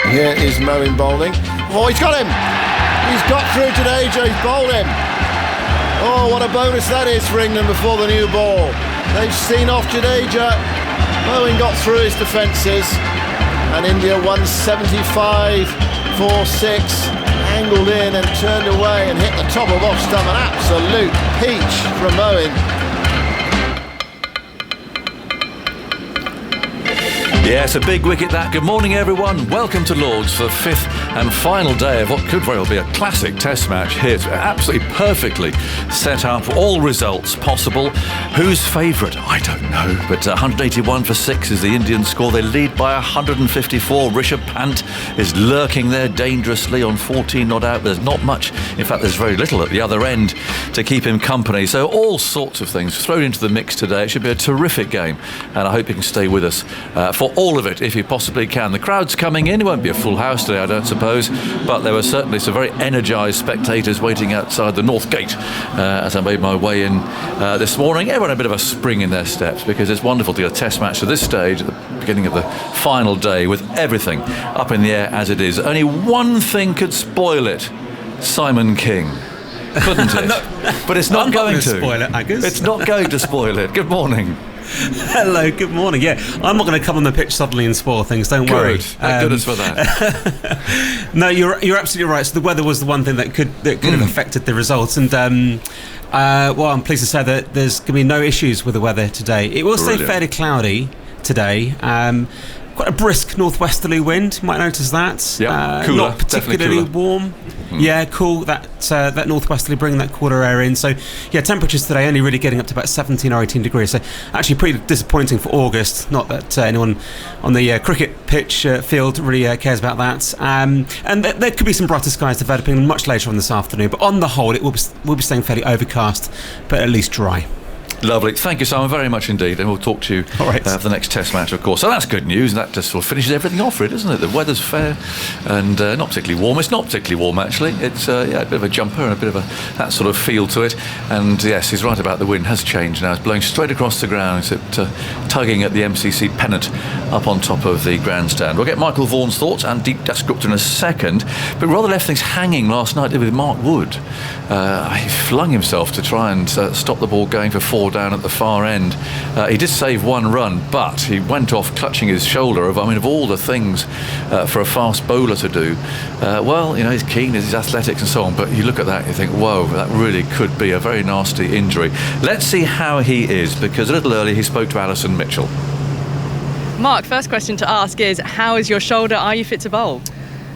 Here is Moeen bowling. Oh, he's got him! He's got through Jadeja, he's bowled him. Oh, what a bonus that is for England before the new ball. They've seen off Jadeja. Moeen got through his defences. And India won 75 for 6. Angled in and turned away and hit the top of off stump. An absolute peach from Moeen. Yes, a big wicket that. Good morning, everyone. Welcome to Lord's for the 5th and final day of what could very well be a classic test match here. It's absolutely perfectly set up, all results possible. Who's favourite? I don't know, but 181 for 6 is the Indian score. They lead by 154. Rishabh Pant is lurking there dangerously on 14 not out. There's not much, in fact there's very little at the other end to keep him company. So all sorts of things thrown into the mix today. It should be a terrific game, and I hope you can stay with us for all of it if you possibly can. The crowd's coming in. It won't be a full house today, I don't suppose, but there were certainly some very energised spectators waiting outside the North Gate as I made my way in this morning. Everyone had a bit of a spring in their steps because it's wonderful to get a test match at this stage, at the beginning of the final day, with everything up in the air as it is. Only one thing could spoil it: Simon King. Couldn't it? No, but it's not going to spoil it, Agus. It's not going to spoil it. Good morning. Hello, good morning. Yeah, I'm not going to come on the pitch suddenly and spoil things, don't worry. Thank goodness for that. No, you're absolutely right. So the weather was the one thing that could have affected the results, and well, I'm pleased to say that there's going to be no issues with the weather today. It will stay fairly cloudy today. Quite a brisk northwesterly wind, you might notice that. Yeah, cooler, not particularly warm. Yeah, cool. That northwesterly bringing that cooler air in. So yeah, temperatures today only really getting up to about 17 or 18 degrees. So actually pretty disappointing for August. Not that anyone on the cricket pitch field really cares about that. And there could be some brighter skies developing much later on this afternoon. But on the whole, it will be staying fairly overcast, but at least dry. Lovely. Thank you, Simon, very much indeed. And we'll talk to you for the next test match, of course. So that's good news. That just sort of finishes everything off for it, doesn't it? The weather's fair and not particularly warm. It's not particularly warm, actually. It's a bit of a jumper and a bit of that sort of feel to it. And yes, he's right about the wind has changed now. It's blowing straight across the ground. It's tugging at the MCC pennant up on top of the grandstand. We'll get Michael Vaughan's thoughts and Deep Dasgupta in a second. But rather left things hanging last night with Mark Wood. He flung himself to try and stop the ball going for 4 down at the far end. He did save 1 run, but he went off clutching his shoulder. Of all the things for a fast bowler to do, well, you know, he's keen, his athletics and so on, but you look at that, you think, whoa, that really could be a very nasty injury. Let's see how he is, because a little earlier he spoke to Alison Mitchell. Mark, first question to ask is, how is your shoulder? Are you fit to bowl?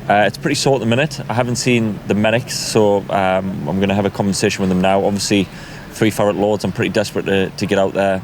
It's pretty sore at the minute. I haven't seen the medics, so I'm going to have a conversation with them now. Obviously, 3 for at Lords, I'm pretty desperate to get out there.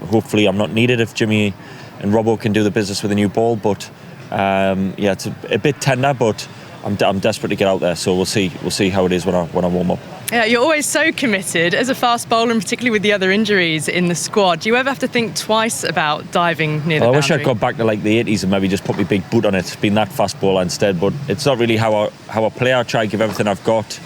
Hopefully I'm not needed if Jimmy and Robbo can do the business with a new ball, but yeah, it's a bit tender, but I'm desperate to get out there, so we'll see how it is when I warm up. Yeah, you're always so committed as a fast bowler, and particularly with the other injuries in the squad. Do you ever have to think twice about diving near the boundary? I wish I'd gone back to like the 80s and maybe just put my big boot on it, been that fast bowler instead, but it's not really how I play. I try to give everything I've got.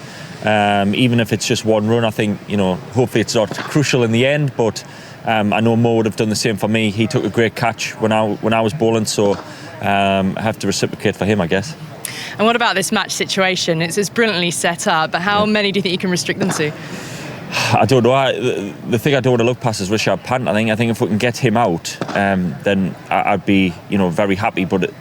Even if it's just 1 run, I think, you know, hopefully it's not crucial in the end, but I know Mo would have done the same for me. He took a great catch when I was bowling, so I have to reciprocate for him, I guess. And what about this match situation? It's brilliantly set up, but how many do you think you can restrict them to? I don't know. The thing I don't want to look past is Rishabh Pant. I think if we can get him out, then I'd be, you know, very happy. But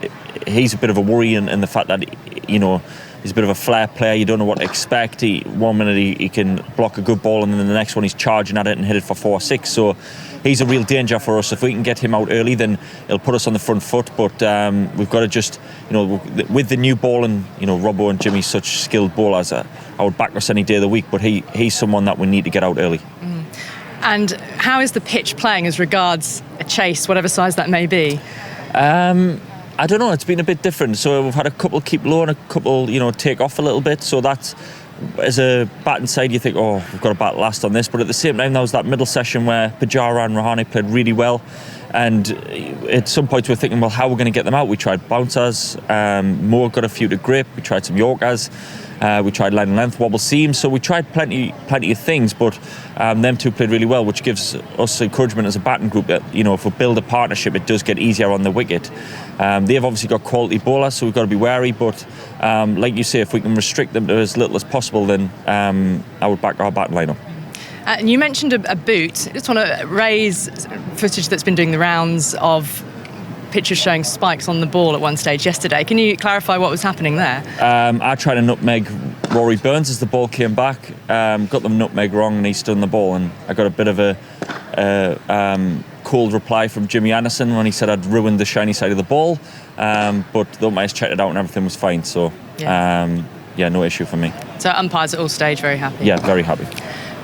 he's a bit of a worry in the fact that, you know, he's a bit of a flair player. You don't know what to expect. 1 minute he can block a good ball, and then the next one he's charging at it and hit it for 4 or 6. So he's a real danger for us. If we can get him out early, then it'll put us on the front foot. But we've got to just, you know, with the new ball, and, you know, Robbo and Jimmy such skilled bowlers, I would back us any day of the week. But he's someone that we need to get out early. And how is the pitch playing as regards a chase, whatever size that may be? I don't know, it's been a bit different. So we've had a couple keep low and a couple, you know, take off a little bit. So that's, as a batting side, you think, oh, we've got to bat last on this. But at the same time, there was that middle session where Pujara and Rahane played really well. And at some points we're thinking, well, how we're going to get them out? We tried bouncers, Moore got a few to grip, we tried some Yorkers, we tried line and length, wobble seams, so we tried plenty of things, but them two played really well, which gives us encouragement as a batting group that, if we build a partnership, it does get easier on the wicket. They've obviously got quality bowlers, so we've got to be wary, but like you say, if we can restrict them to as little as possible, then I would back our batting lineup. And you mentioned a boot. I just want to raise footage that's been doing the rounds of pictures showing spikes on the ball at one stage yesterday. Can you clarify what was happening there? I tried to nutmeg Rory Burns as the ball came back, got the nutmeg wrong and he stood on the ball, and I got a bit of a cold reply from Jimmy Anderson when he said I'd ruined the shiny side of the ball, but the umpires checked it out and everything was fine, so no issue for me. So umpires at all stage very happy? Yeah, very happy.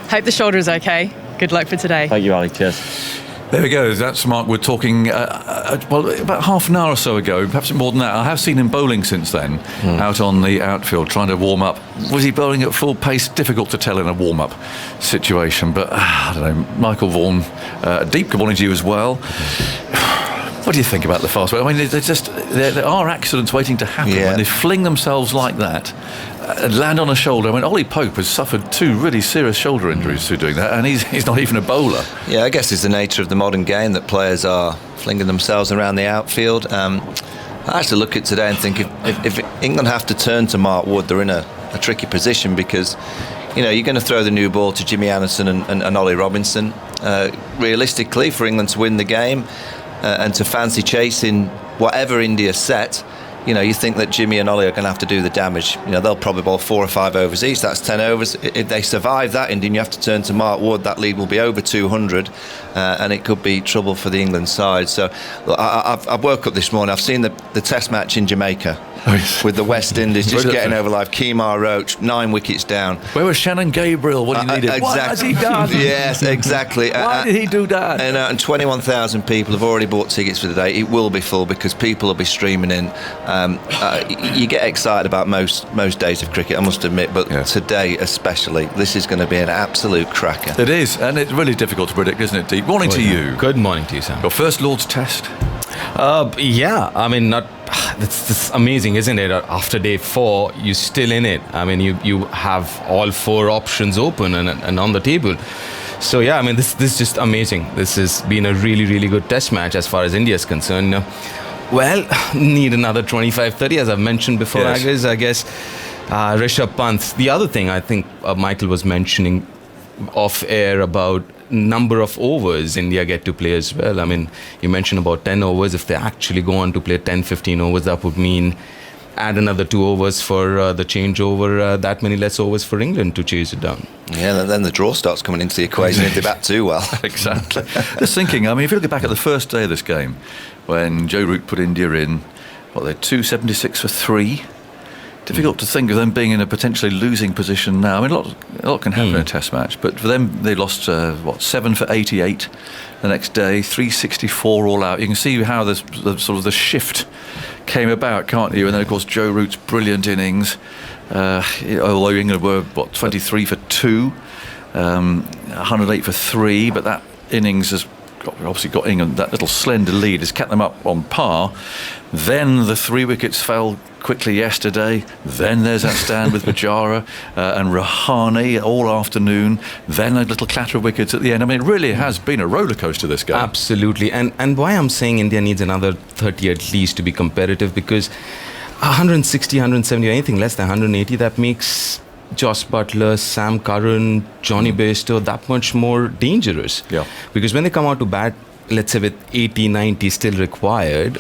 Hope the shoulder is okay. Good luck for today. Thank you, Ali. Cheers. There we go. That's Mark Wood talking, about half an hour or so ago, perhaps more than that. I have seen him bowling since then, out on the outfield, trying to warm up. Was he bowling at full pace? Difficult to tell in a warm-up situation, but I don't know. Michael Vaughan, deep good morning to you as well. What do you think about the fast bowler? I mean, there are accidents waiting to happen when they fling themselves like that. Land on a shoulder. I mean, Ollie Pope has suffered 2 really serious shoulder injuries through doing that, and he's not even a bowler. Yeah, I guess it's the nature of the modern game that players are flinging themselves around the outfield. I actually look at today and think if England have to turn to Mark Wood, they're in a tricky position, because you're going to throw the new ball to Jimmy Anderson and Ollie Robinson. Realistically, for England to win the game and to fancy chasing whatever India set, you think that Jimmy and Ollie are going to have to do the damage. They'll probably bowl 4 or 5 overs each. That's 10 overs. If they survive that, Indian, you have to turn to Mark Wood. That lead will be over 200, and it could be trouble for the England side. So I've woke up this morning. I've seen the Test match in Jamaica with the West Indies just getting over live. Kemar Roach, 9 wickets down. Where was Shannon Gabriel when he needed? Exactly. What has he done? Yes, exactly. Why did he do that? And 21,000 people have already bought tickets for the day. It will be full because people will be streaming in. You get excited about most days of cricket, I must admit, but today especially, this is going to be an absolute cracker. It is, and it's really difficult to predict, isn't it, Deep? Morning to you. Good morning to you, Sam. Your first Lord's Test? I mean, that's amazing, isn't it? After day 4, you're still in it. I mean, you have all 4 options open and on the table. So yeah, I mean, this is just amazing. This has been a really, really good Test match as far as India is concerned. Well, need another 25-30, as I've mentioned before, yes. I guess. Rishabh Pant. The other thing I think Michael was mentioning off air about number of overs India get to play as well. I mean, you mentioned about 10 overs. If they actually go on to play 10-15 overs, that would mean add another 2 overs for the changeover, that many less overs for England to chase it down. Yeah, then the draw starts coming into the equation if they bat too well. Exactly. Just thinking, I mean, if you look back at the first day of this game, when Joe Root put India in, they're 276 for 3. Difficult to think of them being in a potentially losing position now. I mean, a lot can happen in a Test match, but for them, they lost 7 for 88 the next day, 364 all out. You can see how the sort of the shift came about, can't you? And then, of course, Joe Root's brilliant innings. Although England were 23 for 2, 108 for 3, but that innings has obviously got England that little slender lead, has kept them up on par. Then the 3 wickets fell quickly yesterday. Then there's that stand with Pujara and Rahane all afternoon. Then a little clatter of wickets at the end. I mean, it really has been a roller coaster, this game. Absolutely. And why I'm saying India needs another 30 at least to be competitive, because 160, 170, anything less than 180, that makes Joss Butler, Sam Curran, Johnny Bairstow that much more dangerous. Yeah. Because when they come out to bat, let's say with 80, 90 still required,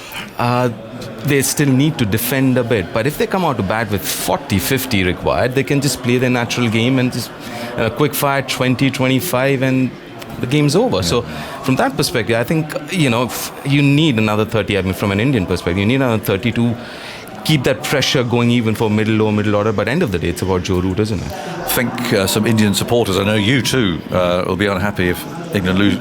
they still need to defend a bit. But if they come out to bat with 40, 50 required, they can just play their natural game and just quick fire 20, 25 and the game's over. Yeah. So from that perspective, I think, if you need another 30, I mean, from an Indian perspective, you need another 30 to keep that pressure going even for middle order. But end of the day, it's about Joe Root, isn't it? I think some Indian supporters, I know you too, will be unhappy if India lose,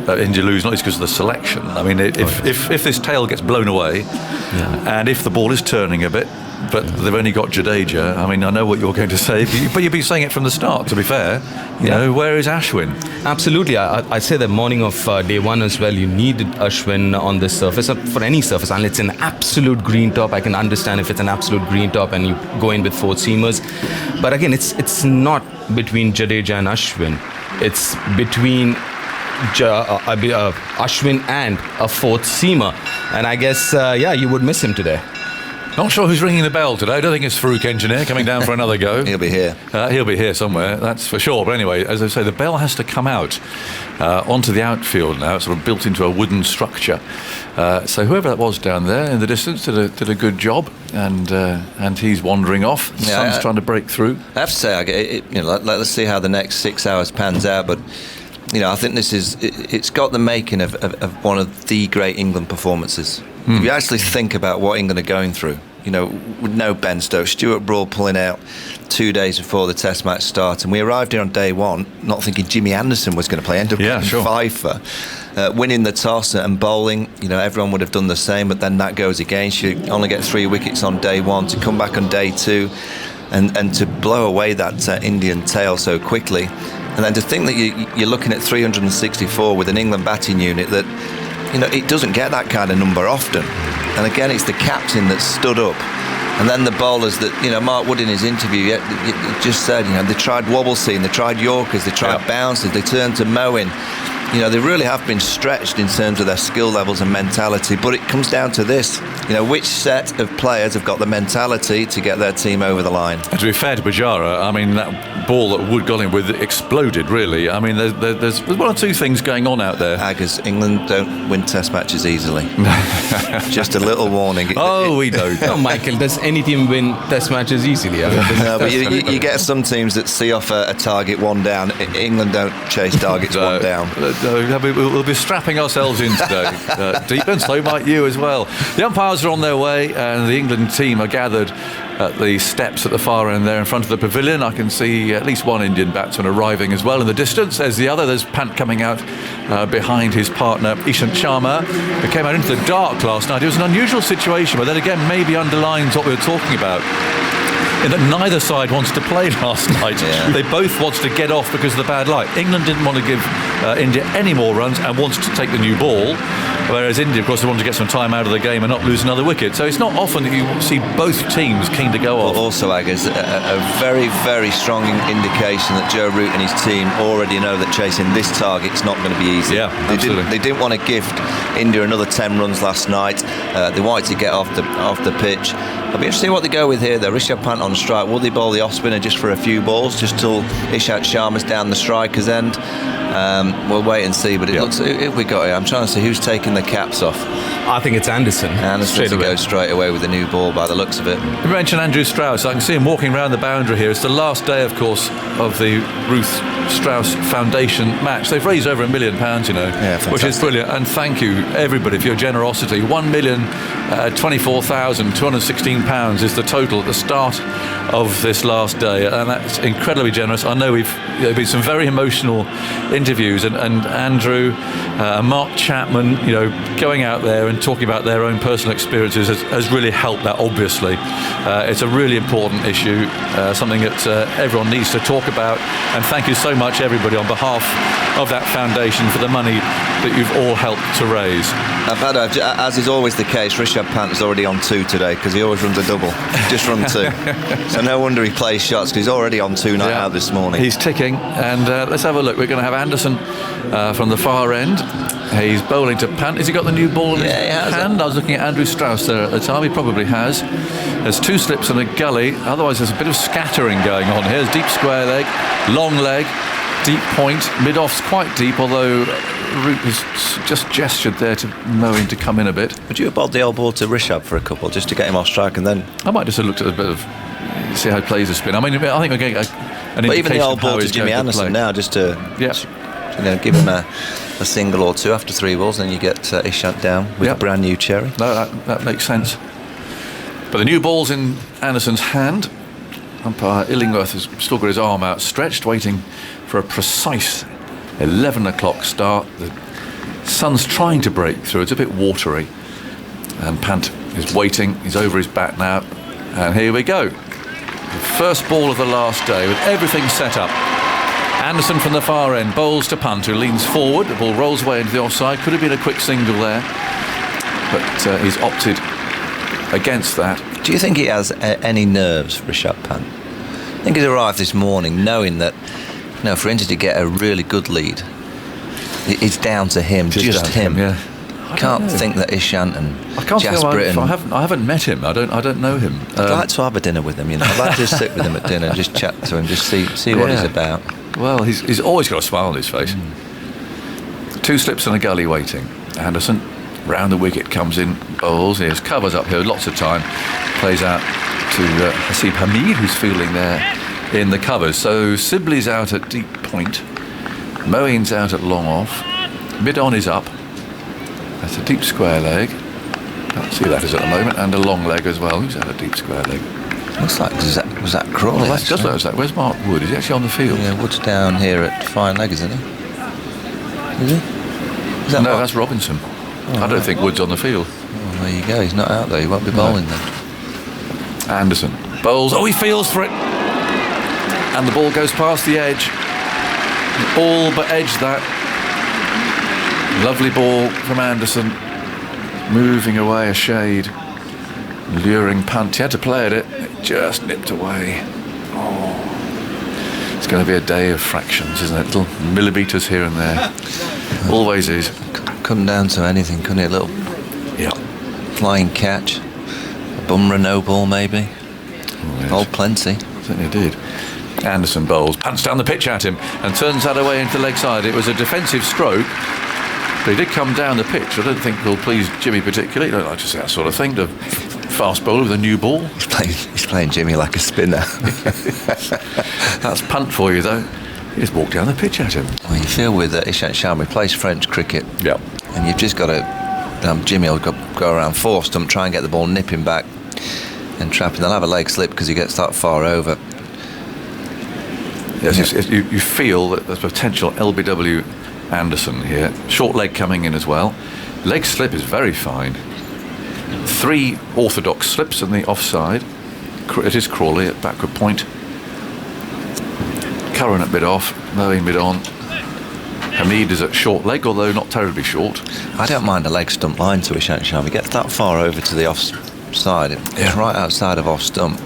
not least because of the selection. I mean, if this tail gets blown away, and if the ball is turning a bit, but they've only got Jadeja. I mean, I know what you're going to say, but you've been saying it from the start, to be fair. You know, where is Ashwin? Absolutely. I'd say the morning of day one as well, you needed Ashwin on this surface, or for any surface, and it's an absolute green top. I can understand if it's an absolute green top and you go in with 4 seamers. But again, it's not between Jadeja and Ashwin. It's between Ashwin and a 4th seamer. And I guess, you would miss him today. Not sure who's ringing the bell today. I don't think it's Farouk Engineer coming down for another go. He'll be here. He'll be here somewhere, that's for sure. But anyway, as I say, the bell has to come out onto the outfield now. It's sort of built into a wooden structure. So whoever that was down there in the distance did a good job, and he's wandering off. The sun's trying to break through. I have to say, let's see how the next 6 hours pans out. But I think it's got the making of one of the great England performances. If you actually think about what England are going through, with no Ben Stokes, Stuart Broad pulling out 2 days before the Test match start, and we arrived here on day one not thinking Jimmy Anderson was going to play. Ended up Pfeiffer, winning the toss and bowling. Everyone would have done the same, but then that goes against you. Only get 3 wickets on day one, to come back on day two and to blow away that Indian tail so quickly, and then to think that you're looking at 364 with an England batting unit that it doesn't get that kind of number often. And again, it's the captain that stood up. And then the bowlers that, Mark Wood in his interview just said, they tried wobble seam, they tried Yorkers, they tried bounces, they turned to mowing. They really have been stretched in terms of their skill levels and mentality. But it comes down to this, which set of players have got the mentality to get their team over the line. And to be fair to Pujara, I mean, that ball that Wood got in with exploded, really. I mean, there's one or two things going on out there. Aggers, England don't win Test matches easily. Just a little warning. We know. No, Michael, does any team win Test matches easily? No, but you get some teams that see off a target 1 down. England don't chase targets 1 down. We'll be strapping ourselves in today, Deep, and so might you as well. The umpires are on their way, and the England team are gathered at the steps at the far end there in front of the pavilion. I can see at least one Indian batsman arriving as well in the distance. There's the other. There's Pant coming out behind his partner, Ishant Sharma, who came out into the dark last night. It was an unusual situation, but then again maybe underlines what we were talking about, in that neither side wants to play last night. Yeah. They both wanted to get off because of the bad light. England didn't want to give India any more runs and wants to take the new ball, whereas India, of course, they wanted to get some time out of the game and not lose another wicket. So it's not often that you see both teams keen to go off. But also, Aggers, a very, very strong indication that Joe Root and his team already know that chasing this target's not going to be easy. Yeah, absolutely. They didn't want to gift India another 10 runs last night. They wanted to get off the pitch. It'll be interesting what they go with here, though. Rishabh Pant on strike. Will they bowl the off-spinner just for a few balls, just till Ishant Sharma's down the striker's end? We'll wait and see, but it looks, if we got it, I'm trying to see who's taking the caps off. I think it's Anderson. Anderson to go straight away with the new ball by the looks of it. You mentioned Andrew Strauss. I can see him walking around the boundary here. It's the last day, of course, of the Ruth Strauss Foundation match. They've raised over £1 million, which is brilliant. And thank you, everybody, for your generosity. £1,024,216 is the total at the start of this last day, and that's incredibly generous. I know there have been some very emotional interviews, and Andrew, Mark Chapman, going out there and talking about their own personal experiences has really helped that, obviously. It's a really important issue, something that everyone needs to talk about, and thank you so much, everybody, on behalf of that foundation for the money that you've all helped to raise. As is always the case, Rishabh Pant is already on 2 today, because he always runs a double. Just run 2. So no wonder he plays shots, because he's already on 2 night out this morning. He's ticking, and let's have a look. We're going to have Anderson from the far end. He's bowling to Pant. Has he got the new ball in his hand? I was looking at Andrew Strauss there at the time. He probably has. There's 2 slips and a gully. Otherwise, there's a bit of scattering going on here. There's deep square leg, long leg, deep point. Mid-off's quite deep, although Root has just gestured there to Moeen to come in a bit. Would you have bowled the old ball to Rishabh for a couple, just to get him off strike, and then... I might just have looked at a bit of... see how he plays the spin. I mean, I think we're getting an indication. But even the old ball to Jimmy Anderson now, just to give him a single or 2 after 3 balls, then you get Ishant down with a brand new cherry. No, that makes sense. But the new ball's in Anderson's hand. Umpire Illingworth has still got his arm outstretched, waiting for a precise 11 o'clock start. The sun's trying to break through. It's a bit watery. And Pant is waiting. He's over his bat now. And here we go. The first ball of the last day with everything set up. Anderson from the far end bowls to Punt, who leans forward. The ball rolls away into the offside. Could have been a quick single there, but he's opted against that. Do you think he has any nerves, Rishabh Pant? I think he's arrived this morning knowing that, for Inter to get a really good lead, it's down to him, just him. Yeah. Can't think that Ishant and Jas Britton. I haven't met him. I don't know him. I'd like to have a dinner with him. I'd like to just sit with him at dinner and just chat to him, just see what he's about. Well, he's always got a smile on his face. 2 slips and a gully waiting. Anderson round the wicket comes in, bowls. He has covers up here, lots of time. Plays out to Haseeb Hameed, who's fielding there in the covers. So Sibley's out at deep point. Moeen's out at long off. Mid-on is up. That's a deep square leg. Can't see that is at the moment. And a long leg as well. Who's out a deep square leg? Looks like Zach Crawley. Well, that does look like Zach. Where's Mark Wood? Is he actually on the field? Yeah, Wood's down here at fine leg, isn't he? Is he? Is that no, that's Robinson. I don't think Wood's on the field. Oh, there you go. He's not out there. He won't be bowling then. Anderson bowls. Oh, he feels for it. And the ball goes past the edge. All but edge that. Lovely ball from Anderson. Moving away a shade. Luring Punt. He had to play at it. It just nipped away. Oh. It's going to be a day of fractions, isn't it? Little millimetres here and there. Always is. Come down to anything, couldn't it? A little flying catch. A Bumrah no ball, maybe. Oh, yes. All plenty. Certainly did. Anderson bowls, punts down the pitch at him and turns that away into the leg side. It was a defensive stroke, but he did come down the pitch. I don't think will please Jimmy particularly. I don't like to say that sort of thing. The fast bowler with a new ball. He's playing Jimmy like a spinner. That's Punt for you, though. He just walked down the pitch at him. Well, you feel with Ishant Sharma, he plays French cricket. Yeah. And you've just got to... Jimmy will go around 4 stump, try and get the ball nipping back and trapping. They'll have a leg slip because he gets that far over. Yes, you feel that there's potential LBW Anderson here. Short leg coming in as well. Leg slip is very fine. 3 orthodox slips in the offside. It is Crawley at backward point. Curran at mid-off. Moeen mid-on. Hameed is at short leg, although not terribly short. I don't mind a leg stump line to Ishant Sharma. He gets that far over to the offside. It's right outside of off stump.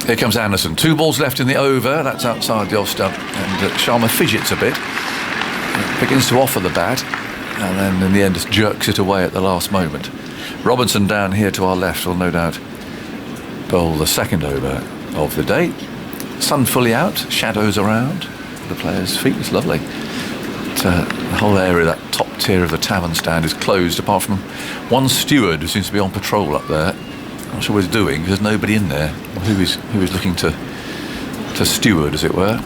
Here comes Anderson. 2 balls left in the over. That's outside the off stump. And Sharma fidgets a bit. Begins to offer the bat. And then in the end just jerks it away at the last moment. Robinson down here to our left will no doubt bowl the second over of the day. Sun fully out. Shadows around the players' feet. It's lovely. But, the whole area, that top tier of the tavern stand is closed apart from one steward who seems to be on patrol up there. I'm not sure what he's doing because there's nobody in there who is looking to steward, as it were.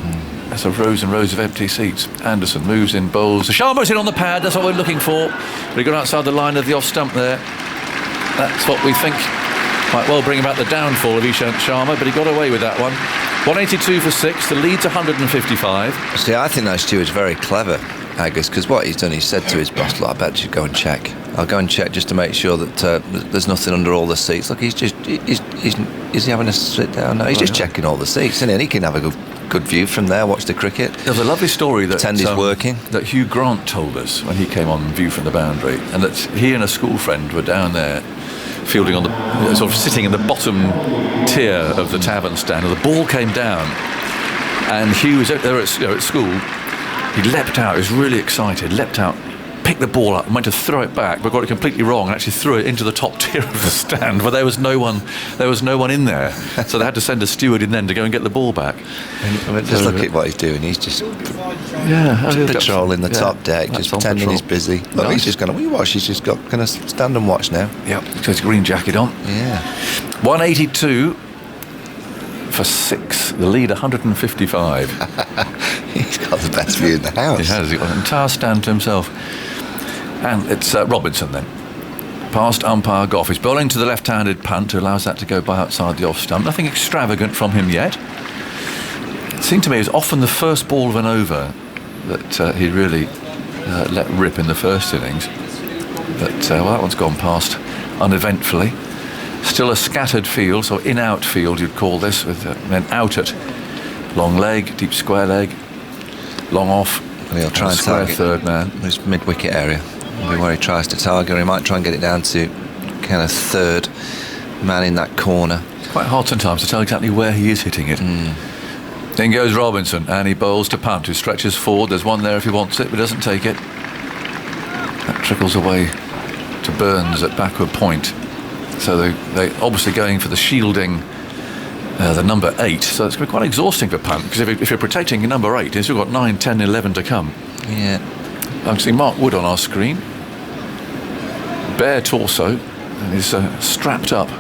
There's a rows and rows of empty seats. Anderson moves in, bowls. Sharma's in on the pad, that's what we're looking for. But he got outside the line of the off stump there. That's what we think might well bring about the downfall of Ishant Sharma, but he got away with that one. 182 for 6, the lead's 155. See, I think that steward's very clever, Agus, because what he's done, he said to his boss, look, I bet you go and check. I'll go and check just to make sure that there's nothing under all the seats. Look, is he having a sit down? No, he's just checking all the seats, isn't he? And he can have a good view from there, watch the cricket. There's a lovely story that pretend he's working. That Hugh Grant told us when he came on View from the Boundary, and that he and a school friend were down there fielding on the sort of sitting in the bottom tier of the tavern stand, and the ball came down, and Hugh was there at school. He leapt out. He was really excited. Leapt out, picked the ball up, and went to throw it back, but got it completely wrong, and actually threw it into the top tier of the stand, where there was no one in there. So they had to send a steward in then to go and get the ball back. I mean, just look at what he's doing. He's just patrolling the top deck, just pretending he's busy. Look, nice. He's just going to watch. He's just going to stand and watch now. Yep, got his green jacket on. Yeah. 182 for 6. The lead 155. He's got the best view in the house. He has. He's got an entire stand to himself. And it's Robinson then. Past umpire Gough. He's bowling to the left-handed Punt, who allows that to go by outside the off stump. Nothing extravagant from him yet. It seemed to me it was often the first ball of an over that he really let rip in the first innings. But that one's gone past uneventfully. Still a scattered field, so in-out field you'd call this, with then out at long leg, deep square leg, long off. And he'll try and square target third man. this mid-wicket area. Maybe where he tries to target. He might try and get it down to kind of third man in that corner. Quite hard sometimes to tell exactly where he is hitting it. In goes Robinson, and he bowls to Punt, who stretches forward. There's one there if he wants it, but doesn't take it. That trickles away to Burns at backward point. So they're obviously going for the shielding, the number 8. So it's going to be quite exhausting for Punt, because if you're protecting your number 8, you've still got 9, 10, 11 to come. Yeah. I'm seeing Mark Wood on our screen. Bare torso, and he's strapped up.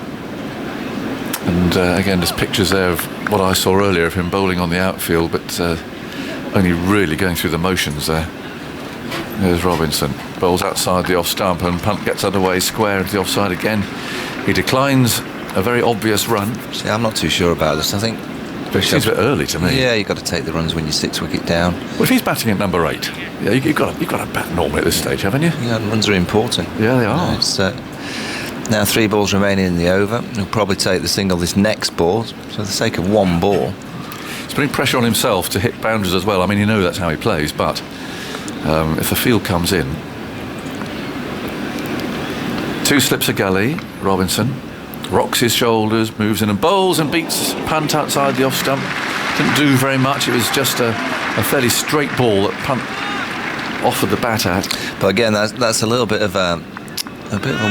And again, there's pictures there of what I saw earlier of him bowling on the outfield, but only really going through the motions there. There's Robinson. Bowls outside the off stump, and Punt gets underway square into the offside again. He declines a very obvious run. See, I'm not too sure about this. I think But it seems a bit early to me. Yeah, you've got to take the runs when you're 6 wicket down. Well, if he's batting at number 8, yeah, you've got to bat normally at this stage, haven't you? Yeah, runs are important. Yeah, they are. It's, now 3 balls remaining in the over. He'll probably take the single this next ball. So for the sake of 1 ball. He's putting pressure on himself to hit boundaries as well. I mean, you know that's how he plays, but if the field comes in. 2 slips a gully, Robinson. Rocks his shoulders, moves in and bowls and beats Punt outside the off stump. Didn't do very much. It was just a fairly straight ball that Punt offered the bat at. But again, that's a little bit of a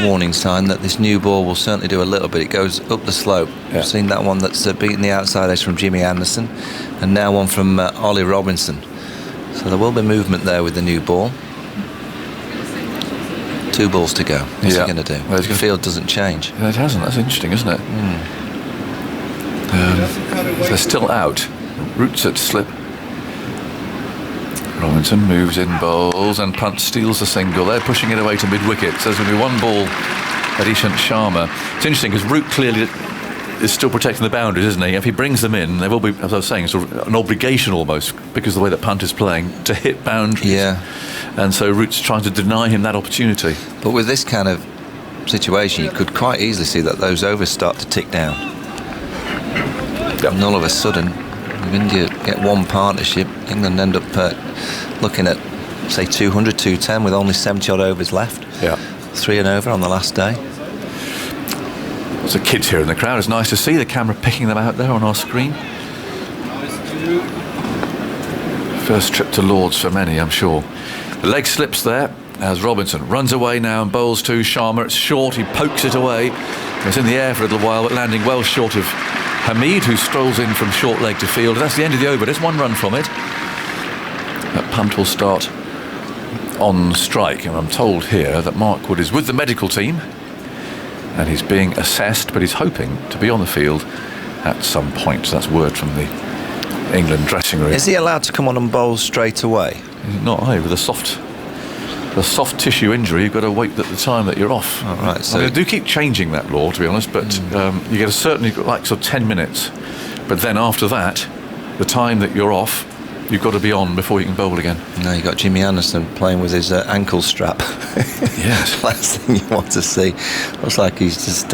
warning sign that this new ball will certainly do a little bit. It goes up the slope. Yeah. We've seen that one that's beaten the outside edge from Jimmy Anderson, and now one from Ollie Robinson. So there will be movement there with the new ball. 2 balls to go. What's he going to do? Well, the field doesn't change. Yeah, it hasn't. That's interesting, isn't it? They're still out. Roots at slip. Robinson moves in, bowls, and Punt steals the single. They're pushing it away to mid-wicket. So there's going to be 1 ball at Ishant Sharma. It's interesting because Root clearly is still protecting the boundaries, isn't he? If he brings them in, there will be, as I was saying, sort of an obligation almost, because of the way that Punt is playing, to hit boundaries. Yeah. And so Root's trying to deny him that opportunity. But with this kind of situation, you could quite easily see that those overs start to tick down. Yep. And all of a sudden, if India get 1 partnership, England end up looking at, say, 200, 210 with only 70 odd overs left. Yeah. 3 and over on the last day. Lots of kids here in the crowd. It's nice to see the camera picking them out there on our screen. First trip to Lord's for many, I'm sure. The leg slips there as Robinson runs away now and bowls to Sharma. It's short, he pokes it away. It's in the air for a little while, but landing well short of Hamid, who strolls in from short leg to field. That's the end of the over. There's 1 run from it. That Punt will start on strike, and I'm told here that Mark Wood is with the medical team and he's being assessed, but he's hoping to be on the field at some point. So that's word from the England dressing room. Is he allowed to come on and bowl straight away? Not with a soft tissue injury. You've got to wait at the time that you're off. All right, so I do keep changing that law, to be honest, but you get certainly like sort of 10 minutes, but then after that, the time that you're off, you've got to be on before you can bowl again. No, you got Jimmy Anderson playing with his ankle strap. Yes. Last thing you want to see. Looks like he's just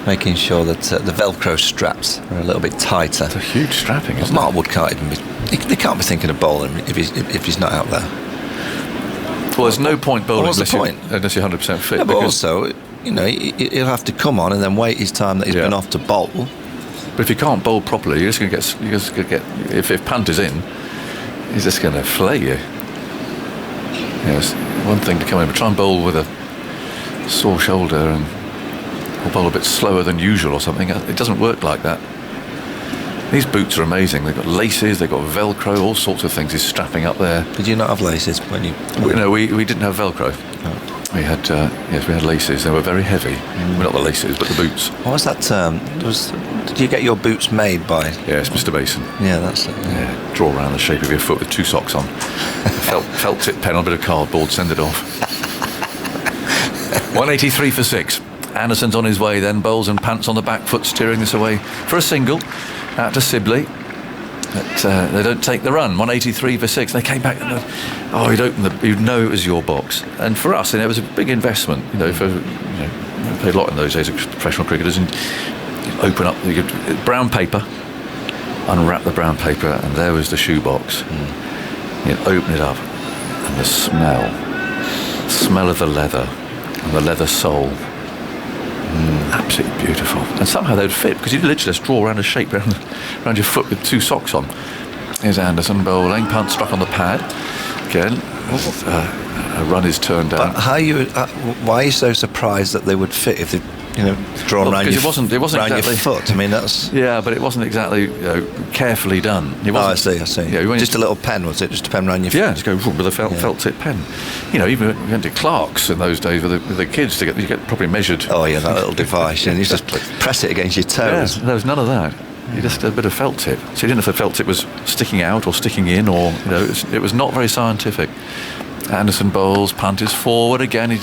making sure that the Velcro straps are a little bit tighter. It's a huge strapping, isn't Mark Wood can't even be. They can't be thinking of bowling if he's not out there. Well, there's no point bowling What's the point? unless you're 100% fit. Yeah, but also, he'll have to come on and then wait his time that he's been off to bowl. But if you can't bowl properly, you're just going to get. If Punt is in, he's just going to flay you. It's one thing to come in, but try and bowl with a sore shoulder or bowl a bit slower than usual or something. It doesn't work like that. These boots are amazing. They've got laces, they've got Velcro, all sorts of things. He's strapping up there. Did you not have laces when you? No, we didn't have Velcro. Oh. We had we had laces. They were very heavy. Well, not the laces, but the boots. What was that term? Did you get your boots made by? Yes, Mr. Basin. Yeah, that's it. Yeah, draw around the shape of your foot with 2 socks on. felt tip pen on a bit of cardboard, send it off. 183 for 6. Anderson's on his way then, bowls and Pants on the back foot, steering this away for a single out to Sibley. But they don't take the run. 183 for 6. They came back and you'd know it was your box. And for us, it was a big investment. For played a lot in those days of professional cricketers, and you'd open up the brown paper, unwrap the brown paper, and there was the shoebox. You'd open it up, and the smell of the leather and the leather sole. Absolutely beautiful. And somehow they'd fit, because you literally just draw around a shape around your foot with 2 socks on. Here's Anderson bowling, punt struck on the pad. Again, a run is turned down. But why are you so surprised that they would fit if they, drawn around your, it wasn't around exactly, your foot? I mean, that's... Yeah, but it wasn't exactly carefully done. I see. Yeah, just a little pen, was it? Just a pen around your foot? Yeah, just go with a felt tip pen. Even we went to Clark's in those days with the kids to get properly measured. Oh yeah, that little device. And you just press it against your toes. Yeah, there was none of that. You just a bit of felt tip. So you didn't know if the felt tip was sticking out or sticking in, or it was not very scientific. Anderson bowls, punt is forward again. He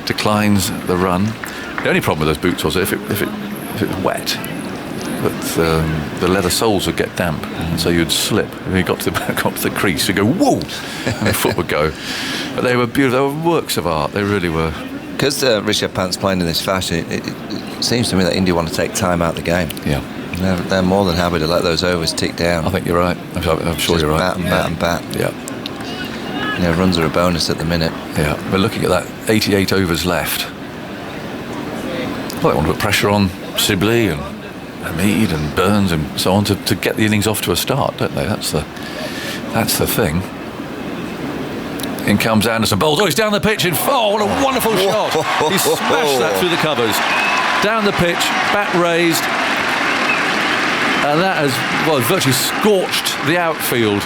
declines the run. The only problem with those boots was if it was wet, that the leather soles would get damp, and so you'd slip. When you got to the crease, you'd go whoa, and the foot would go. But they were beautiful. They were works of art. They really were. Because Rishabh Pant's playing in this fashion, it seems to me that India want to take time out of the game. Yeah. They're more than happy to let those overs tick down. I think you're right. I'm sure you're right. Bat and bat. Yeah. Runs are a bonus at the minute. Yeah. We're looking at that 88 overs left. Well, they want to put pressure on Sibley and Hamid and Burns and so on to get the innings off to a start, don't they? That's the thing. In comes Anderson. Bowls. Oh, he's down the pitch. What a wonderful shot. He smashed that through the covers. Down the pitch, bat raised. And that has, virtually scorched the outfield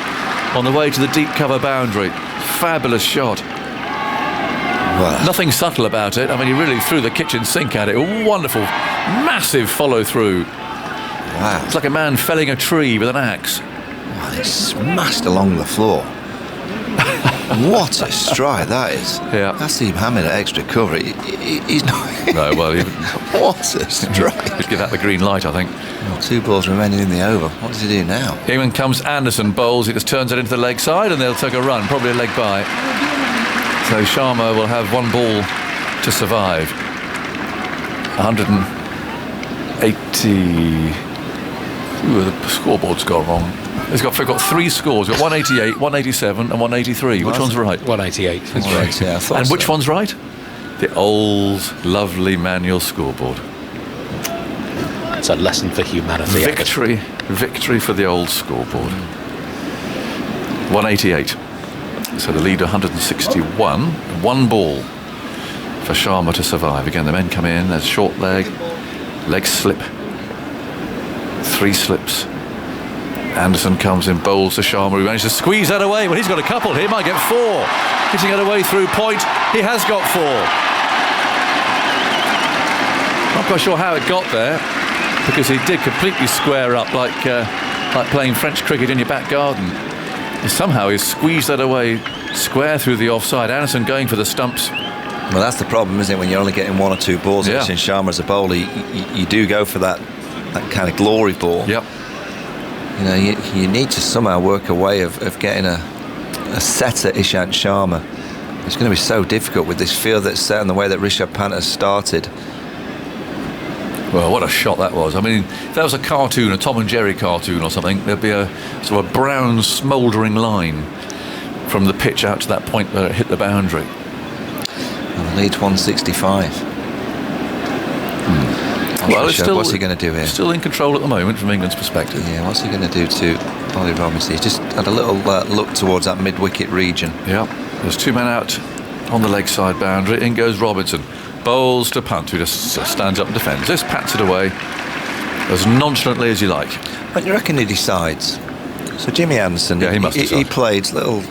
on the way to the deep cover boundary. Fabulous shot. Wow. Nothing subtle about it. I mean, he really threw the kitchen sink at it. A wonderful, massive follow through. Wow. It's like a man felling a tree with an axe. Wow, he smashed along the floor. What a strike that is. Yeah. Asim Hamid at extra cover. He's not... No, well... What a strike. Just give that the green light, I think. Well, 2 balls remaining in the over. What does he do now? In comes Anderson, bowls. He just turns it into the leg side and they'll take a run, probably a leg by. So Sharma will have 1 ball to survive. 180... Ooh, the scoreboard's gone wrong. We've got 3 scores. We've got 188, 187 and 183. Which one's right? 188. That's right. Yeah, I thought and so. which one's right? The old, lovely manual scoreboard. It's a lesson for humanity. Victory for the old scoreboard. 188. So the lead 161. 1 ball for Sharma to survive. Again, the men come in. There's short leg slip. 3 slips. Anderson comes in, bowls to Sharma, who managed to squeeze that away. Well, he's got a couple here, might get 4. Hitting it away through point, he has got 4. Not quite sure how it got there, because he did completely square up like playing French cricket in your back garden. And somehow he squeezed that away square through the offside. Anderson going for the stumps. Well, that's the problem, isn't it, when you're only getting 1 or 2 balls. Yeah. In Sharma as a bowler, you do go for that kind of glory ball. Yep. You need to somehow work a way of getting a set at Ishant Sharma. It's going to be so difficult with this field that's set and the way that Rishabh Pant has started. Well, what a shot that was. I mean, if that was a cartoon, a Tom and Jerry cartoon or something, there'd be a sort of a brown smouldering line from the pitch out to that point where it hit the boundary. And the lead's 165. Well, it's still, what's he going to do here? Still in control at the moment from England's perspective. Yeah, what's he going to do to Ollie Robinson? He's just had a little look towards that mid-wicket region. Yeah, there's 2 men out on the leg side boundary. In goes Robinson. Bowls to Punt, who just stands up and defends. This pats it away as nonchalantly as you like. What do you reckon he decides? So Jimmy Anderson, yeah, he must decide. He played little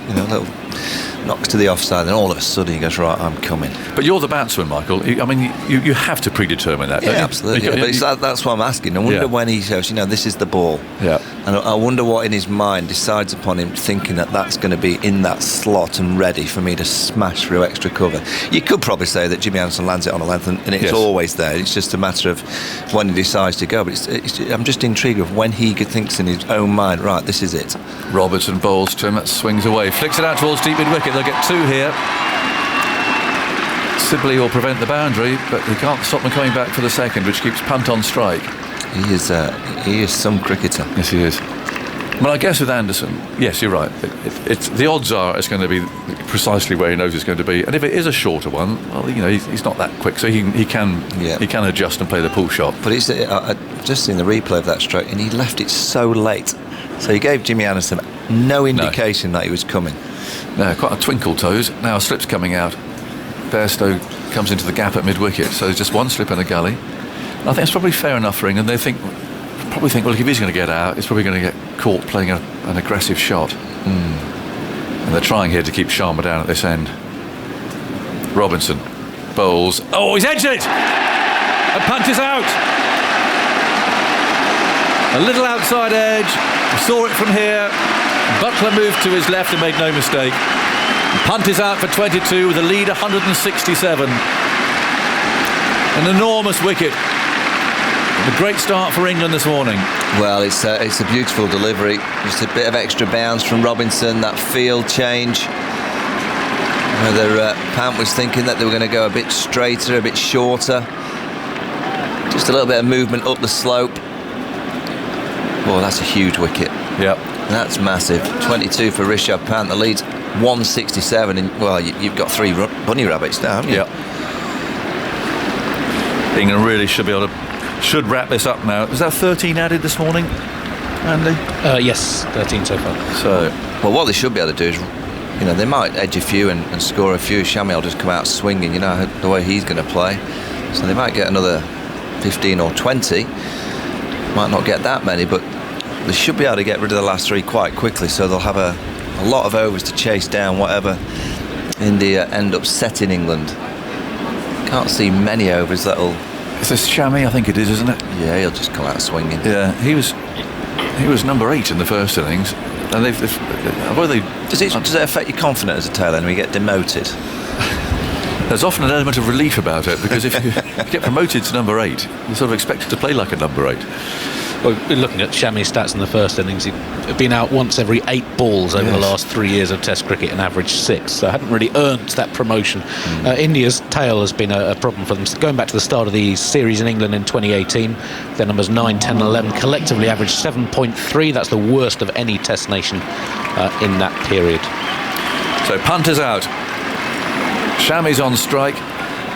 knocks to the offside, and all of a sudden he goes, right, I'm coming. But you're the batsman, Michael. You have to predetermine that, don't you? Absolutely. But that's what I'm asking. I wonder when he says, this is the ball. Yeah. And I wonder what in his mind decides upon him thinking that that's going to be in that slot and ready for me to smash through extra cover. You could probably say that Jimmy Anderson lands it on a length and it's always there. It's just a matter of when he decides to go. But I'm just intrigued of when he thinks in his own mind, right, this is it. Robertson bowls to him, that swings away, flicks it out towards deep mid-wicket. They'll get 2 here. Sibley will prevent the boundary, but he can't stop them coming back for the second, which keeps punt on strike. He is some cricketer. Yes, he is. Well, I guess with Anderson, yes, you're right. It's the odds are it's going to be precisely where he knows it's going to be, and if it is a shorter one, well, you know, he's not that quick, so he can adjust and play the pull shot. But I've just seen the replay of that stroke, and he left it so late. So he gave Jimmy Anderson no indication that he was coming. No, quite a twinkle toes. Now a slip's coming out. Bairstow comes into the gap at mid-wicket, so there's just one slip in the gully. I think it's probably fair enough for England. They probably think, well, if he's going to get out, he's probably going to get caught playing an aggressive shot. And they're trying here to keep Sharma down at this end. Robinson bowls. Oh, he's edged it! A punt is out! A little outside edge. We saw it from here. Buttler moved to his left and made no mistake. Punt is out for 22 with a lead 167. An enormous wicket. A great start for England this morning. Well, it's a beautiful delivery. Just a bit of extra bounce from Robinson, that field change. Whether Pant was thinking that they were going to go a bit straighter, a bit shorter. Just a little bit of movement up the slope. Oh, that's a huge wicket. Yep. That's massive. 22 for Rishabh Pant. The lead's 167. And, well, you've got 3 bunny rabbits now, haven't you? Yep. England really should wrap this up now. Is that 13 added this morning, Andy? Yes, 13 so far. So, well, what they should be able to do is, you know, they might edge a few and score a few. Shami will just come out swinging, you know, the way he's going to play. So they might get another 15 or 20. Might not get that many, but they should be able to get rid of the last 3 quite quickly. So they'll have a lot of overs to chase down whatever India end up setting England. Can't see many overs that'll... Is this Shami? I think it is, isn't it? Yeah, he'll just come out swinging. Yeah, he was number 8 in the first innings, and Does it affect your confidence as a tail end when you get demoted? There's often an element of relief about it, because if you get promoted to number 8, you're sort of expected to play like a number 8. Well, looking at Shami's stats in the first innings, he'd been out once every 8 balls over the last 3 years of Test cricket and averaged 6, so hadn't really earned that promotion. India's tail has been a problem for them. Going back to the start of the series in England in 2018, their numbers 9, 10 and 11 collectively averaged 7.3. That's the worst of any Test nation in that period. So punt is out. Shami's on strike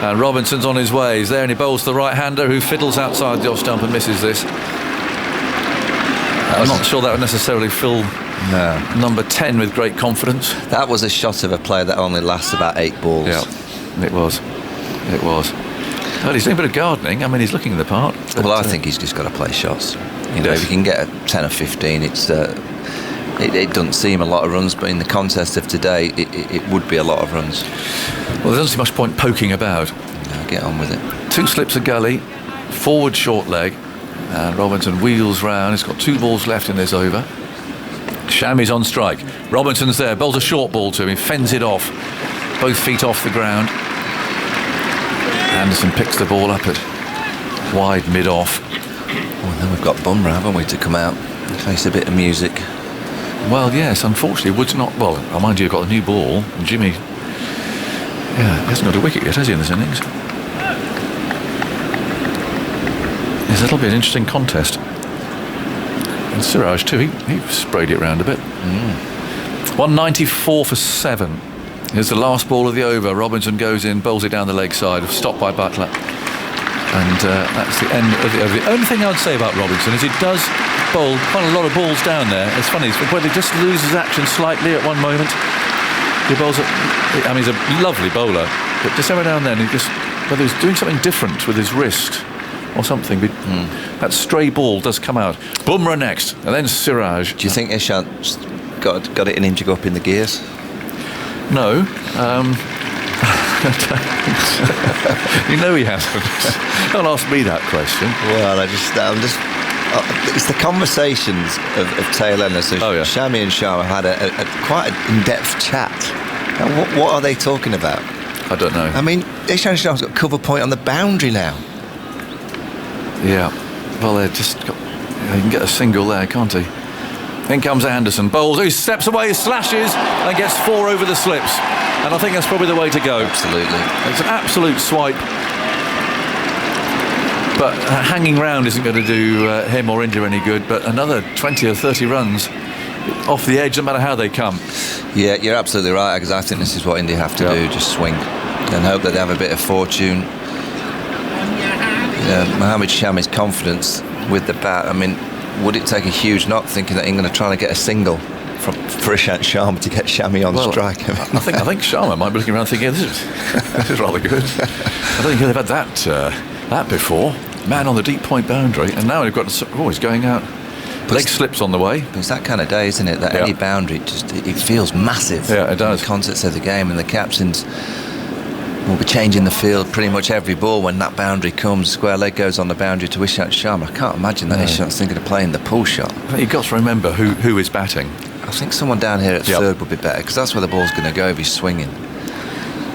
and Robinson's on his way. He's there and he bowls to the right-hander who fiddles outside the off stump and misses this. I'm not sure that would necessarily fill number 10 with great confidence. That was a shot of a player that only lasts about 8 balls. Yeah, it was. Well, he's doing a bit of gardening. I mean, he's looking the part. Well, I think he's just got to play shots. You know, if you can get a 10 or 15, it doesn't seem a lot of runs, but in the contest of today, it would be a lot of runs. Well, there doesn't seem much point poking about. No, get on with it. 2 slips a gully, forward short leg. And Robinson wheels round. He's got 2 balls left in this over. Shami's on strike. Robinson's there. Bowls a short ball to him. He fends it off. Both feet off the ground. Anderson picks the ball up at wide mid-off. Well, then we've got Bumrah, haven't we, to come out and face a bit of music. Well, yes, unfortunately, Wood's not... Well, mind you, got a new ball. And Jimmy... Yeah, he hasn't got a wicket yet, has he, in this innings? It'll be an interesting contest. And Siraj too, he sprayed it round a bit. 194 for 7. Here's the last ball of the over. Robinson goes in, bowls it down the leg side, stopped by Buttler. And that's the end of the over. The only thing I'd say about Robinson is he does bowl quite a lot of balls down there. It's funny, whether he just loses action slightly at one moment. He bowls he's a lovely bowler, but just every now and then whether he's doing something different with his wrist or something, that stray ball does come out. Bumrah next, and then Siraj. Do you think Ishant's got it in him to go up in the gears? No. You know he hasn't. Don't ask me that question. Well, I'm just it's the conversations of tail enders. So Shami and Sharma had a quite an in-depth chat. Now, what are they talking about? I don't know. I mean, Ishant Sharma's got cover point on the boundary now. Yeah, well, he can get a single there, can't he? In comes Anderson, bowls, he steps away, slashes and gets 4 over the slips. And I think that's probably the way to go. Absolutely. It's an absolute swipe. But hanging round isn't going to do him or India any good. But another 20 or 30 runs off the edge, no matter how they come. Yeah, you're absolutely right, because I think this is what India have to do, just swing and hope that they have a bit of fortune. Mohammad Shami's confidence with the bat, I mean, would it take a huge knock thinking that England are trying to get a single for Ishant Sharma to get Shami on strike? I think Sharma might be looking around thinking, this is rather good. I don't think they've had that before. Man on the deep point boundary, and now we've got he's going out. Leg slips on the way. It's that kind of day, isn't it? That any boundary it feels massive. Yeah, it does. In the context of the game, and the captains will be changing the field pretty much every ball when that boundary comes. Square leg goes on the boundary to Ishant Sharma. I can't imagine that Ishant's thinking of playing the pull shot. You've got to remember who is batting. I think someone down here at third would be better, because that's where the ball's going to go if he's swinging.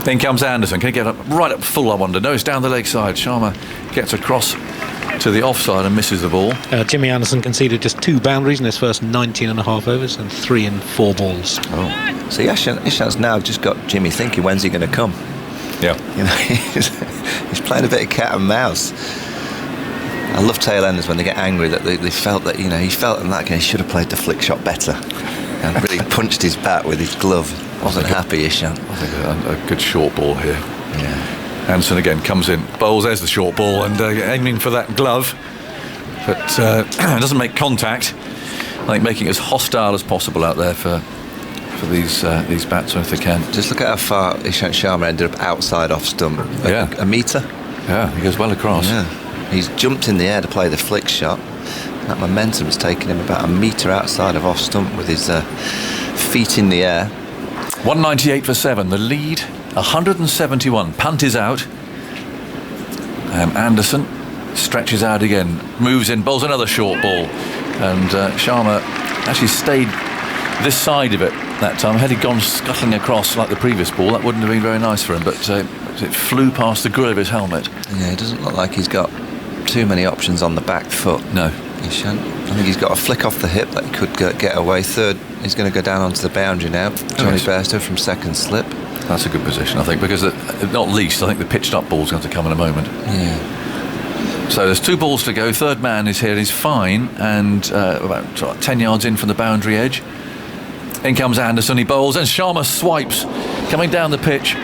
Then comes Anderson. Can he get up right up full, I wonder? No, it's down the leg side. Sharma gets across to the offside and misses the ball. Jimmy Anderson conceded just 2 boundaries in his first 19 and a half overs and 3 in 4 balls. Oh. So Ishant's now just got Jimmy thinking, when's he going to come? Yeah. He's playing a bit of cat and mouse. I love tail enders when they get angry that they felt that, he felt in that game he should have played the flick shot better and really punched his bat with his glove. Wasn't happy, Ishant. I think a good short ball here. Yeah. Anderson again comes in, bowls, there's the short ball, and aiming for that glove, but doesn't make contact. I think making it as hostile as possible out there for these batsmen if they can. Just look at how far Ishant Sharma ended up outside off stump. A metre. Yeah, he goes well across. Yeah. He's jumped in the air to play the flick shot. That momentum has taken him about a metre outside of off stump with his feet in the air. 198 for 7. The lead 171. Punt is out. Anderson stretches out again, moves in, bowls another short ball, and Sharma actually stayed this side of it that time. Had he gone scuttling across like the previous ball, that wouldn't have been very nice for him, but it flew past the grill of his helmet. Yeah, it doesn't look like he's got too many options on the back foot. No. Ishant. I think he's got a flick off the hip that he could get away. Third, he's going to go down onto the boundary now. Johnny Bairstow from second slip. That's a good position, I think, because not least, I think the pitched up ball's going to come in a moment. Yeah. So there's 2 balls to go. Third man is here, he's fine, and about 10 yards in from the boundary edge. In comes Anderson, he bowls, and Sharma swipes, coming down the pitch,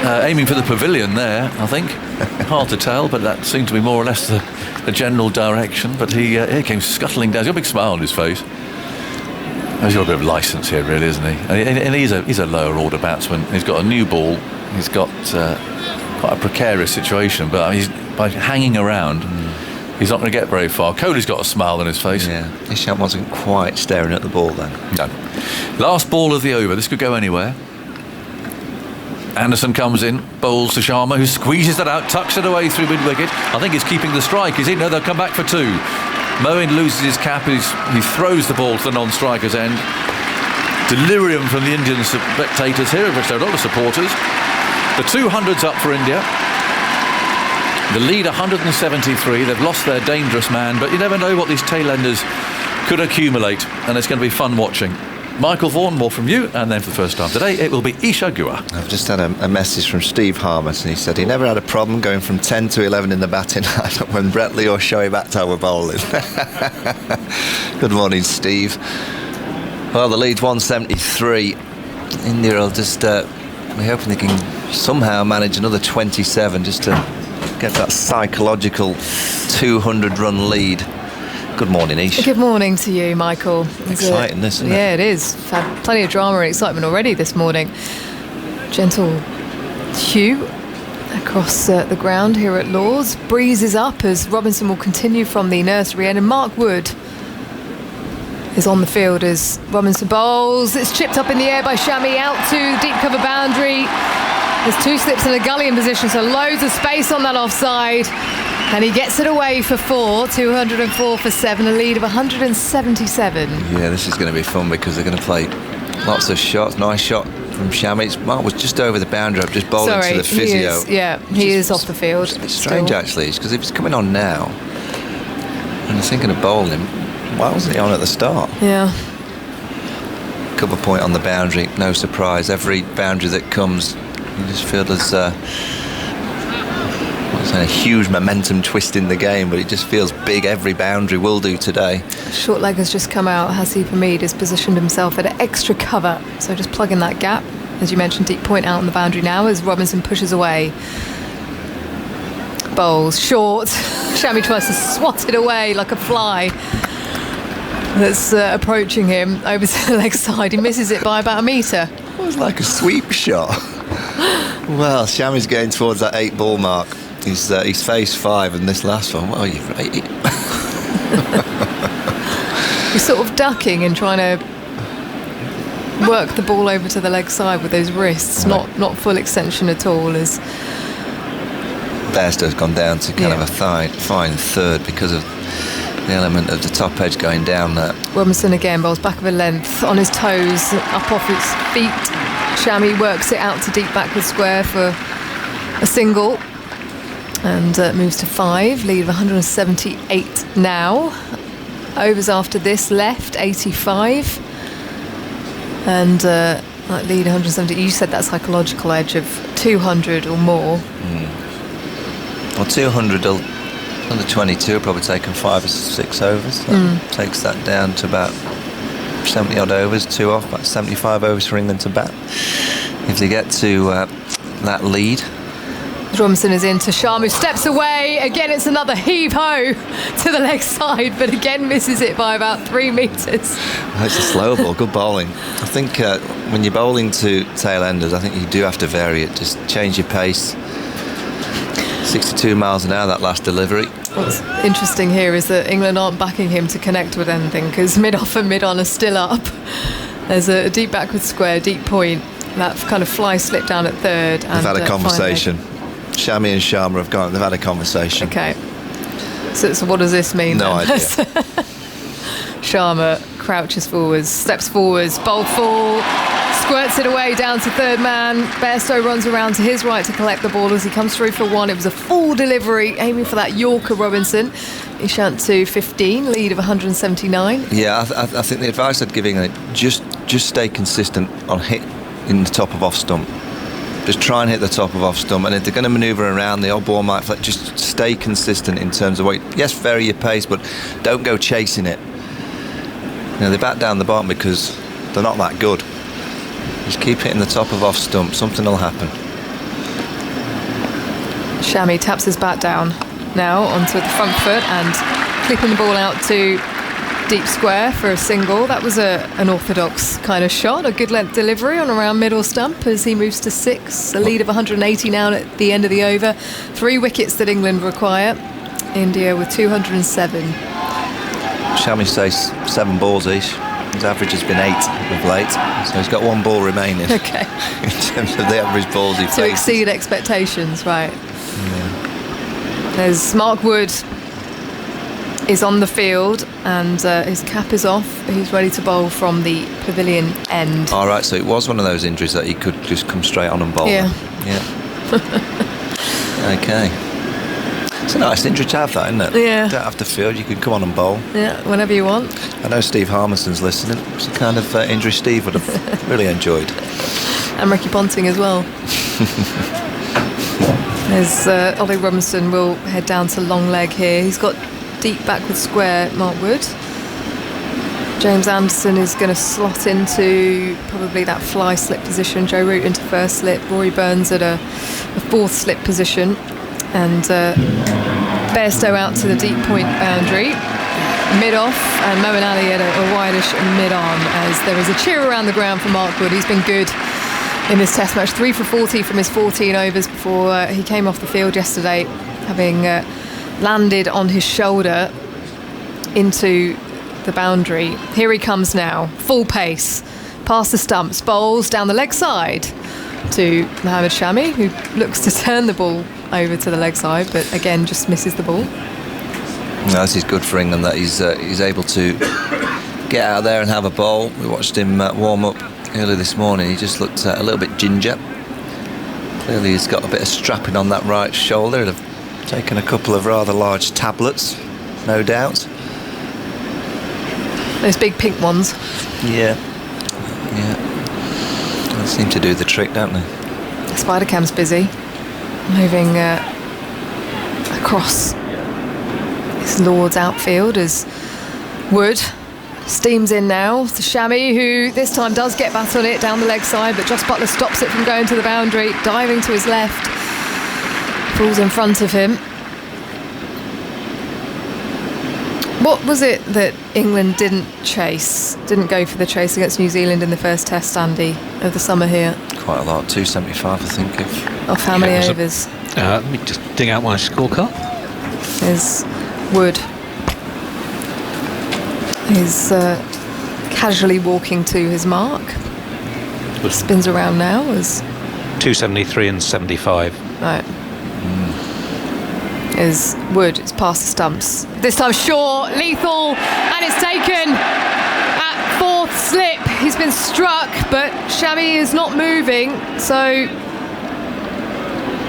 aiming for the pavilion there, I think. Hard to tell, but that seemed to be more or less the general direction. But he came scuttling down. He's got a big smile on his face. He's got a bit of licence here, really, isn't he? And he's a lower order batsman. He's got a new ball. He's got quite a precarious situation, but by hanging around, he's not going to get very far. Kohli's got a smile on his face. Yeah, Ishant wasn't quite staring at the ball then. No. Last ball of the over. This could go anywhere. Anderson comes in, bowls to Sharma, who squeezes that out, tucks it away through mid-wicket. I think he's keeping the strike. Is he? No, they'll come back for 2. Moeen loses his cap. He throws the ball to the non-striker's end. Delirium from the Indian spectators here, of which there are a lot of supporters. The 200's up for India. The lead 173. They've lost their dangerous man, but you never know what these tailenders could accumulate, and it's going to be fun watching. Michael Vaughan, more from you, and then for the first time today, it will be Isha Guha. I've just had a message from Steve Harmon, and he said he never had a problem going from 10 to 11 in the batting lineup when Brett Lee or Shoaib Akhtar were bowling. Good morning, Steve. Well, the lead's 173. India will just we're hoping they can somehow manage another 27 just to get that psychological 200-run lead. Good morning, Ish. Good morning to you, Michael. Exciting, isn't it? Yeah, it is. We've had plenty of drama and excitement already this morning. Gentle hue across the ground here at Lord's. Breeze is up as Robinson will continue from the nursery end, and Mark Wood is on the field as Robinson bowls. It's chipped up in the air by Shami out to the deep cover boundary. There's 2 slips in a gully in position, so loads of space on that offside. And he gets it away for 4, 204 for 7, a lead of 177. Yeah, this is going to be fun because they're going to play lots of shots. Nice shot from Shami. Mark was just over the boundary. I've just bowled into the physio. He is off the field. It's a bit strange, actually, because if he's coming on now and they're thinking of bowling him, Why wasn't he on at the start? Yeah. Cover point on the boundary, no surprise. Every boundary that comes, you just feel there's a huge momentum twist in the game, but it just feels big. Every boundary will do today. Short leg has just come out. Hasib Hamid has positioned himself at an extra cover, so just plugging that gap. As you mentioned, deep point out on the boundary now as Robinson pushes away. Bowls short. Shami tries to swat it away like a fly that's approaching him over to the leg side. He misses it by about a metre. It was like a sweep shot. Well, Shami's getting towards that 8-ball mark. He's faced 5, and this last one, well, you've right. He's sort of ducking and trying to work the ball over to the leg side with those wrists, not full extension at all. As Bairstow's gone down to kind of a fine third because of the element of the top edge going down there. Robinson again bowls back of a length on his toes, up off his feet. Shami works it out to deep backward square for a single and moves to 5, lead of 178 now. Overs after this left 85 and that lead 170. You said that psychological edge of 200 or more. Well, 200 under 22 will probably taken 5 or 6 overs. That takes that down to about 70 odd overs, 2 off, about 75 overs for England to bat. If they get to that lead. Robinson is into Sharma, who steps away. Again, it's another heave-ho to the leg side, but again misses it by about 3 metres. It's a slow ball, good bowling. I think when you're bowling to tail-enders, I think you do have to vary it. Just change your pace. 62 miles an hour, that last delivery. What's interesting here is that England aren't backing him to connect with anything because mid-off and mid-on are still up. There's a deep backward square, deep point. That kind of fly slipped down at third. They've had a conversation. Shami and Sharma have gone. They've had a conversation. Okay. So what does this mean? No idea. Sharma crouches forwards, steps forwards, bowl full, squirts it away down to third man. Bairstow runs around to his right to collect the ball as he comes through for 1. It was a full delivery, aiming for that Yorker Robinson. Ishant to 15, lead of 179. Yeah, I think the advice I'd giving it, just stay consistent on hit in the top of off stump. Just try and hit the top of off stump, and if they're going to manoeuvre around, the odd ball might flat. Just stay consistent in terms of weight. Yes, vary your pace, but don't go chasing it. You know, they bat down the bottom because they're not that good. Just keep hitting the top of off stump. Something will happen. Shami taps his bat down now onto the front foot and clipping the ball out to deep square for a single. That was an orthodox kind of shot, a good length delivery on around middle stump as he moves to 6. A lead of 180 now at the end of the over. 3 wickets that England require. India with 207. Shami says 7 balls each. His average has been 8 of late, so he's got 1 ball remaining. Okay. In terms of the average balls he to faces. exceed expectations, right? Yeah. There's Mark Wood is on the field and his cap is off. He's ready to bowl from the pavilion end. All right, so it was one of those injuries that he could just come straight on and bowl. Yeah. Okay. It's a nice injury to have, that, isn't it? Yeah. You don't have to field, you can come on and bowl. Yeah, whenever you want. I know Steve Harmison's listening. It's the kind of injury Steve would have really enjoyed. And Ricky Ponting as well. There's Ollie Robinson will head down to long leg here. He's got deep backward square, Mark Wood. James Anderson is going to slot into probably that fly slip position. Joe Root into first slip. Rory Burns at a 4th slip position. And Bairstow out to the deep point boundary. Mid-off and Moeen Ali at a wideish mid-on as there is a cheer around the ground for Mark Wood. He's been good in this test match. 3 for 40 from his 14 overs before he came off the field yesterday, having landed on his shoulder into the boundary. Here he comes now, full pace, past the stumps, bowls down the leg side to Mohammad Shami, who looks to turn the ball over to the leg side, but again just misses the ball. No, this is good for England that he's able to get out there and have a bowl. We watched him warm up early this morning. He just looked a little bit ginger. Clearly he's got a bit of strapping on that right shoulder. He'll have taken a couple of rather large tablets, no doubt. Those big pink ones. Yeah. They seem to do the trick, don't they? Spider-Cam's busy. Moving across his Lord's outfield as Wood steams in now to Shammy, who this time does get back on it down the leg side, but Joss Buttler stops it from going to the boundary, diving to his left, falls in front of him. What was it that England didn't go for the chase against New Zealand in the first test, Andy, of the summer here? Quite a lot, 275 I think. Of how many overs? Let me just dig out my scorecard. Is Wood. He's casually walking to his mark. Spins around now as 273 and 75. right. Is Wood. It's past the stumps. This time short, lethal, and it's taken at fourth slip. He's been struck, but Shammy is not moving. So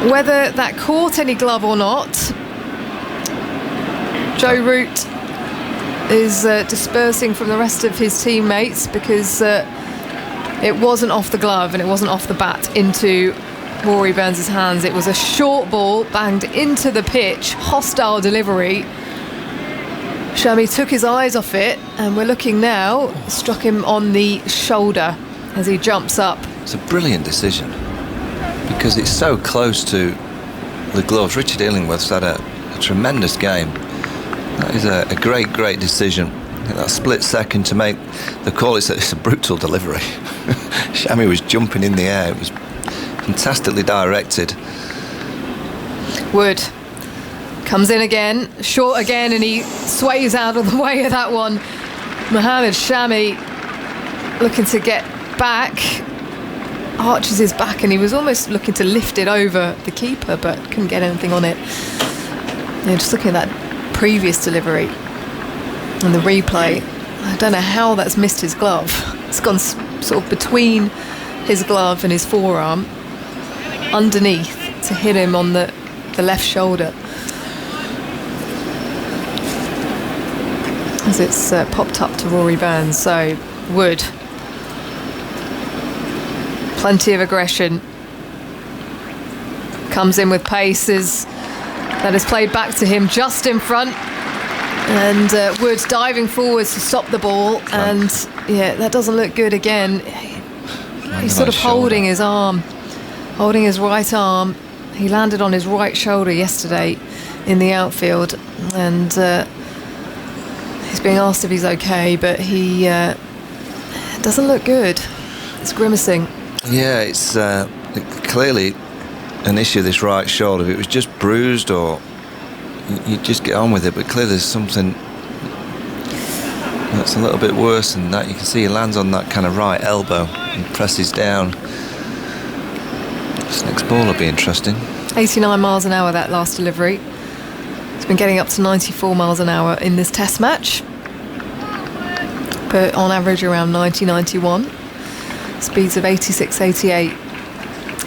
whether that caught any glove or not, Joe Root is dispersing from the rest of his teammates because it wasn't off the glove and it wasn't off the bat into Rory Burns' hands. It was a short ball banged into the pitch, hostile delivery. Shammy took his eyes off it, and we're looking now, struck him on the shoulder as he jumps up. It's a brilliant decision because it's so close to the gloves. Richard Illingworth's had a tremendous game. That is a great decision. That split second to make the call, it's a brutal delivery. Shammy was jumping in the air. It was fantastically directed. Wood comes in again, short again, and he sways out of the way of that one. Mohammed Shammy looking to get back, arches his back, and he was almost looking to lift it over the keeper, but couldn't get anything on it. Yeah, just looking at that previous delivery and the replay, I don't know how that's missed his glove. It's gone sort of between his glove and his forearm, underneath to hit him on the left shoulder. As it's popped up to Rory Burns. So Wood, plenty of aggression, comes in with pace as that is played back to him just in front, and Wood diving forwards to stop the ball, and yeah, that doesn't look good again. He's sort of holding his arm, holding his right arm. He landed on his right shoulder yesterday in the outfield, and he's being asked if he's okay, but he doesn't look good. It's grimacing. Yeah, it's clearly an issue, this right shoulder. If it was just bruised, or you just get on with it, but clearly there's something that's a little bit worse than that. You can see he lands on that kind of right elbow and presses down. This next ball will be interesting. 89 miles an hour, that last delivery. It's been getting up to 94 miles an hour in this test match, but on average around 90-91. Speeds of 86-88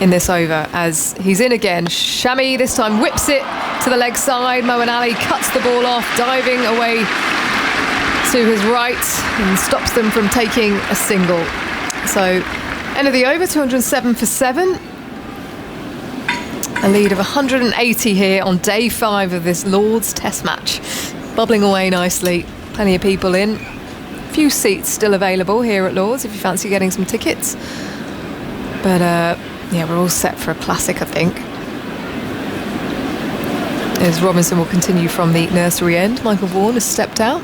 in this over as he's in again. Shammy this time whips it to the leg side. Moeen Ali cuts the ball off, diving away to his right, and stops them from taking a single. So end of the over, 207 for 7. A lead of 180 here on day 5 of this Lord's Test match. Bubbling away nicely. Plenty of people in. A few seats still available here at Lord's if you fancy getting some tickets. But yeah, we're all set for a classic, I think. As Robinson will continue from the nursery end. Michael Vaughan has stepped out.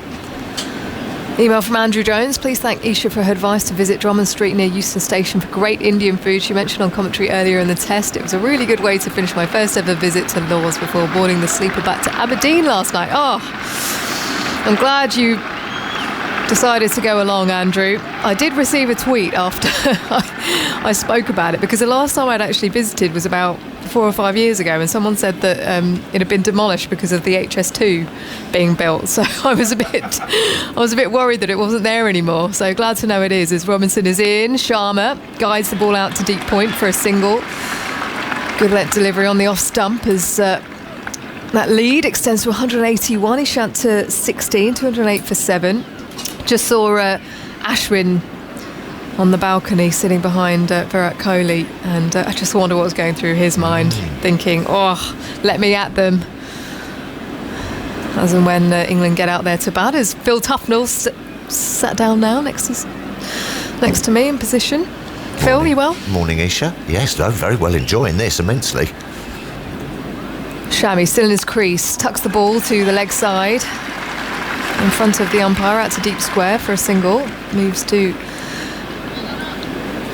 Email from Andrew Jones. Please thank Isha for her advice to visit Drummond Street near Euston Station for great Indian food. She mentioned on commentary earlier in the test it was a really good way to finish my first ever visit to Lord's before boarding the sleeper back to Aberdeen last night. Oh, I'm glad you decided to go along, Andrew. I did receive a tweet after I spoke about it, because the last time I'd actually visited was about 4 or 5 years ago, and someone said that it had been demolished because of the HS2 being built. So I was a bit worried that it wasn't there anymore. So glad to know it is. As Robinson is in, Sharma guides the ball out to deep point for a single. Good let delivery on the off stump as that lead extends to 181. He shot to 16, 208 for 7. Just saw Ashwin on the balcony sitting behind Virat Kohli, and I just wonder what was going through his mind, thinking, let me at them. As and when England get out there to bat, as Phil Tufnell sat down now next to me in position. Phil, you well? Morning, Isha. Yes, no, very well, enjoying this immensely. Shami still in his crease, tucks the ball to the leg side in front of the umpire, out to deep square for a single. Moves to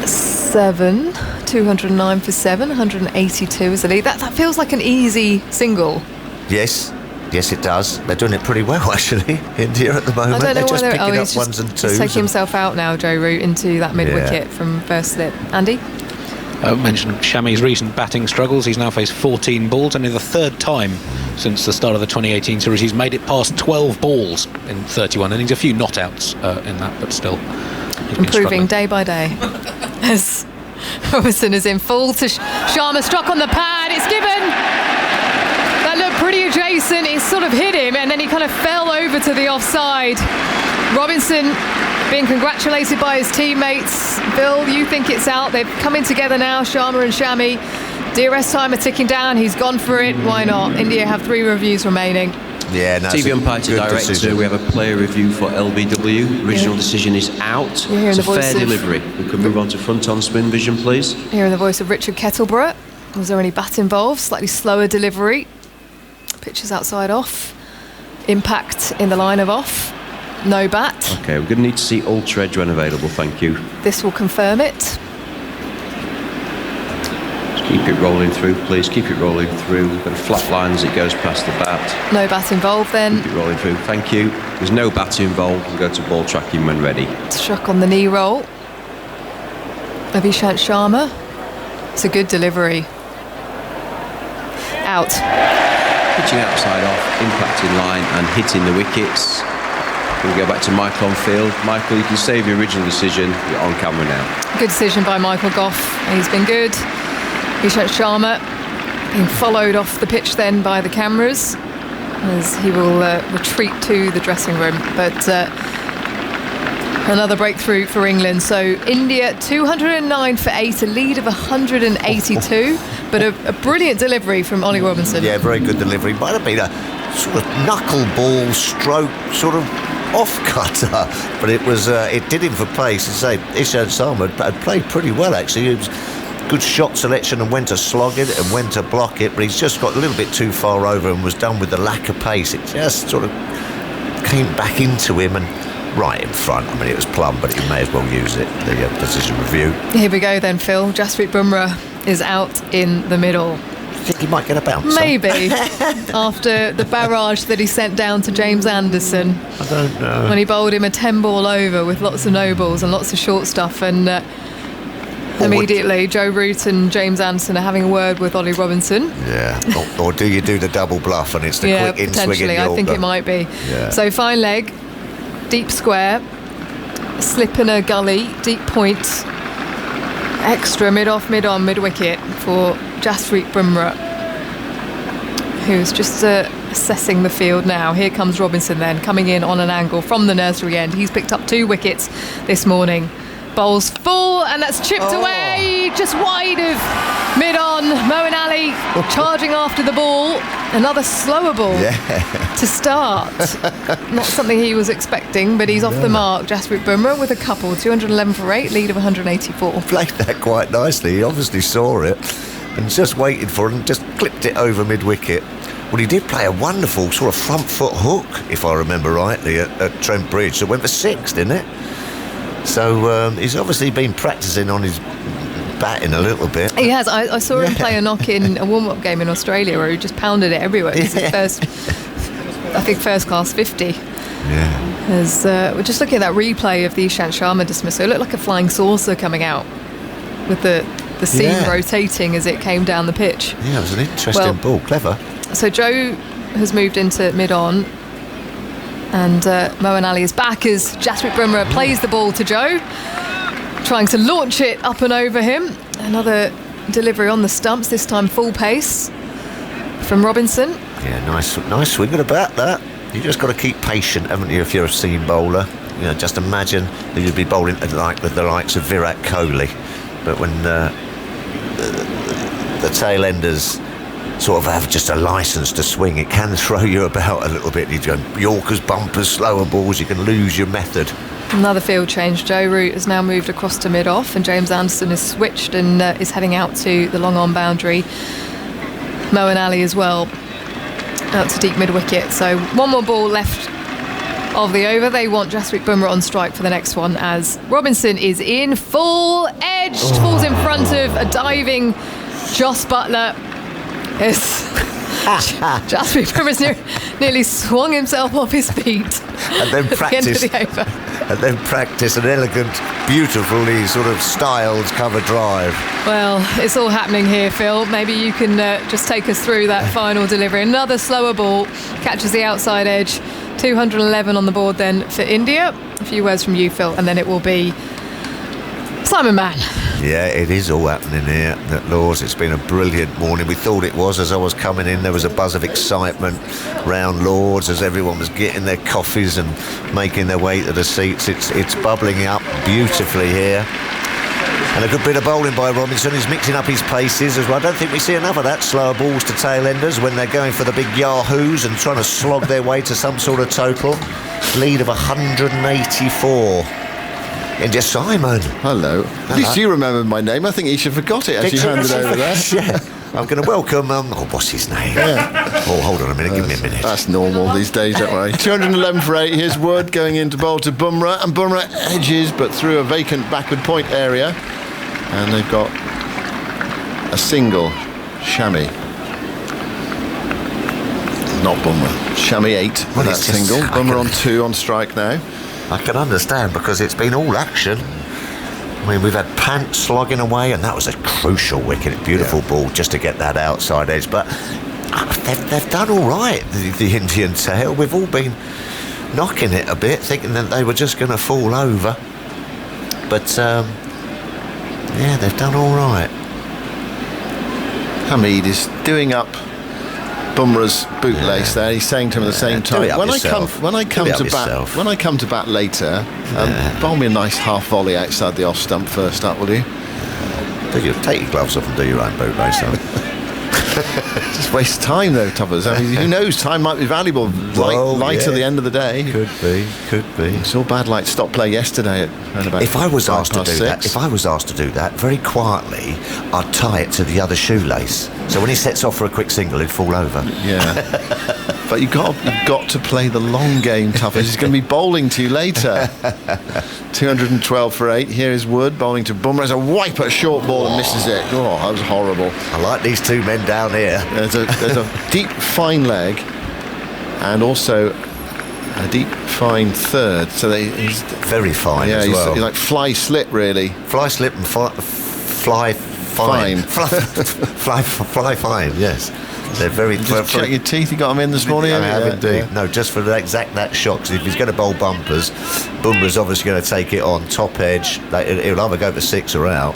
7, 209 for 7, 182 is the lead. That feels like an easy single. Yes, it does. They're doing it pretty well, actually, India at the moment. I don't know They're just whether picking up he's ones and twos. He's taking himself out now, Joe Root, into that mid-wicket from first slip. Andy? I mentioned Shami's recent batting struggles. He's now faced 14 balls, only the third time since the start of the 2018 series he's made it past 12 balls in 31 innings. A few not-outs in that, but still improving day by day. As Robinson is in full to Sharma, struck on the pad, it's given. That looked pretty adjacent, it sort of hit him, and then he kind of fell over to the offside. Robinson being congratulated by his teammates. Bill, you think it's out? They're coming together now, Sharma and Shami. DRS timer ticking down, he's gone for it, why not? India have 3 reviews remaining. Yeah, no, TV umpire to director, decision. We have a player review for LBW. Original decision is out. It's a fair delivery. We could move on to front on spin vision, please. Hearing the voice of Richard Kettleborough. Was there any bat involved? Slightly slower delivery. Pitches outside off. Impact in the line of off. No bat. Okay, we're going to need to see Ultra Edge when available, thank you. This will confirm it. Keep it rolling through, please. Keep it rolling through. We've got a flat line as it goes past the bat. No bat involved then. Keep it rolling through. Thank you. There's no bat involved. We'll go to ball tracking when ready. Struck on the knee roll. Abhishek Sharma. It's a good delivery. Out. Pitching outside off, impacting line and hitting the wickets. We'll go back to Michael on field. Michael, you can save your original decision. You're on camera now. Good decision by Michael Goff. He's been good. Abhishek Sharma being followed off the pitch then by the cameras as he will retreat to the dressing room. But another breakthrough for England. So India 209 for 8, a lead of 182. But a brilliant delivery from Ollie Robinson. Yeah, very good delivery. Might have been a sort of knuckleball stroke sort of off-cutter, but it was it did him for pace. As I say, Ishant Sharma had played pretty well, actually. It was good shot selection and when to slog it and when to block it, but he's just got a little bit too far over and was done with the lack of pace. It just sort of came back into him and right in front. I mean, it was plumb, but he may as well use it, the position review. Here we go then, Phil. Jasprit Bumrah is out in the middle. I think he might get a bounce. Maybe. After the barrage that he sent down to James Anderson. I don't know. When he bowled him a 10-ball over with lots of no balls and lots of short stuff, and immediately Joe Root and James Anderson are having a word with Ollie Robinson. Yeah. Or do you do the double bluff and it's the quick in-swing in potentially. I think it might be. Yeah. So fine leg, deep square, slip in a gully, deep point, extra mid-off, mid-on, mid-wicket for Jasprit Bumrah, who's just assessing the field now. Here comes Robinson then, coming in on an angle from the nursery end. He's picked up 2 wickets this morning. Bowls full, and that's chipped away, just wide of mid-on. Moeen Ali charging after the ball. Another slower ball to start. Not something he was expecting, but he's off the mark. Jasprit Bumrah with a couple, 211 for 8, lead of 184. Played that quite nicely. He obviously saw it and just waited for it and just clipped it over mid-wicket. Well, he did play a wonderful sort of front foot hook, if I remember rightly, at Trent Bridge. So it went for 6, didn't it? So he's obviously been practising on his batting a little bit. He has. I saw him play a knock in a warm-up game in Australia where he just pounded it everywhere. It's his first class 50. Yeah. As we're just looking at that replay of the Ishant Sharma dismissal, it looked like a flying saucer coming out with the seam rotating as it came down the pitch. Yeah, it was an interesting ball. Clever. So Joe has moved into mid-on. And Moeen Ali is back as Jasprit Bumrah plays the ball to Joe, trying to launch it up and over him. Another delivery on the stumps, this time full pace from Robinson. Yeah, nice swing at the bat, that. You just got to keep patient, haven't you, if you're a seam bowler? just imagine that you'd be bowling like with the likes of Virat Kohli, but when the tail enders sort of have just a license to swing, it can throw you about a little bit. You go Yorkers, bumpers, slower balls, you can lose your method. Another field change. Joe Root has now moved across to mid-off, and James Anderson has switched and is heading out to the long-on boundary. Moeen Ali as well, out to deep mid-wicket. So one more ball left of the over. They want Jasprit Bumrah on strike for the next one, as Robinson is in full edged, falls in front of a diving Jos Buttler. Jasprit Bumrah's nearly swung himself off his feet. And then practice an elegant, beautifully sort of styled cover drive. Well, it's all happening here, Phil. Maybe you can just take us through that final delivery. Another slower ball catches the outside edge. 211 on the board then for India. A few words from you, Phil, and then it will be Simon Mann. Yeah, it is all happening here at Lords. It's been a brilliant morning. We thought it was. As I was coming in, there was a buzz of excitement round Lords as everyone was getting their coffees and making their way to the seats. It's bubbling up beautifully here. And a good bit of bowling by Robinson. He's mixing up his paces as well. I don't think we see enough of that slower balls to tail enders when they're going for the big yahoos and trying to slog their way to some sort of total. Lead of 184. India Simon. Hello. At least you remember my name. I think Isha forgot it as you handed over there. Yeah. I'm going to welcome, what's his name? Yeah. Oh, hold on a minute, give me a minute. That's normal these days, don't worry. 211 for 8. Here's Wood going in to bowl to Bumrah, and Bumrah edges, but through a vacant backward point area. And they've got a single. Shami. Not Bumrah. Shami 8 with that single. Bumrah on 2 on strike now. I can understand, because it's been all action. I mean, we've had Pant slogging away, and that was a crucial wicket. Beautiful ball just to get that outside edge. But they've done all right, the Indian tail. We've all been knocking it a bit, thinking that they were just going to fall over. But, yeah, they've done all right. Hamid is doing up Bumrah's bootlace there. He's saying to him at the same time, when I come to bat later, bowl me a nice half volley outside the off stump first up, will you? Take your gloves off and do your own bootlace. Just waste time though, Tubbers. I mean, who knows? Time might be valuable. Light at the end of the day. Could be. Saw Bad Light stop play yesterday at around about If I was asked to do 6. that, very quietly, I'd tie it to the other shoelace. So when he sets off for a quick single, he'd fall over. Yeah. But you've got to play the long game, Tuffers. He's going to be bowling to you later. 212 for 8. Here is Wood bowling to Bumrah. There's a wipe at a short ball and misses it. Oh, that was horrible. I like these two men down here. There's a deep, fine leg and also a deep, fine third. So he's very fine as well. He's like fly slip, really. Fly slip and fly fine. Fly fine, yes. They're very... Just check your teeth, you got them in this morning? I have indeed. Yeah. No, just for that shot, because if he's going to bowl bumpers, Bumrah's obviously going to take it on top edge. He'll either go for 6 or out.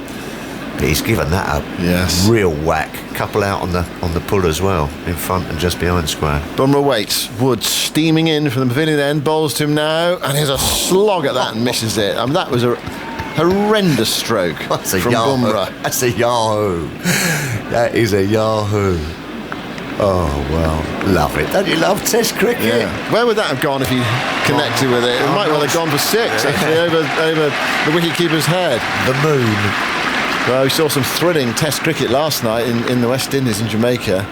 But he's given that a real whack. Couple out on the pull as well, in front and just behind square. Bumrah waits. Wood steaming in from the pavilion end, bowls to him now, and here's a slog at that and misses it. I mean, that was a horrendous stroke from Bumrah. That's a yahoo. That is a yahoo. Oh, well, love it. Don't you love Test cricket? Yeah. Where would that have gone if he connected with it? It might well have gone for 6, actually, over the wicket-keeper's head. The moon. Well, we saw some thrilling Test cricket last night in the West Indies in Jamaica.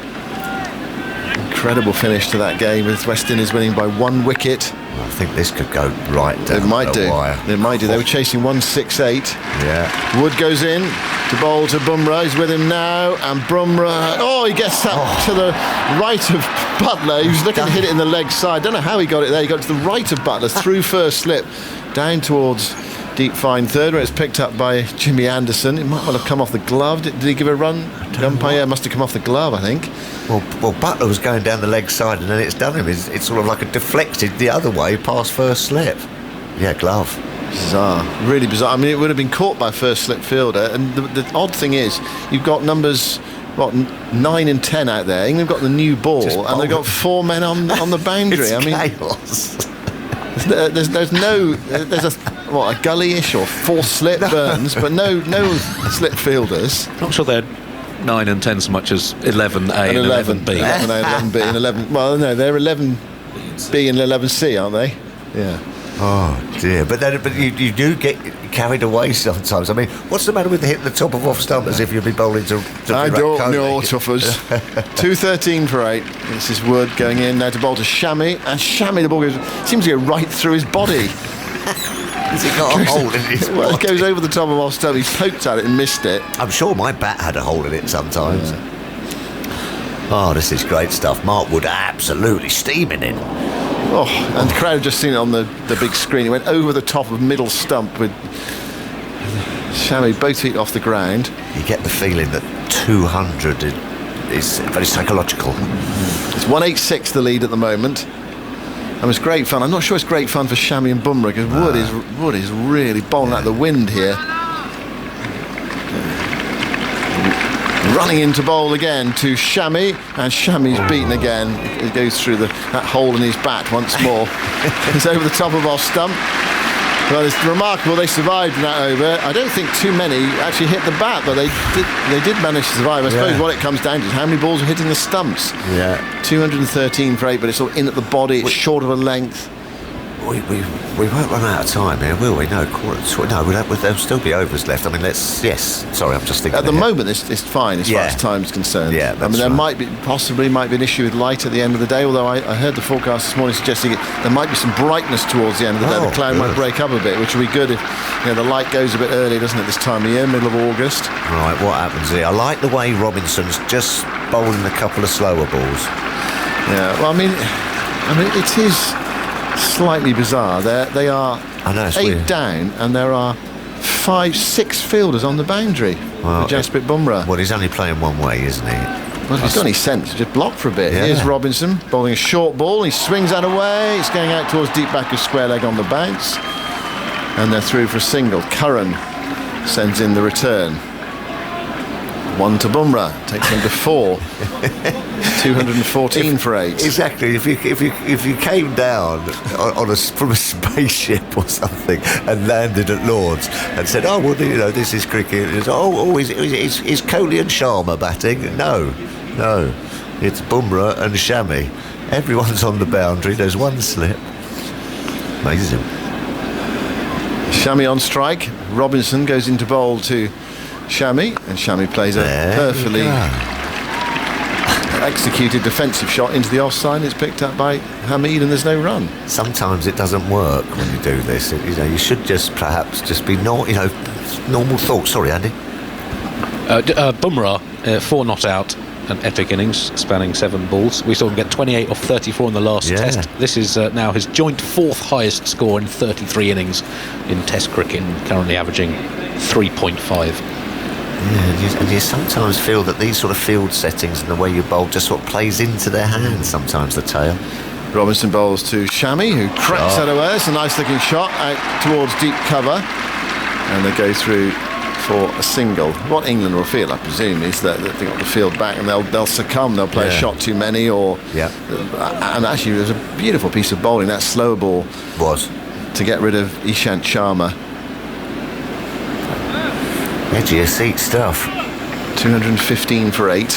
Incredible finish to that game, with West Indies winning by 1 wicket. I think this could go right down the wire. It might do. They were chasing 168. Yeah. Wood goes in to bowl to Bumrah. He's with him now, and Bumrah. Oh, he gets that to the right of Buttler. He was looking to hit it in the leg side. Don't know how he got it there. He got to the right of Buttler through first slip, down towards deep fine third, where it's picked up by Jimmy Anderson. It might well have come off the glove. Did he give a run? The umpire must have come off the glove, I think. Well, Buttler was going down the leg side, and then it's done him. It's sort of like a deflected the other way past first slip. Yeah, glove. Bizarre, really bizarre. I mean, it would have been caught by first slip fielder. And the odd thing is, you've got numbers 9 and 10 out there. England got the new ball, and they've got 4 men on the boundary. It's I mean, chaos. There's a gullyish or forced slip Burns, but no slip fielders. Not sure they're 9 and 10 so much as 11A and 11B. 11A, 11B and 11. Well, no, they're 11B and 11C, aren't they? Yeah. Oh dear, but you do get carried away sometimes. I mean, what's the matter with hitting the top of off stump as if you'd be bowling to I don't know, Tuffers. 2-13 for 8. This is Wood going in now to bowl to Shami, and Shami, the ball seems to go right through his body. Has he got a hole in his Well, it body? goes over the top of off stump. He's poked at it and missed it. I'm sure my bat had a hole in it sometimes. Oh, this is great stuff. Mark Wood absolutely steaming in. Oh, and the crowd have just seen it on the big screen. He went over the top of middle stump with Shami both feet off the ground. You get the feeling that 200 is very psychological. It's 186 the lead at the moment. And it's great fun. I'm not sure it's great fun for Shami and Bumrah because Wood is really bowling out the wind here. Running into bowl again to Shami, and Shami's beaten again. He goes through that hole in his bat once more. It's over the top of off stump. Well, it's remarkable they survived in that over. I don't think too many actually hit the bat, but they did manage to survive. I suppose what it comes down to is how many balls are hitting the stumps. Yeah. 213 for 8, but it's all in at the body. It's short of a length. We won't run out of time here, will we? No, there'll still be overs left. I mean, sorry, I'm just thinking. At the moment, it's fine as far as time's concerned. Yeah, I mean, there might be an issue with light at the end of the day, although I heard the forecast this morning suggesting there might be some brightness towards the end of the day. The cloud might break up a bit, which would be good if the light goes a bit early, doesn't it, this time of year, middle of August. Right, what happens here? I like the way Robinson's just bowling a couple of slower balls. Yeah, well, I mean, it is slightly bizarre. They are 8 weird. down, and there are 5-6 fielders on the boundary for Jasprit Bumrah. Well, he's only playing one way, isn't he? Well, he's got any sense. Just blocked for a bit. Yeah. Here's Robinson bowling a short ball. He swings that away. It's going out towards deep back of square leg on the bounce, and they're through for a single. Curran sends in the return. 1 to Bumrah, takes him to 4. 214 for 8. Exactly. If you came down from a spaceship or something and landed at Lord's and said, "Oh well, this is cricket," is Kohli and Sharma batting? No, it's Bumrah and Shami. Everyone's on the boundary. There's one slip. Amazing. Shami on strike. Robinson goes into bowl to Shami, and Shami plays a perfectly executed defensive shot into the offside. It's picked up by Hamid, and there's no run. Sometimes it doesn't work when you do this. You should perhaps be normal thoughts. Sorry, Andy. Bumrah, 4 not out, an epic innings spanning 7 balls. We saw him get 28 off 34 in the last test. This is now his joint 4th highest score in 33 innings in Test cricket, currently averaging 3.5. Yeah, and you sometimes feel that these sort of field settings and the way you bowl just sort of plays into their hands sometimes, the tail. Robinson bowls to Shami, who cracks that away. It's a nice looking shot out towards deep cover, and they go through for a single. What England will feel, I presume, is that they got the field back and they'll succumb. They'll play a shot too many, and actually it was a beautiful piece of bowling, that slower ball was to get rid of Ishant Sharma. Edgy of seat stuff. 215 for 8.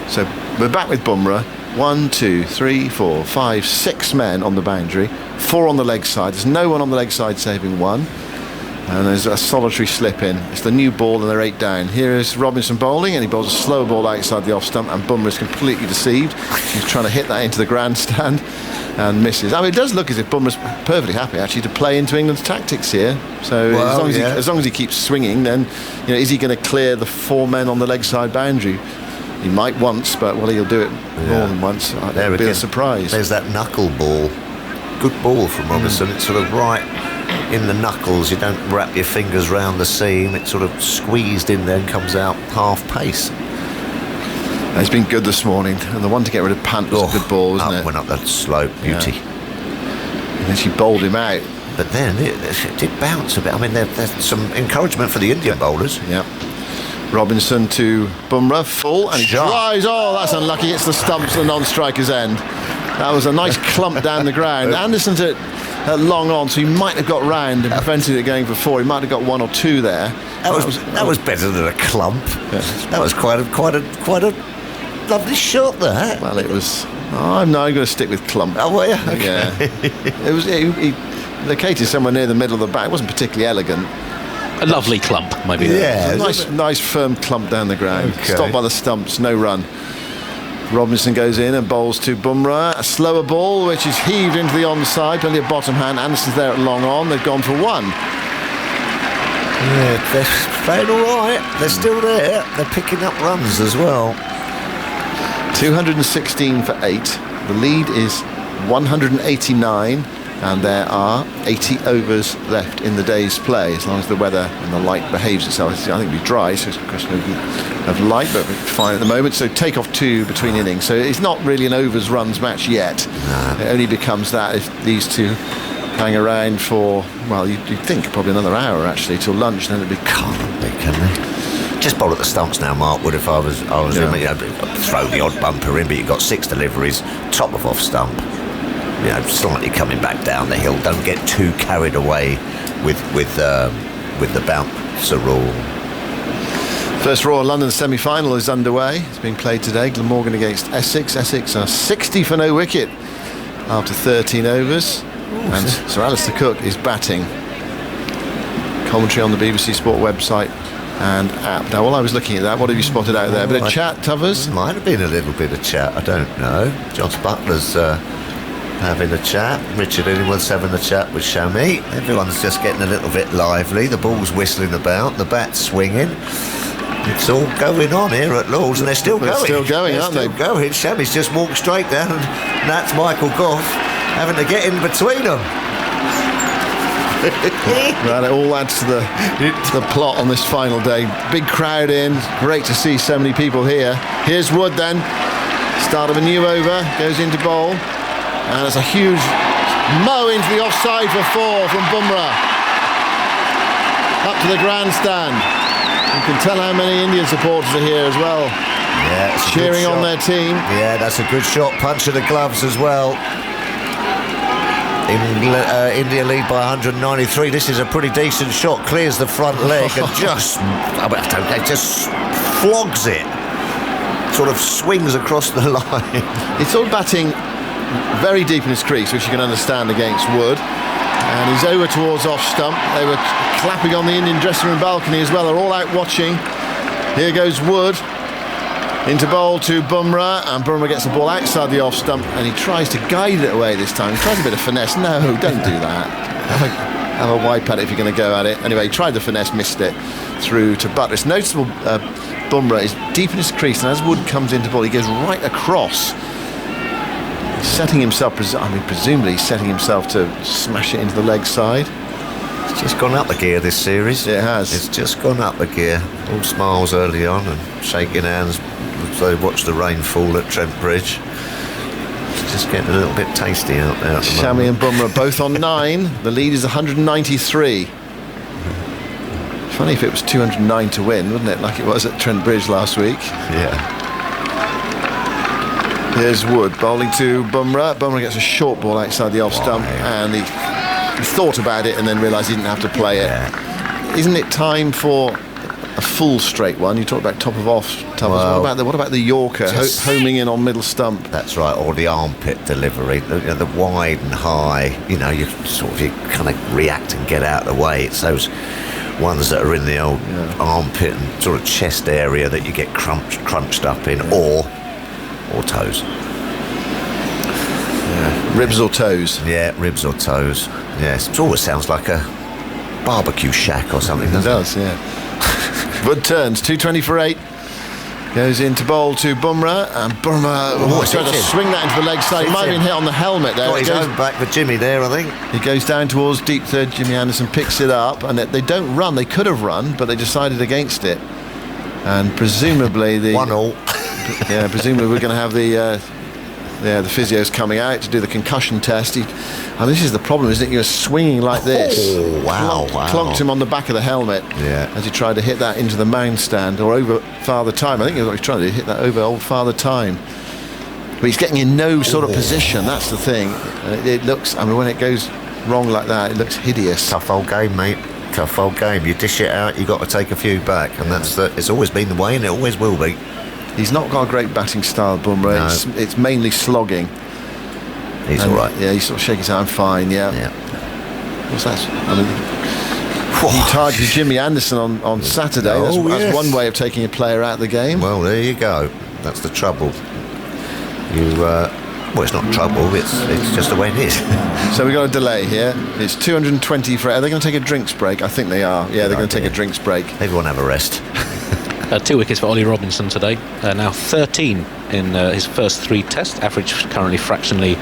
So we're back with Bumrah. 1, 2, 3, 4, 5, 6 men on the boundary, 4 on the leg side. There's no one on the leg side saving 1, and there's a solitary slip in. It's the new ball, and they're 8 down. Here is Robinson bowling, and he bowls a slow ball outside the off stump, and Bumrah is completely deceived. He's trying to hit that into the grandstand and misses. I mean, it does look as if Bumrah's perfectly happy actually to play into England's tactics here. So as long as he keeps swinging, then is he going to clear the 4 men on the leg side boundary? He might once, but he'll do it more than once. It'll be a surprise. There's that knuckle ball. Good ball from Robinson. It's sort of right in the knuckles. You don't wrap your fingers round the seam. It's sort of squeezed in there and comes out half pace. He's been good this morning, and the one to get rid of Pant was a good ball, wasn't it? Went up that slope, beauty. And then she bowled him out. But then it did bounce a bit. I mean, there's some encouragement for the Indian bowlers. Yeah. Robinson to Bumrah, full, and he drives. Oh, that's unlucky. It's the stumps, the non-striker's end. That was a nice clump down the ground. Anderson's at long on, so he might have got round and prevented it going for 4. He might have got 1 or 2 there. That was better than a clump. Yeah. That was quite a lovely shot there. Well, it was. I'm going to stick with clump. Oh, well, yeah. Okay. Yeah. It was. He located somewhere near the middle of the back. It wasn't particularly elegant. A lovely clump, maybe. Yeah, nice firm clump down the ground. Okay. Stopped by the stumps, no run. Robinson goes in and bowls to Bumrah. A slower ball, which is heaved into the onside. Plenty of bottom hand. Anderson's there at long on. They've gone for 1. Yeah, they're playing all right. They're still there. They're picking up runs as well. 216 for 8. The lead is 189. And there are 80 overs left in the day's play, as long as the weather and the light behaves itself. I think it'll be dry, so it's a question of light, but fine at the moment. So take off 2 between innings. So it's not really an overs runs match yet. No. It only becomes that if these two hang around for, well, you'd think probably another hour actually till lunch. Then it'd be can't they? Just bowl at the stumps now, Mark Wood. If I was him, throw the odd bumper in, but you've got 6 deliveries, top of off stump. Slightly coming back down the hill. Don't get too carried away with the bouncer rule. First Royal London semi-final is underway. It's being played today. Glamorgan against Essex. Essex are 60 for no wicket after 13 overs. And Sir Alistair Cook is batting. Commentary on the BBC Sport website and app. Now, while I was looking at that, what have you spotted out there? A bit of chat, Tubbers? Might have been a little bit of chat. I don't know. Josh Butler's having a chat. Richard Illingworth's having a chat with Shami. Everyone's just getting a little bit lively. The ball's whistling about. The bat's swinging. It's all going on here at Lords, and they're still going. They're still going, aren't they? Going. Shami's just walked straight down, and that's Michael Gough having to get in between them. Well, it all adds to the plot on this final day. Big crowd in. Great to see so many people here. Here's Wood then. Start of a new over. Goes into bowl. And it's a huge mow into the offside for 4 from Bumrah. Up to the grandstand. You can tell how many Indian supporters are here as well. Yeah, cheering on their team. Yeah, that's a good shot. Punch of the gloves as well. India lead by 193. This is a pretty decent shot. Clears the front leg and just flogs it. Sort of swings across the line. It's all batting very deep in his crease, which you can understand against Wood. And he's over towards off stump. They were clapping on the Indian dressing room balcony as well. They're all out watching. Here goes Wood into bowl to Bumrah, and Bumrah gets the ball outside the off stump, and he tries to guide it away this time. He tries a bit of finesse. No, don't do that. Have a wipe at it if you're going to go at it. Anyway, he tried the finesse, missed it through to Butler. It's noticeable Bumrah is deep in his crease, and as Wood comes into ball, he goes right across, setting himself, presumably setting himself to smash it into the leg side. It's just gone up a gear, this series. It has. It's just gone up a gear. All smiles early on and shaking hands as they watch the rain fall at Trent Bridge. It's just getting a little bit tasty out there at the Shami and Bumrah both on 9. The lead is 193. Funny if it was 209 to win, wouldn't it? Like it was at Trent Bridge last week. Yeah. Here's Wood bowling to Bumrah. Bumrah gets a short ball outside the off stump, and he thought about it and then realised he didn't have to play it. Yeah. Isn't it time for a full straight one? You talked about top of off. Well, what about the Yorker homing in on middle stump? That's right, or the armpit delivery, the wide and high. You kind of react and get out of the way. It's those ones that are in the old armpit and sort of chest area that you get crunched up in, or toes. Yeah. Ribs or toes? Yeah, ribs or toes. Yes, it always sounds like a barbecue shack or something, doesn't it? It does, yeah. Wood turns, 220 for 8. Goes into bowl to Bumrah, and Bumrah trying to swing that into the leg side. He might have been hit on the helmet there. Got his own back for Jimmy there, I think. He goes down towards deep third. Jimmy Anderson picks it up, and they don't run. They could have run, but they decided against it. And presumably the 1-1. Yeah, presumably we're going to have the physios coming out to do the concussion test. This is the problem, isn't it? You're swinging like this. Oh, wow. Clonked him on the back of the helmet as he tried to hit that into the mound stand or over Father Time. I think he was trying to hit that over old Father Time. But he's getting in no sort of position. That's the thing. It looks. I mean, when it goes wrong like that, it looks hideous. Tough old game, mate. Tough old game. You dish it out, you got to take a few back, and it's always been the way, and it always will be. He's not got a great batting style, Bumrah. No. It's mainly slogging. He's all right. Yeah, he sort of shakes his head. I'm fine. Yeah. What's that? I mean, he targeted Jimmy Anderson on Saturday. That's one way of taking a player out of the game. Well, there you go. That's the trouble. Well, it's not trouble. It's just the way it is. So we've got a delay here. It's 220 for. Are they going to take a drinks break? I think they are. Yeah, they're going to take a drinks break. Everyone have a rest. 2 wickets for Ollie Robinson today. Now 13 in his first 3 tests. Average currently fractionally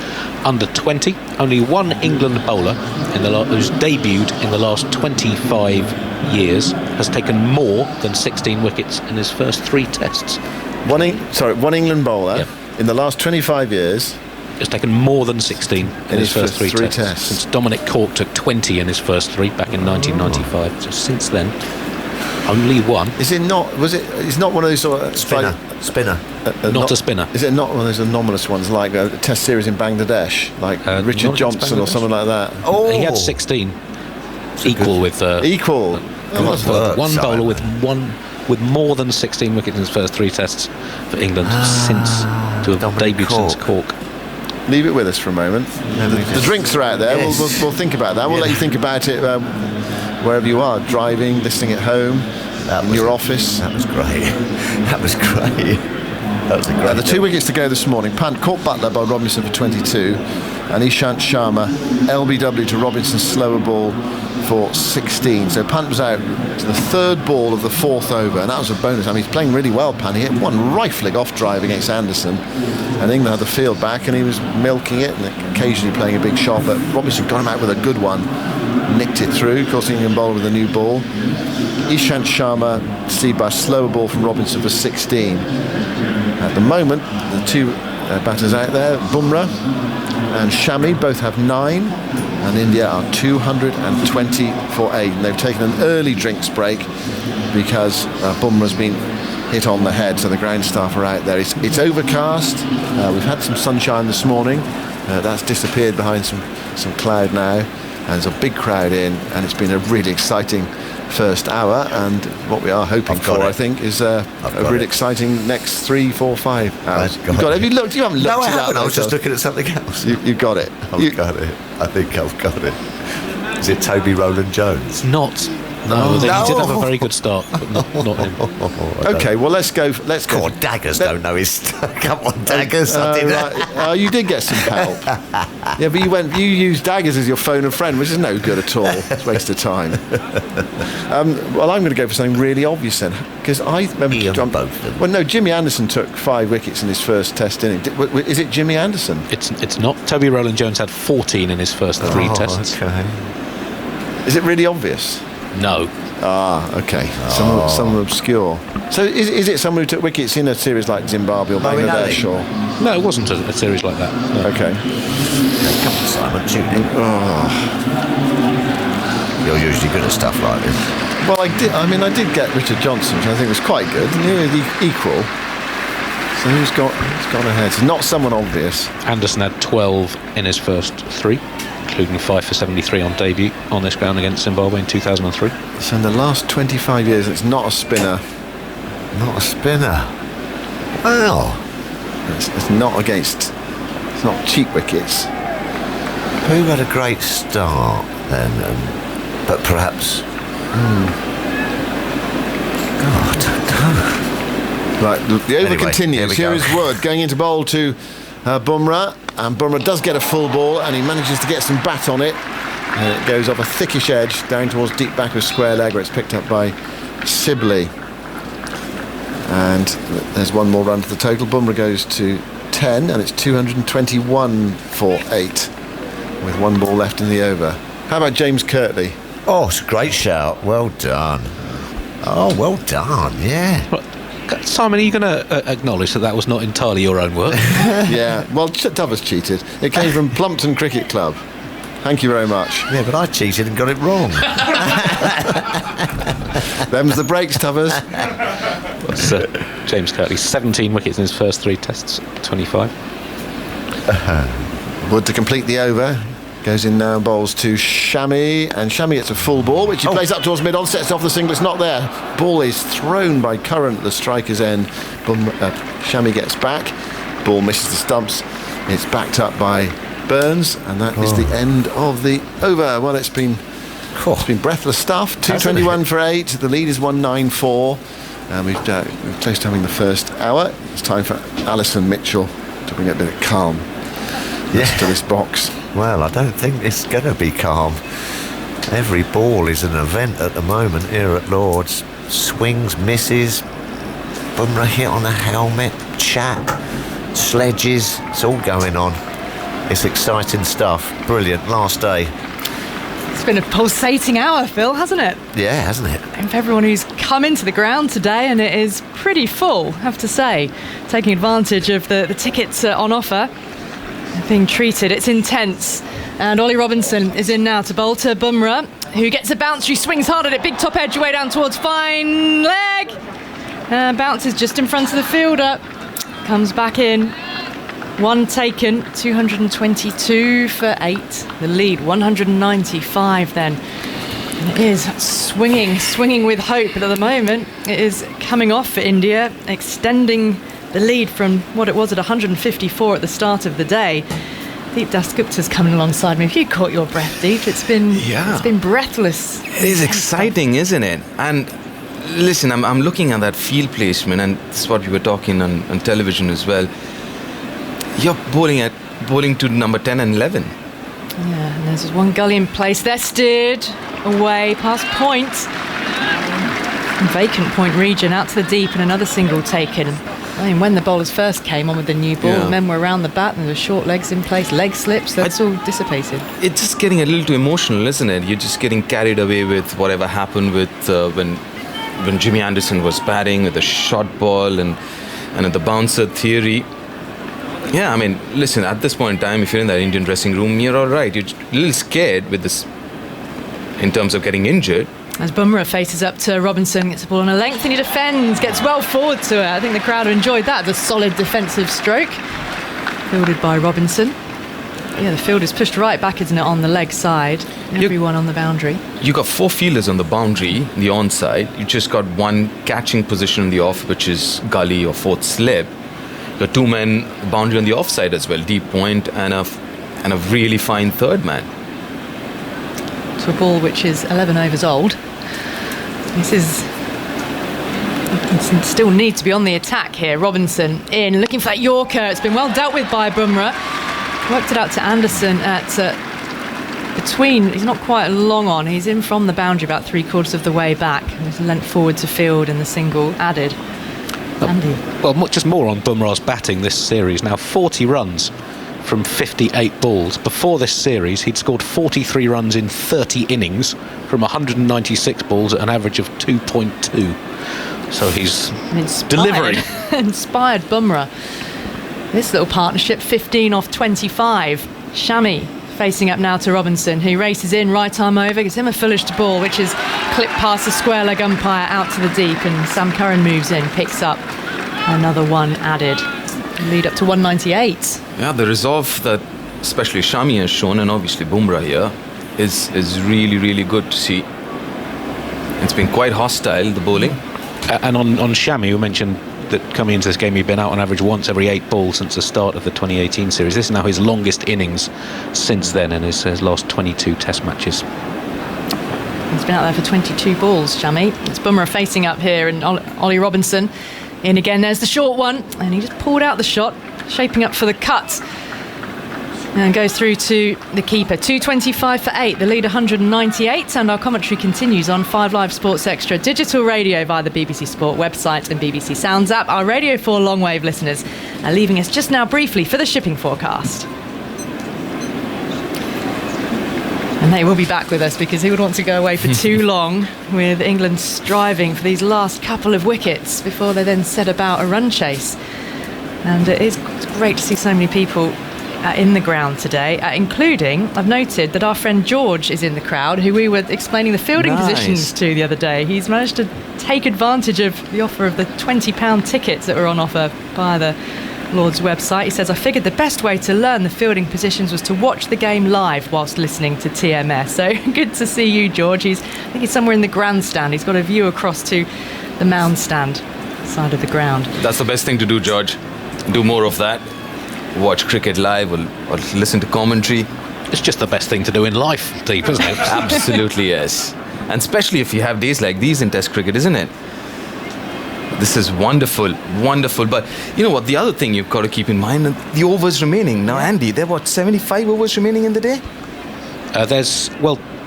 under 20. Only one England bowler who's debuted in the last 25 years has taken more than 16 wickets in his first 3 tests. One England bowler in the last 25 years has taken more than 16 in his first 3 tests. Since Dominic Cork took 20 in his first 3 back in 1995. So since then, only one. Is it not? It's not one of those sort of spinner. Not a spinner. Is it not one of those anomalous ones like a Test series in Bangladesh, like Richard Johnson or something like that? Oh, he had 16, equal with equal. One bowler with more than 16 wickets in his first 3 tests for England since to have debuted since Cork. Leave it with us for a moment. The drinks are out there. Yes. We'll think about that. We'll let you think about it wherever you are, driving, listening at home, in your office. That was great. That was great. That was a great. The 2 wickets to go this morning. Pant caught Butler by Robinson for 22, and Ishant Sharma LBW to Robinson's slower ball for 16. So Pant was out to the 3rd ball of the 4th over, and that was a bonus. I mean, he's playing really well, Pant. He hit one rifling off drive against Anderson, and England had the field back, and he was milking it and occasionally playing a big shot, but Robinson got him out with a good one, nicked it through. Of course, England bowled with a new ball. Ishant Sharma received by a slower ball from Robinson for 16. At the moment, the 2 batters out there, Bumrah and Shami, both have 9, and India are 220 for 8. And they've taken an early drinks break because Bumrah's been hit on the head, so the ground staff are out there. It's overcast. We've had some sunshine this morning. That's disappeared behind some cloud now, and there's a big crowd in, and it's been a really exciting first hour, and what we are hoping for, I think, is a really exciting next 3, 4, 5 hours. You've got it. Have you looked? You haven't looked. No, I it haven't. up, I was just looking at something else. You've got it. I've got it. I think I've got it. Is it Toby Rowland Jones? Not. No, he did have a very good start, but not him. Okay, well, let's go. Come on, Daggers don't know his stuff. Come on, Daggers. I did right. You did get some help. Yeah, but you used Daggers as your phone and friend, which is no good at all. It's a waste of time. Well, I'm going to go for something really obvious then, because I remember. Well, no, Jimmy Anderson took 5 wickets in his first Test inning. Is it Jimmy Anderson? It's not. Toby Rowland Jones had 14 in his first 3 tests. Okay. Is it really obvious? No. Okay. Some obscure. So is it someone who took wickets in a series like Zimbabwe or Bangladesh? Or? No, it wasn't a series like that. No. Okay. Come on, Simon, tune in. You're usually good at stuff like this. Well, I did get Richard Johnson, which I think was quite good. Nearly equal. So he's gone ahead. So not someone obvious. Anderson had 12 in his first 3. Including 5 for 73 on debut on this ground against Zimbabwe in 2003. So in the last 25 years, it's not a spinner. Not a spinner. Wow. It's not against. It's not cheap wickets. Who had a great start then? But perhaps. God, I don't know. Right, the over continues. Here is Wood going into bowl to Bumrah, and Bumrah does get a full ball, and he manages to get some bat on it, and it goes off a thickish edge down towards deep back of square leg, where it's picked up by Sibley. And there's one more run to the total. Bumrah goes to 10, and it's 221 for 8 with 1 ball left in the over. How about James Kirtley? Oh, it's a great shout. Well done. Oh, well done. Yeah. Simon, are you going to acknowledge that was not entirely your own work? Yeah, well, Tuvers cheated. It came from Plumpton Cricket Club. Thank you very much. Yeah, but I cheated and got it wrong. Them's the breaks, Tuvers. James Kirtley, 17 wickets in his first 3 tests, 25. Wood to complete the over. Goes in now and bowls to Shami, and Shami it's a full ball which he plays up towards mid-on, sets off the single, it's not there. Ball is thrown by Curran at the striker's end. Shami gets back, ball misses the stumps, it's backed up by Burns, and that is the end of the over. Well, it's been breathless stuff. 221 for 8, the lead is 194, and we're close to having the first hour. It's time for Alison Mitchell to bring a bit of calm to this box. Well, I don't think it's going to be calm. Every ball is an event at the moment here at Lord's. Swings, misses, Bumrah hit on the helmet, chat, sledges, it's all going on. It's exciting stuff. Brilliant. Last day. It's been a pulsating hour, Phil, hasn't it? Yeah, hasn't it? And for everyone who's come into the ground today, and it is pretty full, I have to say, taking advantage of the tickets on offer. Being treated, it's intense. And Ollie Robinson is in now to bowl to Bumrah, who gets a bounce, she swings hard at it, big top edge way down towards fine leg, bounces just in front of the fielder, comes back in, one taken, 222 for 8, the lead 195 then. And it is swinging with hope, but at the moment it is coming off for India, extending the lead from what it was at 154 at the start of the day. Deep Dasgupta's coming alongside me. If you caught your breath, Deep, it's been breathless. It is exciting, isn't it? And listen, I'm looking at that field placement, and this is what we were talking on television as well. You're bowling to number 10 and 11. Yeah, and there's one gully in place. They're steered away past point. Vacant point region out to the deep, and another single taken. I mean, when the bowlers first came on with the new ball, the men were around the bat and there were short legs in place, leg slips, that's all dissipated. It's just getting a little too emotional, isn't it? You're just getting carried away with whatever happened with when Jimmy Anderson was batting with the short ball and the bouncer theory. Yeah, I mean, listen, at this point in time, if you're in that Indian dressing room, you're all right. You're a little scared with this in terms of getting injured. As Bumrah faces up to Robinson, gets the ball on a length and he defends, gets well forward to it. I think the crowd enjoyed that. It's a solid defensive stroke. Fielded by Robinson. Yeah, the field is pushed right back, isn't it, on the leg side. Everyone on the boundary. You got 4 fielders on the boundary, the onside. You just got one catching position on the off, which is gully or fourth slip. You got 2 men boundary on the offside as well, deep point, and a really fine third man. To a ball which is 11 overs old. It still needs to be on the attack here. Robinson in, looking for that Yorker. It's been well dealt with by Bumrah. Worked it out to Anderson at between. He's not quite long on. He's in from the boundary about 3/4 of the way back. He's lent forward to field and the single added. Andy. Well, just more on Bumrah's batting this series. Now 40 runs from 58 balls. Before this series, he'd scored 43 runs in 30 innings from 196 balls at an average of 2.2. So he's delivering. Inspired Bumrah. This little partnership, 15 off 25. Shami facing up now to Robinson, who races in, right arm over, gives him a fullish to ball, which is clipped past the square leg umpire out to the deep, and Sam Curran moves in, picks up another one added. Lead up to 198. Yeah, the resolve that especially Shami has shown, and obviously Bumrah here, is really, really good to see. It's been quite hostile, the bowling. And on Shami, you mentioned that coming into this game he'd been out on average once every 8 balls since the start of the 2018 series. This is now his longest innings since then, and his last 22 test matches. He's been out there for 22 balls, Shami. It's Bumrah facing up here, and Ollie Robinson in again. There's the short one, and he just pulled out the shot, shaping up for the cut, and goes through to the keeper. 225 for 8, the lead 198, and our commentary continues on 5 Live Sports Extra digital radio via the BBC Sport website and BBC Sounds app. Our Radio 4 long wave listeners are leaving us just now briefly for the shipping forecast. And they will be back with us, because who would want to go away for too long with England striving for these last couple of wickets before they then set about a run chase. And it's great to see so many people in the ground today, including, I've noted that our friend George is in the crowd, who we were explaining the fielding positions to the other day. He's managed to take advantage of the offer of the £20 tickets that were on offer by the Lord's website. He says, I figured the best way to learn the fielding positions was to watch the game live whilst listening to TMS. So good to see you, George. I think he's somewhere in the grandstand. He's got a view across to the mound stand side of the ground. That's the best thing to do, George. Do more of that. Watch cricket live or listen to commentary. It's just the best thing to do in life, Deep, isn't it? Absolutely, yes. And especially if you have days like these in Test cricket, isn't it? This is wonderful, wonderful. But you know what? The other thing you've got to keep in mind, the overs remaining. Now, Andy, there were 75 overs remaining in the day? There's,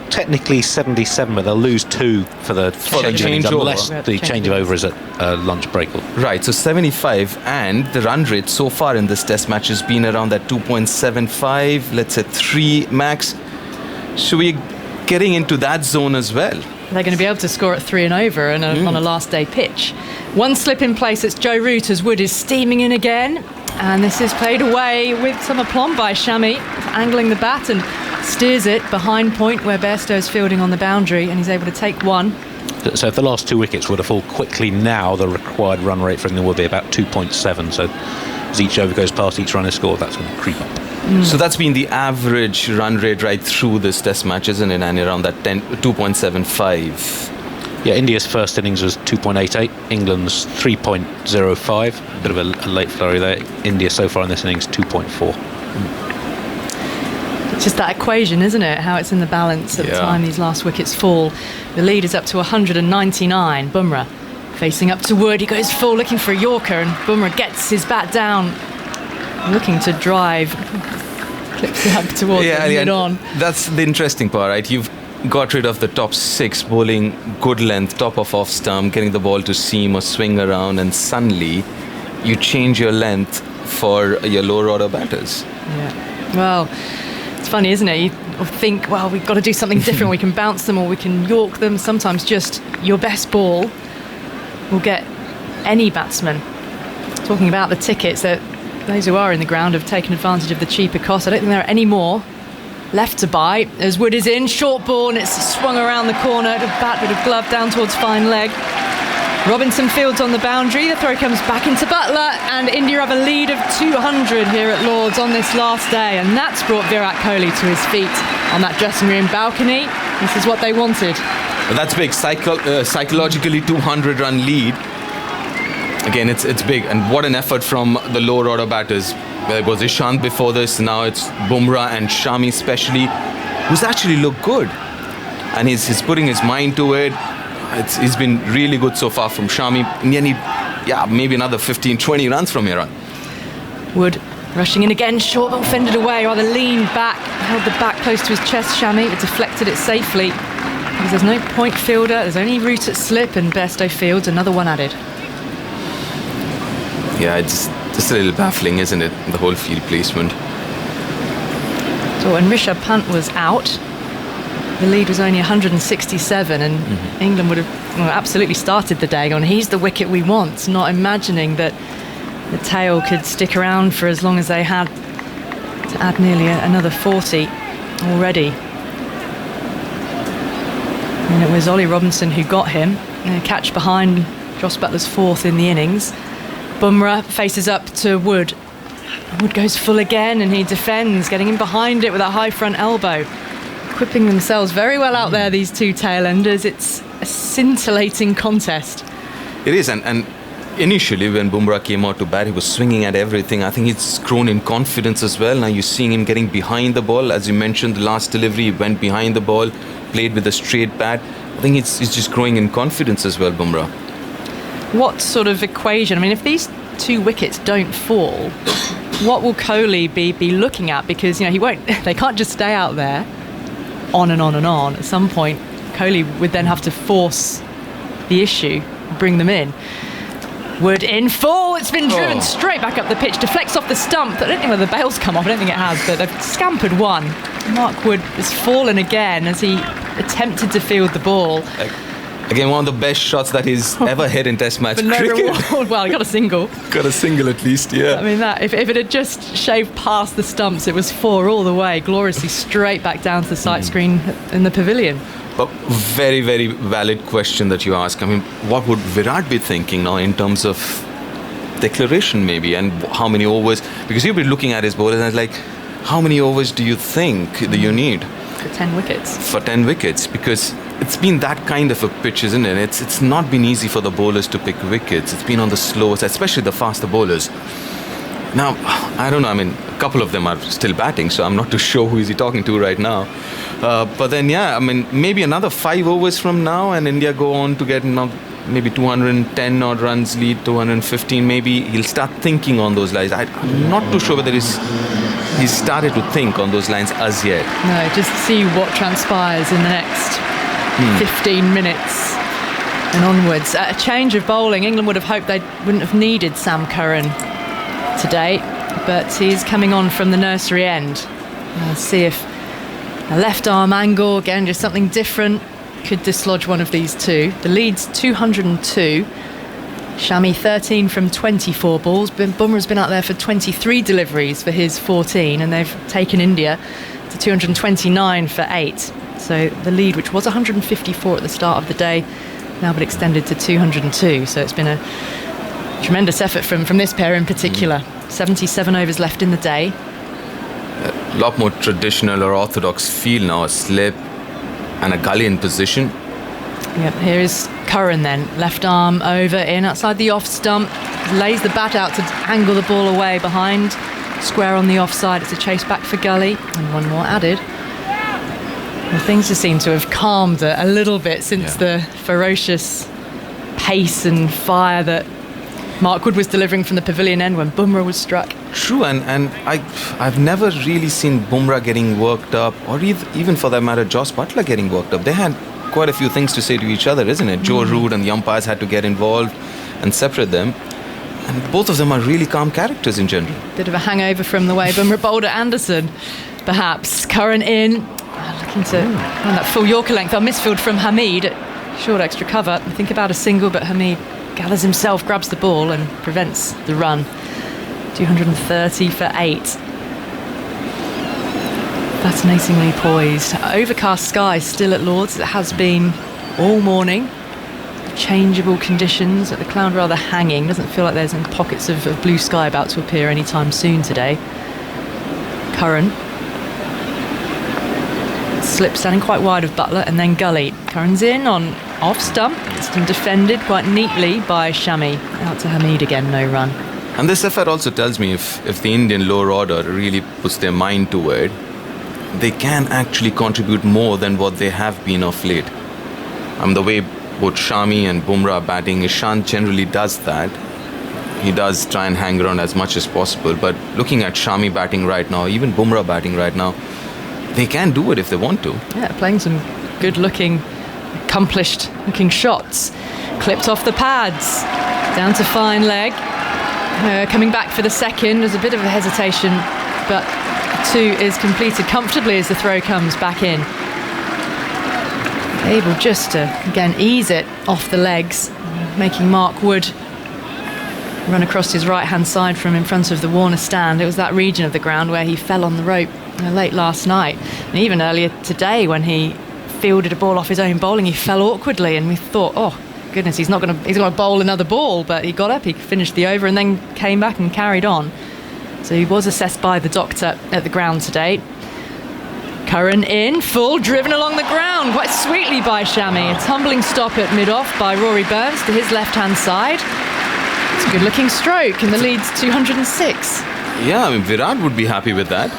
technically 77, but they'll lose 2 for the changeover, unless the changeover is at lunch break. Right, so 75, and the run rate so far in this Test match has been around that 2.75, let's say 3 max. Should we getting into that zone as well? They're going to be able to score at 3 and over on a last day pitch. One slip in place, it's Joe Root as Wood is steaming in again. And this is played away with some aplomb by Shami, angling the bat and steers it behind point where Bairstow's fielding on the boundary, and he's able to take 1. So if the last 2 wickets were to fall quickly now, the required run rate for England would be about 2.7. So as each over goes past each runner scored, that's going to creep up. So that's been the average run rate right through this Test match, isn't it, and around that 2.75. Yeah, India's first innings was 2.88, England's 3.05. A bit of a late flurry there. India so far in this innings 2.4. It's just that equation, isn't it? How it's in the balance at the time these last wickets fall. The lead is up to 199. Bumrah facing up to Wood. He goes full, looking for a Yorker, and Bumrah gets his bat down, looking to drive. Clips it up towards the mid-on. That's the interesting part, right? You've got rid of the top 6, bowling good length, top of off stump, getting the ball to seam or swing around, and suddenly you change your length for your lower order batters. Yeah. Well, it's funny, isn't it? You think, well, we've got to do something different. We can bounce them or we can York them. Sometimes just your best ball will get any batsman. Talking about the tickets, that those who are in the ground have taken advantage of the cheaper cost. I don't think there are any more left to buy as Wood is in. Short ball, and it's swung around the corner. A bat with a glove down towards fine leg. Robinson fields on the boundary. The throw comes back into Butler, and India have a lead of 200 here at Lord's on this last day, and that's brought Virat Kohli to his feet on that dressing room balcony. This is what they wanted. Well, that's big. Psychologically 200-run lead. Again, it's big, and what an effort from the lower order batters. It was Ishant before this, now it's Bumrah and Shami especially, who's actually looked good. And he's putting his mind to it. He's been really good so far from Shami. And then maybe another 15-20 runs from here on. Wood rushing in again, short ball fended away, rather leaned back, held the back close to his chest, Shami, but deflected it safely. Because there's no point fielder, there's only Root at slip, and Bairstow fields, another one added. Yeah, it's just a little baffling, isn't it, the whole field placement. So when Rishabh Pant was out, the lead was only 167, and England would have absolutely started the day on, he's the wicket we want, not imagining that the tail could stick around for as long as they had to add nearly another 40 already. And it was Ollie Robinson who got him. A catch behind Jos Buttler's 4th in the innings. Bumrah faces up to Wood. Wood goes full again, and he defends, getting in behind it with a high front elbow. Equipping themselves very well out there, these two tail-enders. It's a scintillating contest. It is, and initially when Bumrah came out to bat, he was swinging at everything. I think he's grown in confidence as well. Now you're seeing him getting behind the ball. As you mentioned, the last delivery, he went behind the ball, played with a straight bat. I think he's just growing in confidence as well, Bumrah. What sort of equation? I mean, if these 2 wickets don't fall, what will Kohli be looking at? Because, he won't. They can't just stay out there on and on and on. At some point, Kohli would then have to force the issue, bring them in. Wood in full. It's been driven straight back up the pitch, deflects off the stump. I don't think whether the bail's come off. I don't think it has, but they've scampered one. Mark Wood has fallen again as he attempted to field the ball. Again, one of the best shots that he's ever hit in Test match cricket. Reward. Well, he got a single. Got a single at least, yeah. I mean, that if it had just shaved past the stumps, it was 4 all the way, gloriously straight back down to the sight screen in the pavilion. But very, very valid question that you ask. I mean, what would Virat be thinking now in terms of declaration maybe, and how many overs, because you'll be looking at his bowlers and it's like, how many overs do you think that you need? For 10 wickets. For 10 wickets, because it's been that kind of a pitch, isn't it? It's not been easy for the bowlers to pick wickets. It's been on the slower side, especially the faster bowlers. Now, I don't know, I mean, a couple of them are still batting, so I'm not too sure who is he talking to right now. But then, yeah, I mean, maybe another 5 overs from now and India go on to get maybe 210 odd runs lead, 215 maybe. He'll start thinking on those lines. I'm not too sure whether he's started to think on those lines as yet. No, just see what transpires in the next 15 minutes and onwards. A change of bowling. England would have hoped they wouldn't have needed Sam Curran today, but he's coming on from the nursery end. Let's see if a left arm angle, again, just something different, could dislodge one of these two. The lead's 202. Shami 13 from 24 balls. Bumrah's been out there for 23 deliveries for his 14, and they've taken India to 229 for 8. So the lead, which was 154 at the start of the day, now been extended to 202. So it's been a tremendous effort from this pair in particular. 77 overs left in the day. A lot more traditional or orthodox feel now, a slip and a gully in position. Yep, here is Curran then. Left arm over in outside the off stump. Lays the bat out to angle the ball away behind. Square on the offside. It's a chase back for gully. And one more added. Well, things just seem to have calmed a little bit since the ferocious pace and fire that Mark Wood was delivering from the pavilion end when Bumrah was struck. True, and I've never really seen Bumrah getting worked up, or even for that matter Jos Buttler getting worked up. They had quite a few things to say to each other, isn't it? Joe Root and the umpires had to get involved and separate them. And both of them are really calm characters in general. Bit of a hangover from the way Bumrah bowled at Anderson, perhaps. Curran in, looking to run that full Yorker length. A misfield from Hamid at short extra cover. I think about a single, but Hamid gathers himself, grabs the ball and prevents the run. 230 for 8. Fascinatingly poised. Overcast sky still at Lord's. It has been all morning. Changeable conditions. The cloud rather hanging. Doesn't feel like there's any pockets of blue sky about to appear anytime soon today. Curran. Slip standing quite wide of Buttler, and then Gully. Curran's in on off stump. It's been defended quite neatly by Shami. Out to Hamid again, no run. And this effort also tells me if the Indian lower order really puts their mind to it, they can actually contribute more than what they have been of late. The way both Shami and Bumrah are batting, Ishant generally does that. He does try and hang around as much as possible, but looking at Shami batting right now, even Bumrah batting right now, they can do it if they want to. Yeah, playing some good-looking, accomplished-looking shots. Clipped off the pads, down to fine leg. Coming back for the second, there's a bit of a hesitation, but 2 is completed comfortably as the throw comes back in. Able just to, again, ease it off the legs, making Mark Wood run across his right-hand side from in front of the Warner stand. It was that region of the ground where he fell on the rope late last night. And even earlier today when he fielded a ball off his own bowling, he fell awkwardly, and we thought, oh, goodness, he's going to bowl another ball, but he got up, he finished the over and then came back and carried on. So he was assessed by the doctor at the ground today. Curran in, full, driven along the ground, quite sweetly by Shami. A tumbling stop at mid-off by Rory Burns to his left-hand side. It's a good-looking stroke, and the lead's 206. Yeah, Virat would be happy with that.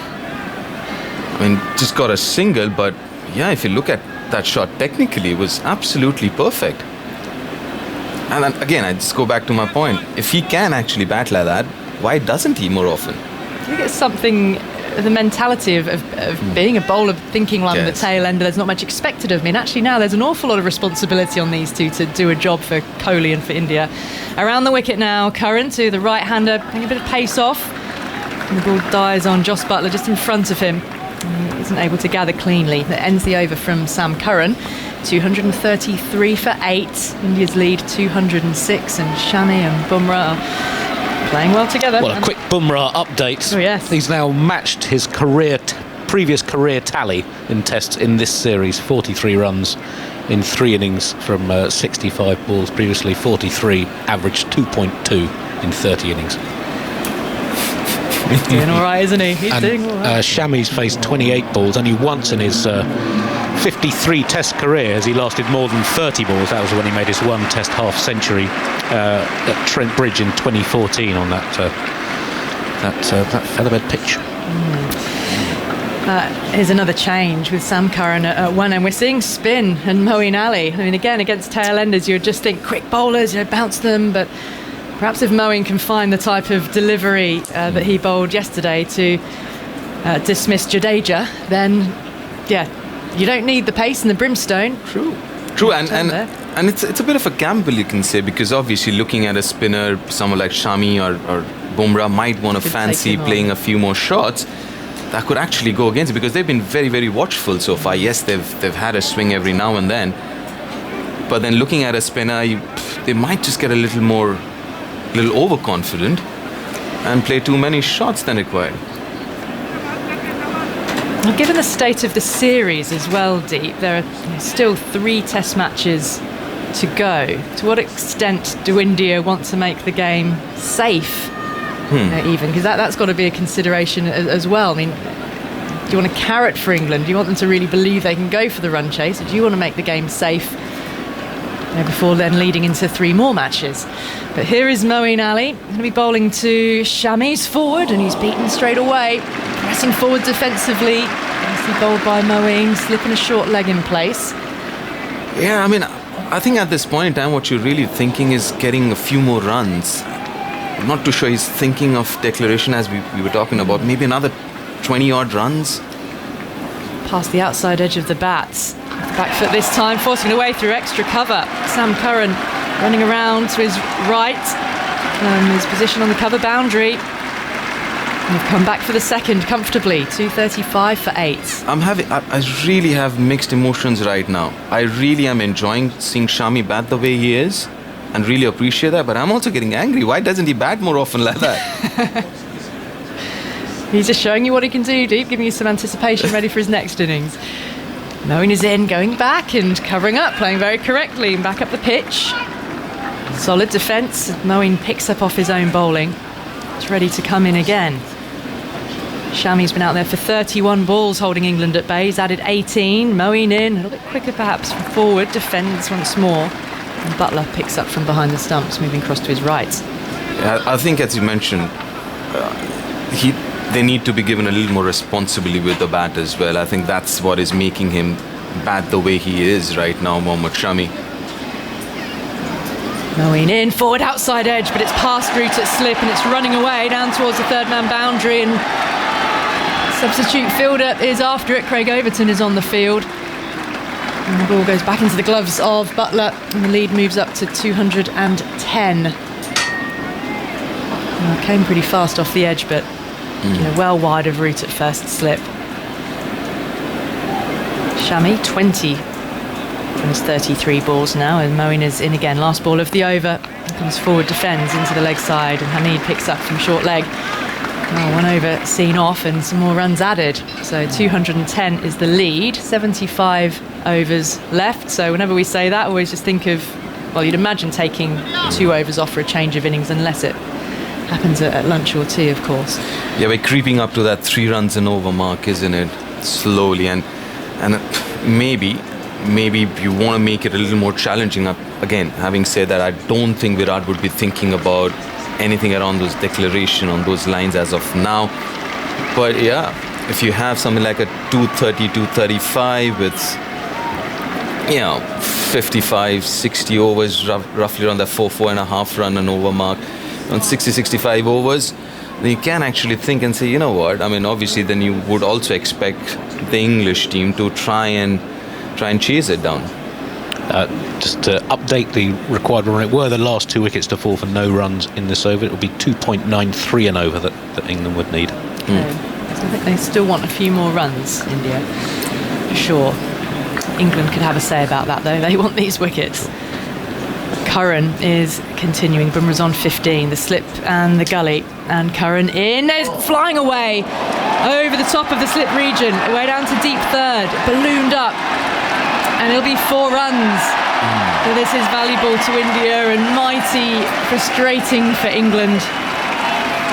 Just got a single, but yeah, if you look at that shot, technically it was absolutely perfect. And then, again, I just go back to my point. If he can actually bat like that, why doesn't he more often? I think it's something, the mentality of being a bowler, thinking along the tail end, there's not much expected of me. And actually now there's an awful lot of responsibility on these two to do a job for Kohli and for India. Around the wicket now, Curran to the right-hander, getting a bit of pace off. And the ball dies on Jos Buttler just in front of him. He isn't able to gather cleanly. That ends the over from Sam Curran. 233 for 8. India's lead 206, and Shami and Bumrah are playing well together. Well, a quick Bumrah update. Oh, yes. He's now matched his previous career tally in tests in this series. 43 runs in 3 innings from 65 balls. Previously 43, averaged 2.2 in 30 innings. He's doing all right, isn't he? He's doing all right. Shami's faced 28 balls. Only once in his 53 Test career has he lasted more than 30 balls. That was when he made his one Test half century at Trent Bridge in 2014 on that featherbed pitch. Here's another change with Sam Curran at one end. We're seeing spin and Moeen Ali. I mean, again, against tail enders, you would just think quick bowlers, bounce them, but perhaps if Moeen can find the type of delivery that he bowled yesterday to dismiss Jadeja, then, you don't need the pace and the brimstone. True, and it's a bit of a gamble, you can say, because obviously looking at a spinner, someone like Shami or Bumrah might want to fancy playing a few more shots. That could actually go against it because they've been very, very watchful so far. Yes, they've had a swing every now and then, but then looking at a spinner, they might just get a little overconfident and play too many shots than required. Well, given the state of the series as well, Deep, there are still 3 Test matches to go. To what extent do India want to make the game safe? Even because that's got to be a consideration as well. I mean, do you want a carrot for England? Do you want them to really believe they can go for the run chase, or do you want to make the game safe before then leading into 3 more matches? But here is Moeen Ali, going to be bowling to Shami's forward, and he's beaten straight away, pressing forward defensively. Nicely bowled by Moeen, slipping a short leg in place. Yeah, I mean, I think at this point in time, what you're really thinking is getting a few more runs. I'm not too sure he's thinking of declaration as we were talking about. Maybe another 20-odd runs. Past the outside edge of the bats. With the back foot this time, forcing it away through extra cover. Sam Curran running around to his right. His position on the cover boundary. And he've come back for the second comfortably. 235 for 8. I really have mixed emotions right now. I really am enjoying seeing Shami bat the way he is and really appreciate that, but I'm also getting angry. Why doesn't he bat more often like that? He's just showing you what he can do, Deep, giving you some anticipation ready for his next innings. Moeen is in, going back and covering up, playing very correctly and back up the pitch. Solid defence. Moeen picks up off his own bowling. He's ready to come in again. Shami's been out there for 31 balls holding England at bay. He's added 18. Moeen in, a little bit quicker perhaps from forward, defends once more. And Buttler picks up from behind the stumps, moving across to his right. Yeah, I think, as you mentioned, they need to be given a little more responsibility with the bat as well. I think that's what is making him bat the way he is right now, Mohammad Shami. Moeen in, forward outside edge, but it's past route at slip and it's running away down towards the third man boundary, and substitute fielder is after it. Craig Overton is on the field. And the ball goes back into the gloves of Buttler, and the lead moves up to 210. Well, it came pretty fast off the edge, but well wide of route at first slip. Shami, 20 from his 33 balls now, and Moeen is in again. Last ball of the over. Comes forward, defends into the leg side, and Hamid picks up from short leg. One over seen off and some more runs added. So 210 is the lead, 75 overs left. So whenever we say that, I always just think of, well, you'd imagine taking 2 overs off for a change of innings, unless it happens at lunch or tea, of course. Yeah, we're creeping up to that 3 runs and over mark, isn't it? Slowly, and maybe you want to make it a little more challenging. Again, having said that, I don't think Virat would be thinking about anything around those declaration on those lines as of now. But yeah, if you have something like a 230, 235 with 55, 60 overs, roughly around that 4.5 run and over mark, on 60, 65 overs, then you can actually think and say, you know what, I mean, obviously then you would also expect the English team to try and chase it down. Just to update the required run rate, were the last 2 wickets to fall for no runs in this over, it would be 2.93 an over that England would need. So I think they still want a few more runs, India, for sure. England could have a say about that, though. They want these wickets. Curran is continuing. Bumrah's on 15, the slip and the gully, and Curran in, is flying away over the top of the slip region, way down to deep third, ballooned up, and it'll be 4 runs. Well, this is valuable to India and mighty frustrating for England.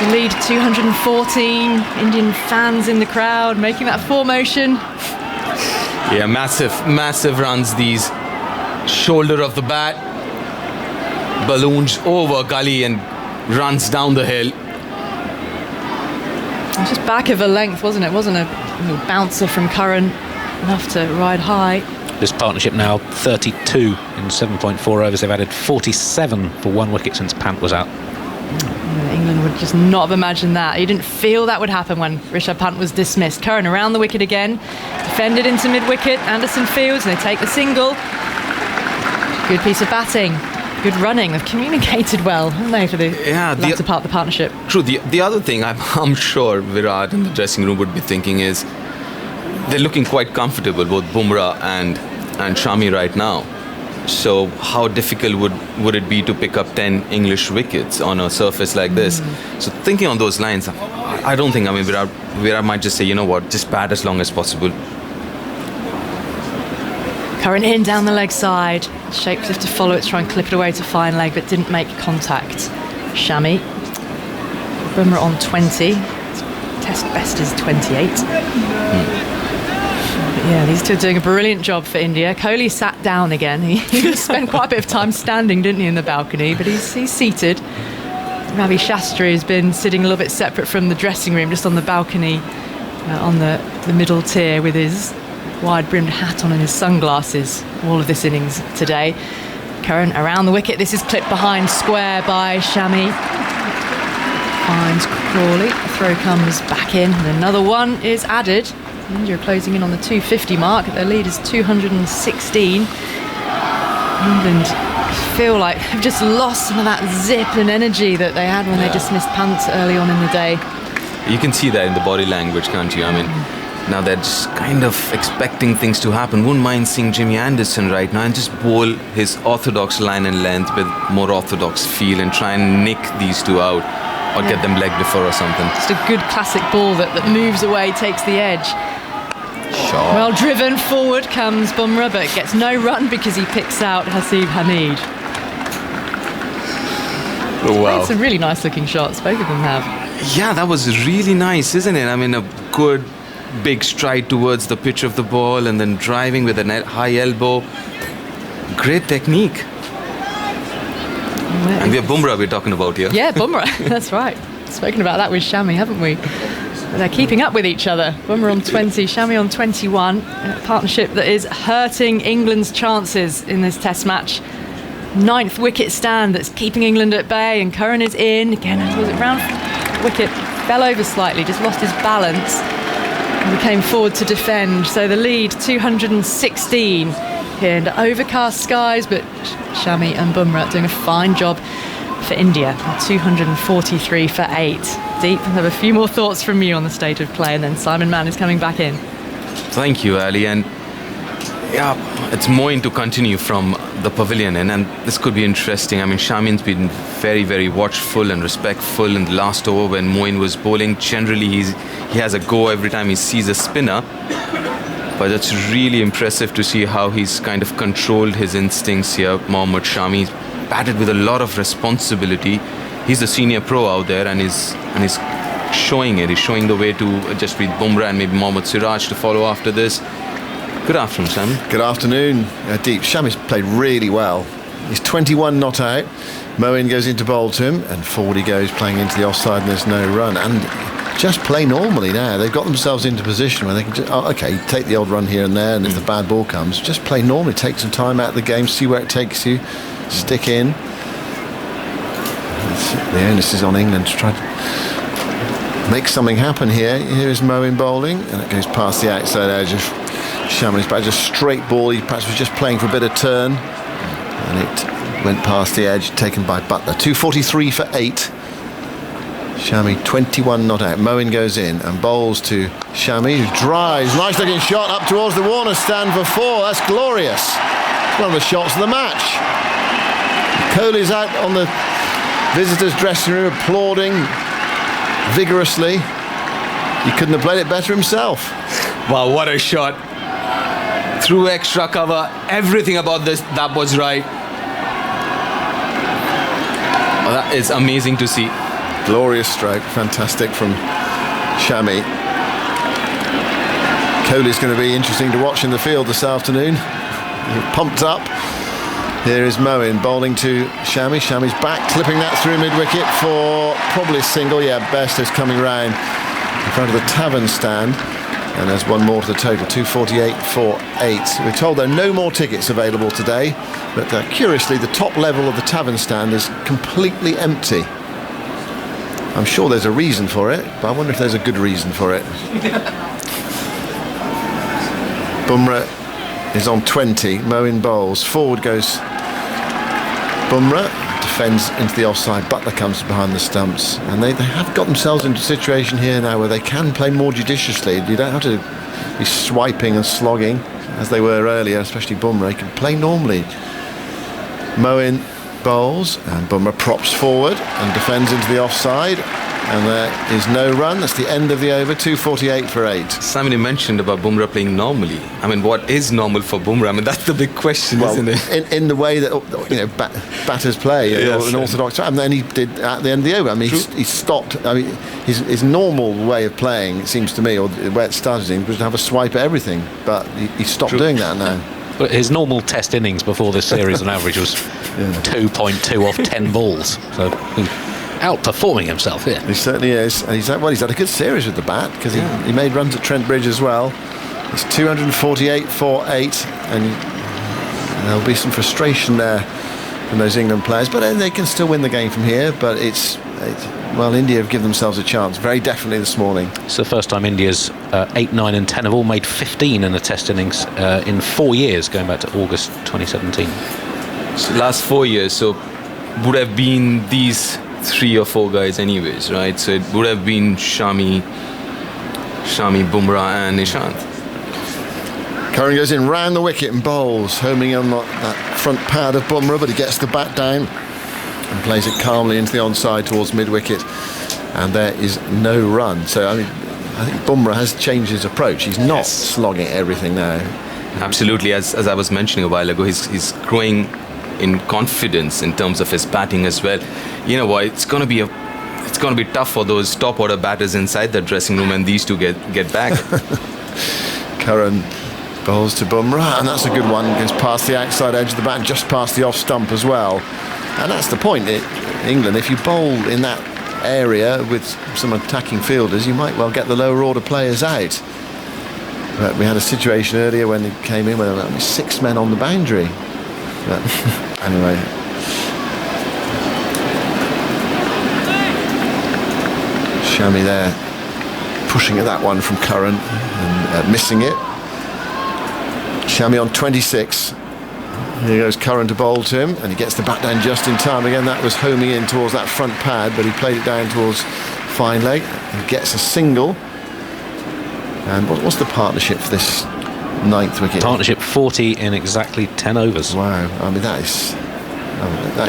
The lead 214, Indian fans in the crowd making that formation. Yeah, massive runs these. Shoulder of the bat, balloons over gully and runs down the hill. It was just back of a length, wasn't it? Wasn't a bouncer from Curran enough to ride high. This partnership now 32 in 7.4 overs. They've added 47 for 1 wicket since Pant was out. England would just not have imagined that. You didn't feel that would happen when Rishabh Pant was dismissed. Curran around the wicket again, defended into mid-wicket. Anderson fields and they take the single. Good piece of batting, good running. They've communicated well, haven't they, for the latter part of the partnership? True. The other thing I'm sure Virat in the dressing room would be thinking is they're looking quite comfortable, both Bumrah and Shami right now. So how difficult would it be to pick up 10 English wickets on a surface like this? So thinking on those lines, I don't think, Virat might just say, you know what, just bat as long as possible. Curran in down the leg side. Shapeshifter to follow it, try and clip it away to fine leg, but didn't make contact. Shami. Bumrah on 20. Test best is 28. Yeah, these two are doing a brilliant job for India. Kohli sat down again. He spent quite a bit of time standing, didn't he, in the balcony, but he's seated. Ravi Shastri has been sitting a little bit separate from the dressing room, just on the balcony, on the middle tier with his wide-brimmed hat on and his sunglasses all of this innings today. Curran around the wicket. This is clipped behind square by Shami. Finds Crawley. The throw comes back in and another one is added. India are closing in on the 250 mark. Their lead is 216. England feel like they've just lost some of that zip and energy that they had when they dismissed Pant early on in the day. You can see that in the body language, can't you? Now they're just kind of expecting things to happen. Wouldn't mind seeing Jimmy Anderson right now and just bowl his orthodox line and length with more orthodox feel and try and nick these two out or get them leg before or something. Just a good classic ball that moves away, takes the edge. Sure. Well driven forward comes Bumrah, but gets no run because he picks out Haseeb Hameed. Oh, wow. Made some really nice looking shots, both of them have. Yeah, that was really nice, isn't it? A good big stride towards the pitch of the ball and then driving with a high elbow. Great technique. And we have Bumrah we're talking about here. Yeah, Bumrah, that's right. Spoken about that with Shami, haven't we? They're keeping up with each other. Bumrah on 20, Shami on 21. A partnership that is hurting England's chances in this test match. 9th wicket stand that's keeping England at bay, and Curran is in. Again, was it round wicket? Fell over slightly, just lost his balance. And he came forward to defend. So the lead, 216 here under overcast skies, but Shami and Bumrah doing a fine job for India. 243 for 8. Deep, I have a few more thoughts from you on the state of play, and then Simon Mann is coming back in. Thank you, Ali. And yeah, it's Moeen to continue from the pavilion, and this could be interesting. Shami's been very, very watchful and respectful in the last over when Moeen was bowling. Generally, he has a go every time he sees a spinner. But it's really impressive to see how he's kind of controlled his instincts here. Mohammad Shami, he's batted with a lot of responsibility. He's the senior pro out there, and he's showing it. He's showing the way to Jasprit Bumrah and maybe Mohammad Siraj to follow after this. Good afternoon, Sam. Good afternoon, Deep. Shami's played really well. He's 21 not out. Moeen goes into bowl to him, and forward he goes, playing into the offside, and there's no run. And just play normally now. They've got themselves into position where they can just, take the odd run here and there, and if the bad ball comes, just play normally. Take some time out of the game, see where it takes you, stick in. The onus is on England to try to make something happen here. Here's Moeen bowling, and it goes past the outside edge of Shami's bat. Just straight ball. He perhaps was just playing for a bit of turn, and it went past the edge, taken by Butler. 243 for 8. Shami 21 not out. Moeen goes in and bowls to Shami, who drives. Nice looking shot up towards the Warner stand for 4. That's glorious. One of the shots of the match. Kohli's out on the visitors' dressing room applauding vigorously. He couldn't have played it better himself. Wow, what a shot. Through extra cover, everything about that was right. That is amazing to see. Glorious stroke, fantastic from Shami. Kohli's going to be interesting to watch in the field this afternoon. Pumped up. Here is Moeen bowling to Shami. Shami's back, clipping that through mid-wicket for probably a single. Yeah, Bairstow's coming round in front of the Tavern stand. And there's one more to the total, 248 for 8. We're told there are no more tickets available today, but curiously the top level of the Tavern stand is completely empty. I'm sure there's a reason for it, but I wonder if there's a good reason for it. Bumrah is on 20, Moeen bowls. Forward goes Bumrah, defends into the offside. Buttler comes behind the stumps, and they have got themselves into a situation here now where they can play more judiciously. You don't have to be swiping and slogging as they were earlier, especially Bumrah. He can play normally. Moeen bowls, and Bumrah props forward and defends into the offside, and there is no run. That's the end of the over, 248 for 8. Somebody mentioned about Bumrah playing normally. I mean, what is normal for Bumrah? I mean, that's the big question, isn't it? In the way that batters play, yes, an orthodox, and then he did at the end of the over. I mean, he stopped. I mean, his normal way of playing, it seems to me, or where it started, was to have a swipe at everything, but he stopped doing that now. But his normal Test innings before this series on average was 2.2 off 10 balls. So outperforming himself here. He certainly is. And he's had a good series with the bat, because he made runs at Trent Bridge as well. It's 248 for 8, and there'll be some frustration there from those England players, but then they can still win the game from here. But well, India have given themselves a chance very definitely this morning. It's the first time India's 8, 9 and 10 have all made 15 in the Test innings in 4 years, going back to August 2017. So last 4 years, so would have been these 3 or 4 guys anyways, right? So it would have been Shami, Bumrah and Ishant. Curran goes in round the wicket and bowls, homing on that front pad of Bumrah, but he gets the bat down and plays it calmly into the onside towards mid-wicket, and there is no run. So I think Bumrah has changed his approach. He's not slogging everything now. Absolutely, as I was mentioning a while ago, he's growing in confidence in terms of his batting as well. You know what? It's going to be tough for those top order batters inside the dressing room, and these two get back. Curran bowls to Bumrah, and that's a good one. Goes past the outside edge of the bat, just past the off stump as well. And that's the point. England, if you bowl in that area with some attacking fielders, you might well get the lower order players out. But we had a situation earlier when they came in with only 6 men on the boundary. But anyway. Shami there pushing at that one from Curran and missing it. Shami on 26. Here goes Curran to bowl to him, and he gets the bat down just in time. Again, that was homing in towards that front pad, but he played it down towards fine leg and gets a single. And what's the partnership for this 9th wicket? Partnership 40 in exactly 10 overs. Wow, I mean that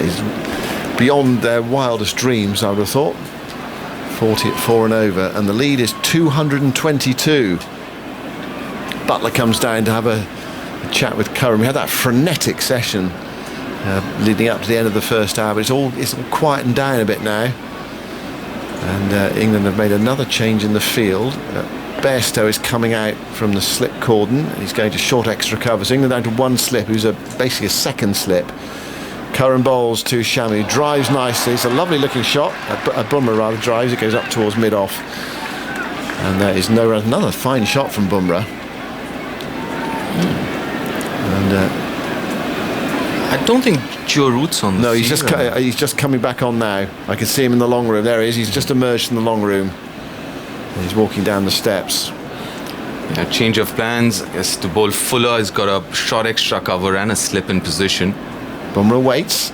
is beyond their wildest dreams, I would have thought. 40 at 4 and over, and the lead is 222. Buttler comes down to have a chat with Curran. We had that frenetic session leading up to the end of the first hour, but it's all quietened down a bit now. And England have made another change in the field. Bairstow is coming out from the slip cordon. He's going to short extra cover. So England down to 1 slip, who's basically a second slip. Curran bowls to Shami, drives nicely. It's a lovely looking shot. Bumrah rather drives. It goes up towards mid-off. And there is another fine shot from Bumrah. And I don't think Joe Root's on the no, field. he's just coming back on now. I can see him in the long room. There he is. He's just emerged from the long room. He's walking down the steps. Yeah, change of plans. I guess to bowl Fuller, he's got a short extra cover and a slip in position. Bumrah waits.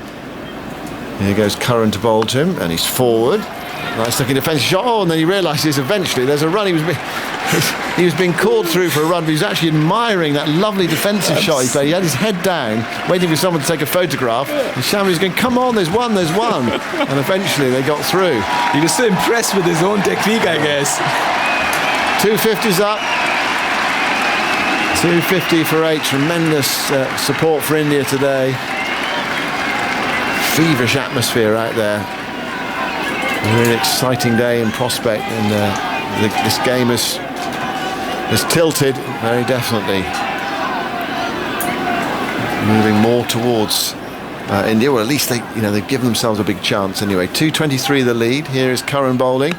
Here goes Curran to bowl to him, and he's forward. Nice looking defensive shot. Oh, and then he realises eventually there's a run. He was being called through for a run, but he was actually admiring that lovely defensive shot he played. He had his head down, waiting for someone to take a photograph. And Shami was going, come on, there's one. And eventually they got through. He was so impressed with his own technique, I guess. 250's up. 250 for 8. Tremendous support for India today. Feverish atmosphere out there. A really exciting day in prospect, and this game has tilted very definitely, moving more towards India. Well, at least they've given themselves a big chance anyway. 2:23 the lead. Here is Curran bowling,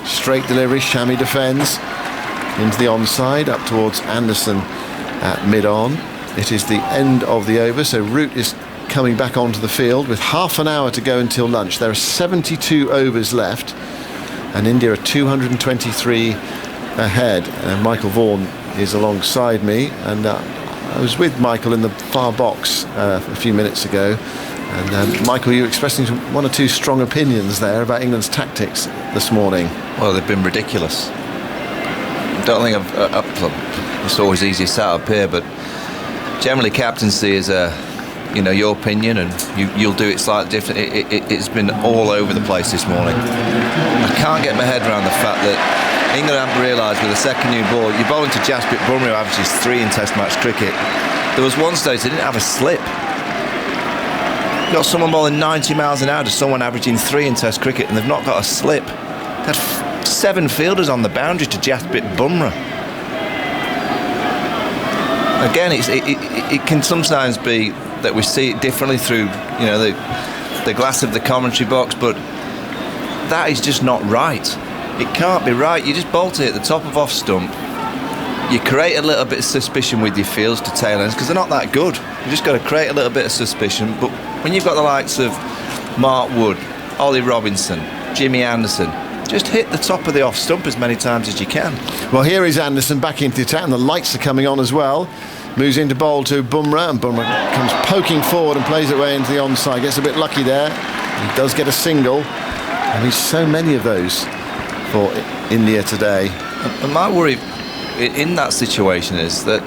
straight delivery. Shami defends into the onside, up towards Anderson at mid-on. It is the end of the over, so Root is coming back onto the field with half an hour to go until lunch. There are 72 overs left, and India are 223 ahead. Michael Vaughan is alongside me, and I was with Michael in the far box a few minutes ago. And Michael, you were expressing one or two strong opinions there about England's tactics this morning. Well, they've been ridiculous. I don't think it's always easy to set up here, but generally captaincy is your opinion, and you'll do it slightly different. It's been all over the place this morning. I can't get my head around the fact that England haven't realised with the second new ball, you're bowling to Jasprit Bumrah, who averages 3 in Test match cricket. There was one stage they didn't have a slip. You got someone bowling 90 miles an hour to someone averaging 3 in Test cricket, and they've not got a slip. They had 7 fielders on the boundary to Jasprit Bumrah. Again, it can sometimes be that we see it differently through the glass of the commentary box, but that is just not right. It can't be right. You just bolt it at the top of off stump. You create a little bit of suspicion with your fields to tail ends because they're not that good. You just got to create a little bit of suspicion. But when you've got the likes of Mark Wood, Ollie Robinson, Jimmy Anderson, just hit the top of the off stump as many times as you can. Well, here is Anderson back into the attack, and the lights are coming on as well. Moves into bowl to Bumrah, and Bumrah comes poking forward and plays it way into the onside. Gets a bit lucky there. He does get a single, and there's so many of those for India today. And my worry in that situation is that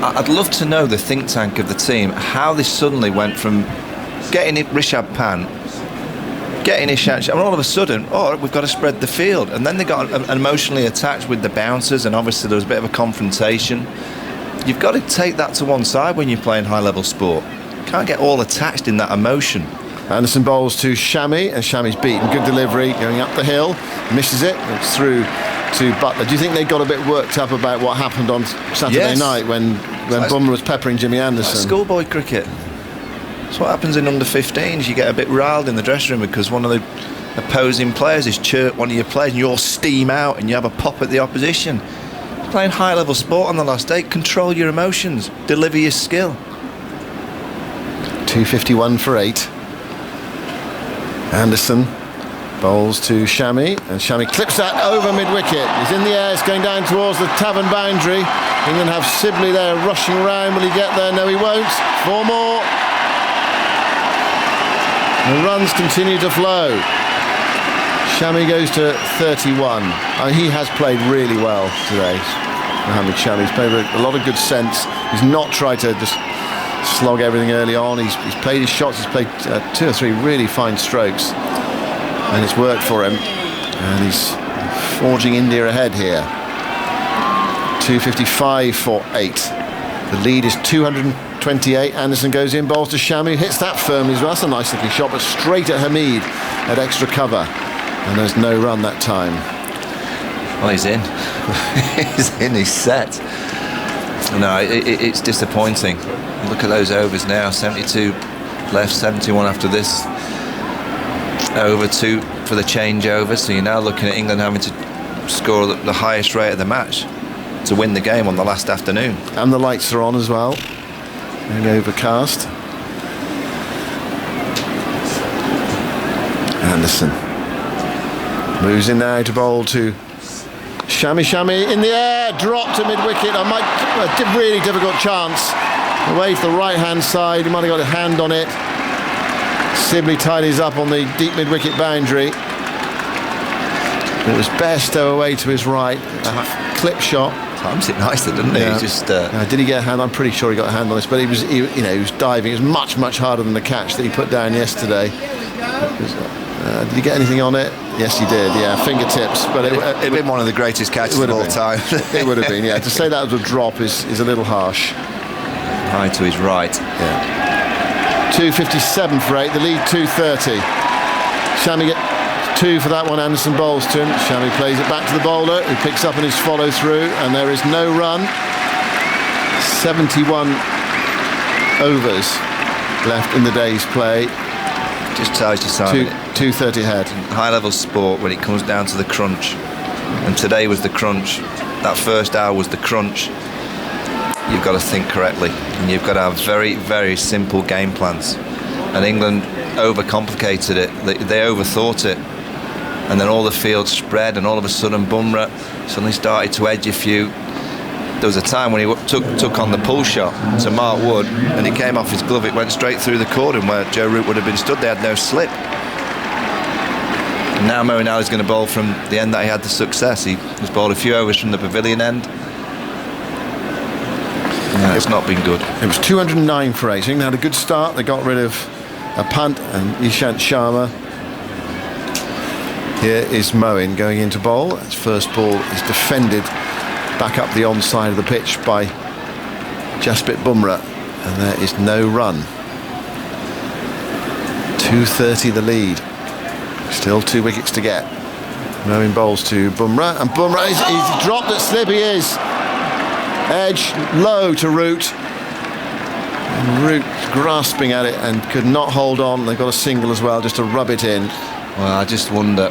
I'd love to know the think tank of the team, how they suddenly went from getting Rishabh Pant, getting Ishant, and all of a sudden, we've got to spread the field. And then they got emotionally attached with the bouncers, and obviously there was a bit of a confrontation. You've got to take that to one side when you're playing high-level sport. You can't get all attached in that emotion. Anderson bowls to Shami, and Shami's beaten. Good delivery, going up the hill, misses it. It's through to Butler. Do you think they got a bit worked up about what happened on Saturday night when Bumrah was peppering Jimmy Anderson? Like schoolboy cricket. That's what happens in under 15s. You get a bit riled in the dressing room because one of the opposing players is chirped one of your players, and you all steam out and you have a pop at the opposition. Playing high-level sport on the last day, control your emotions, deliver your skill. 251 for 8. Anderson bowls to Shami, and Shami clips that over mid-wicket. He's in the air, it's going down towards the tavern boundary. England have Sibley there rushing round. Will he get there? No, he won't. 4 more. The runs continue to flow. Shami goes to 31. He has played really well today, Mohammad Shami. He's played with a lot of good sense. He's not tried to just slog everything early on. He's played his shots. He's played 2 or 3 really fine strokes, and it's worked for him. And he's forging India ahead here. 255 for 8. The lead is 228. Anderson goes in, bowls to Shami, hits that firmly as well. That's a nice looking shot, but straight at Hamid at extra cover. And there's no run that time. Well, he's in. He's in, he's set. No, it's disappointing. Look at those overs now. 72 left, 71 after this. Over 2 for the changeover. So you're now looking at England having to score the highest rate of the match to win the game on the last afternoon. And the lights are on as well. And overcast. Anderson moves in now to bowl to Shami. Shami in the air, dropped to mid-wicket. A really difficult chance. Away to the right-hand side. He might have got a hand on it. Sibley tidies up on the deep mid-wicket boundary. It was Bairstow away to his right. A clip shot. Times it nicely, didn't he? Yeah. He just, did he get a hand? I'm pretty sure he got a hand on this, but he was diving. It was much, much harder than the catch that he put down yesterday. Did he get anything on it? Yes, he did. Yeah, fingertips. But it'd been one of the greatest catches of all time. It would have been. Yeah, to say that was a drop is a little harsh. High to his right. Yeah. 257 for 8. The lead 230. Shami 2 for that one, Anderson Bolston. Shami plays it back to the bowler, who picks up on his follow through, and there is no run. 71 overs left in the day's play. Just tells you, Simon, 2:30 ahead. High level sport, when it comes down to the crunch, and today was the crunch, that first hour was the crunch, you've got to think correctly, and you've got to have very, very simple game plans. And England overcomplicated it. They overthought it, and then all the field spread, and all of a sudden Bumrah suddenly started to edge a few. There was a time when he took on the pull shot to Mark Wood, and it came off his glove. It went straight through the cordon where Joe Root would have been stood. They had no slip. And now Moeen Ali's going to bowl from the end that he had the success. He was bowled a few overs from the pavilion end. No, it's not been good. It was 209 for 8. They had a good start. They got rid of a Pant and Ishant Sharma. Here is Moeen going into bowl. His first ball is defended back up the onside of the pitch by Jasprit Bumrah, and there is no run. 2:30 the lead. Still 2 wickets to get. Moeen bowls to Bumrah, and Bumrah he's dropped at slip. He is. Edge low to Root. And Root grasping at it and could not hold on. They've got a single as well just to rub it in. Well, I just wonder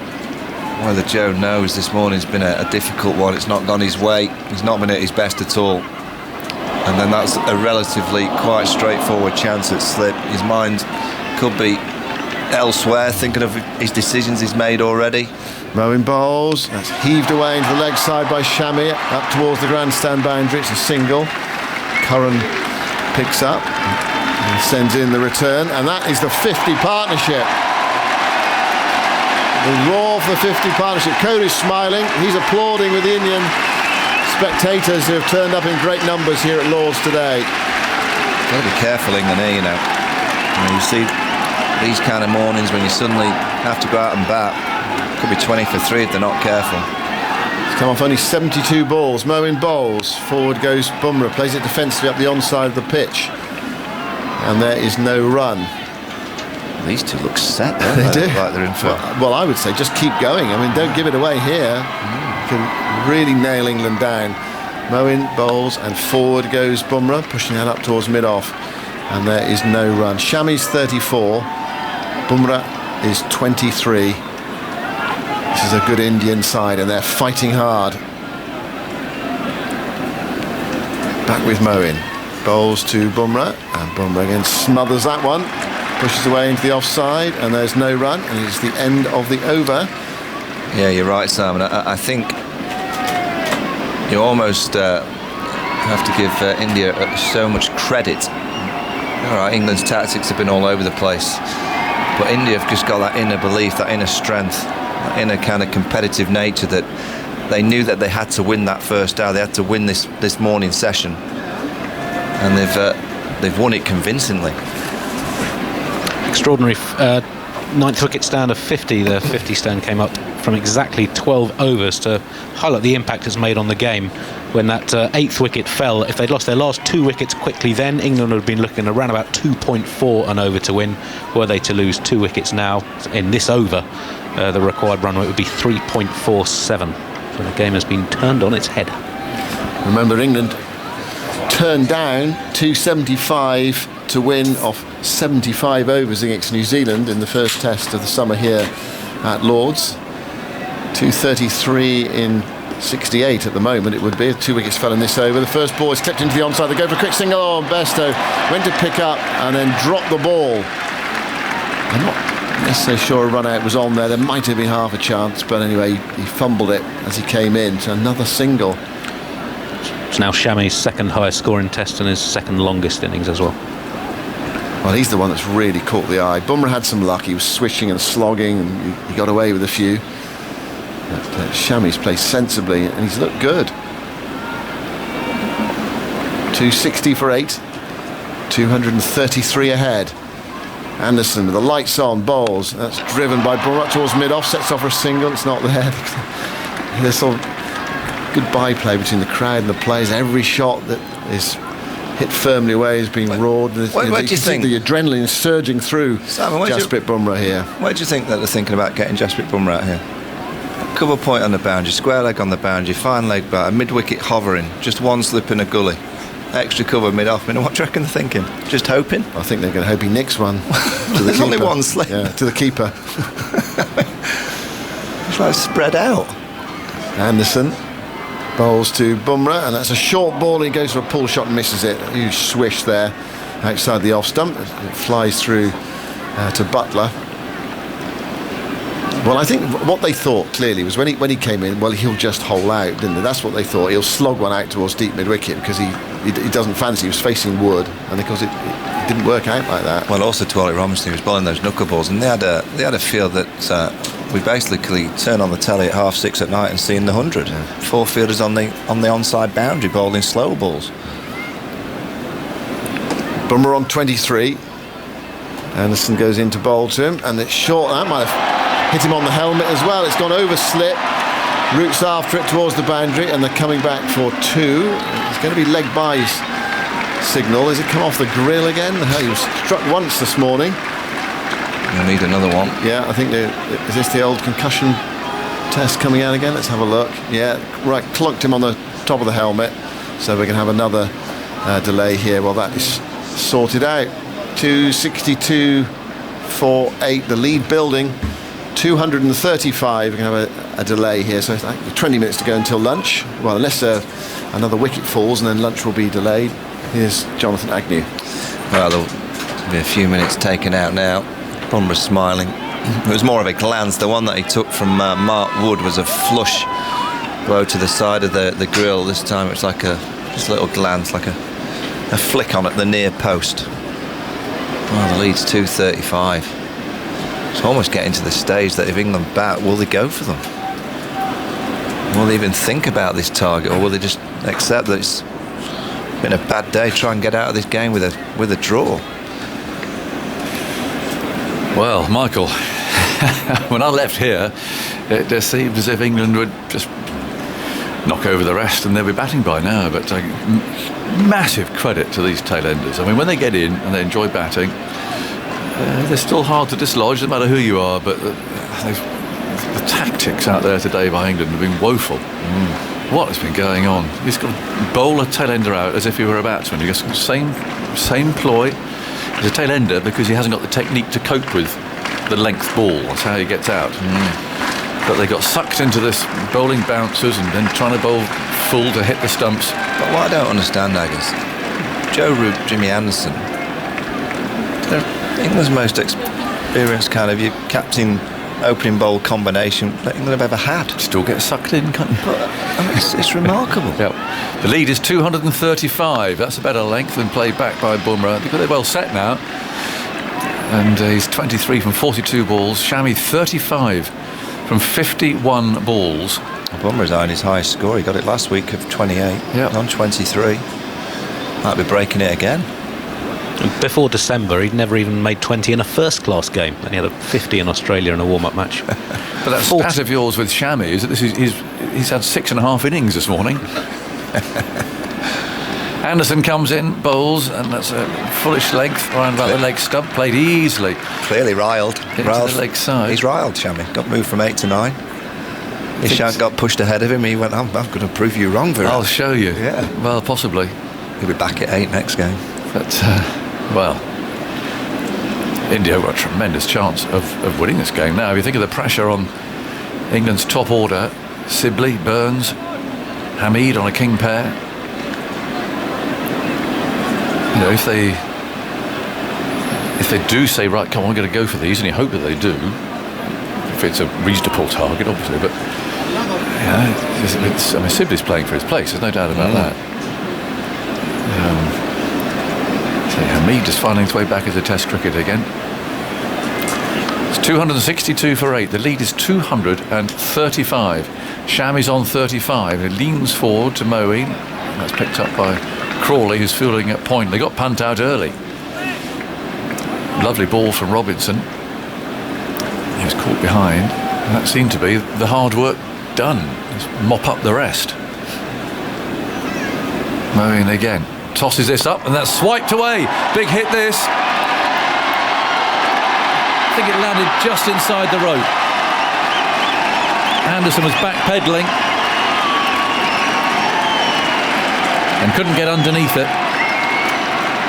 whether Joe knows this morning's been a difficult one. It's not gone his way. He's not been at his best at all. And then that's a relatively quite straightforward chance at slip. His mind could be elsewhere, thinking of his decisions he's made already. Moeen bowls. That's heaved away into the leg side by Shami, up towards the grandstand boundary. It's a single. Curran picks up and sends in the return, and that is the 50 partnership. The roar for the 50 partnership. Kohli's smiling. He's applauding with the Indian spectators who have turned up in great numbers here at Lord's today. Got to be careful, England, here, you know. You see these kind of mornings when you suddenly have to go out and bat. Could be 20 for 3 if they're not careful. It's come off only 72 balls. Moeen bowls. Forward goes Bumrah. Plays it defensively up the onside of the pitch. And there is no run. These two look set, don't they? They do. Like they're in for. Well, I would say just keep going. I mean, don't give it away here. You can really nail England down. Moeen bowls and forward goes Bumrah, pushing that up towards mid-off. And there is no run. Shami's 34. Bumrah is 23. This is a good Indian side, and they're fighting hard. Back with Moeen. Bowls to Bumrah, and Bumrah again smothers that one. Pushes away into the offside, and there's no run, and it's the end of the over. Yeah, you're right, Simon. I think you almost have to give India so much credit. All right, England's tactics have been all over the place, but India have just got that inner belief, that inner strength, that inner kind of competitive nature that they knew that they had to win that first hour. They had to win this morning session, and they've won it convincingly. Extraordinary. 9th wicket stand of 50. The 50 stand came up from exactly 12 overs to highlight the impact it's made on the game. When that 8th wicket fell, if they'd lost their last 2 wickets quickly, then England would have been looking around about 2.4 an over to win. Were they to lose 2 wickets now in this over, the required run rate would be 3.47. So the game has been turned on its head. Remember, England turned down 275 to win off 75 overs against New Zealand in the first test of the summer here at Lord's. 233 in 68 at the moment it would be. 2 wickets fell in this over. The first ball is clipped into the onside. They go for a quick single. Oh, Besto went to pick up and then dropped the ball. I'm not necessarily sure a run out was on there. There might have been half a chance, but anyway, he fumbled it as he came in. So another single. It's now Shami's second highest scoring test and his second longest innings as well. Well, he's the one that's really caught the eye. Bumrah had some luck. He was swishing and slogging, and he got away with a few. But Shami's played sensibly, and he's looked good. 260 for 8. 233 ahead. Anderson with the lights on, bowls. That's driven by Bumrah towards mid-off, sets off for a single. It's not there. There's sort of good byplay between the crowd and the players. Every shot that is hit firmly away, is being roared. What do you think? The adrenaline is surging through Simon, Jasprit Bumrah here. Where do you think that they're thinking about getting Jasprit Bumrah out here? Cover point on the boundary, square leg on the boundary, fine leg batter, mid-wicket hovering, just one slip in a gully. Extra cover mid-off. What do you reckon they're thinking? Just hoping? I think they're going to hope he nicks one. To the There's only keeper. one slip. Yeah, to the keeper. It's like spread out. Anderson bowls to Bumrah, and that's a short ball. He goes for a pull shot and misses it. A huge swish there outside the off stump. It flies through to Butler. Well, I think what they thought clearly was when he came in, well, he'll just hole out, didn't they? That's what they thought. He'll slog one out towards deep mid-wicket because he doesn't fancy. He was facing wood, and because it didn't work out like that. Well, also to Ollie Robinson, he was bowling those knuckleballs, and they had a feel that we basically turn on the telly at 6:30 at night and seeing the 100. Yeah. 4 fielders on the onside boundary bowling slow balls. Bumrah on 23. Anderson goes in to bowl to him, and it's short. That might have hit him on the helmet as well. It's gone over slip. Roots after it towards the boundary, and they're coming back for 2. It's going to be leg byes signal. Has it come off the grill again? He was struck once this morning. You'll need another one. Yeah, I think is this the old concussion test coming out again? Let's have a look. Yeah, right, clunked him on the top of the helmet. So we can have another delay here while that is sorted out. 262 for 8, the lead building. 235. We can have a delay here, so it's like 20 minutes to go until lunch. Well, unless another wicket falls, and then lunch will be delayed. Here's Jonathan Agnew. Well, there'll be a few minutes taken out now. Bumrah's smiling. It was more of a glance. The one that he took from Mark Wood was a flush blow to the side of the grill. This time it was like just a little glance, like a flick on at the near post. Well, the lead's 235. It's almost getting to the stage that if England bat, will they go for them? Will they even think about this target, or will they just accept that it's been a bad day, try and get out of this game with a draw? Well, Michael, when I left here, it just seemed as if England would just knock over the rest and they'll be batting by now. But massive credit to these tail-enders. I mean, when they get in and they enjoy batting, they're still hard to dislodge, no matter who you are, but the tactics out there today by England have been woeful. What has been going on? He's got to bowl a tail-ender out as if he were a batsman. He gets the same ploy. He's a tail-ender because he hasn't got the technique to cope with the length ball. That's how he gets out. But they got sucked into this bowling bouncers and then trying to bowl full to hit the stumps. But what I don't understand, Agus, Joe Root, Jimmy Anderson, they're England's most experienced kind of your captain opening bowl combination that England have ever had. Still get sucked in, can't you? But I mean, it's remarkable. Yep. The lead is 235. That's a better length than played back by Bumrah. They're well set now. And he's 23 from 42 balls. Shami 35 from 51 balls. Bumrah's on his highest score. He got it last week of 28. Yep. On 23. Might be breaking it again. Before December, he'd never even made 20 in a first-class game, and he had a 50 in Australia in a warm-up match. But that stat of yours with Shami is that he's had 6.5 innings this morning. Anderson comes in, bowls, and that's a fullish length around about the leg stump, played easily. Clearly riled. Into the leg side. He's riled, Shami. Got moved from 8 to 9. Ishant got pushed ahead of him. He went, I'm going to prove you wrong, Virat. I'll show you. Yeah. Well, possibly. He'll be back at 8 next game. But, well, India have got a tremendous chance of winning this game now. If you think of the pressure on England's top order, Sibley, Burns, Hamid on a king pair. You know, if they do say, right, come on, we're going to go for these, and you hope that they do, if it's a reasonable target, obviously, but yeah, I mean, Sibley's playing for his place, there's no doubt about that. Hamid just finding his way back into Test cricket again. It's 262 for 8. The lead is 235. Shami's on 35. He leans forward to Moeen. That's picked up by Crawley, who's fielding at point. They got punt out early. Lovely ball from Robinson. He was caught behind. And that seemed to be the hard work done. Just mop up the rest. Moeen again. Tosses this up, and that's swiped away. Big hit this. I think it landed just inside the rope. Anderson was backpedaling and couldn't get underneath it.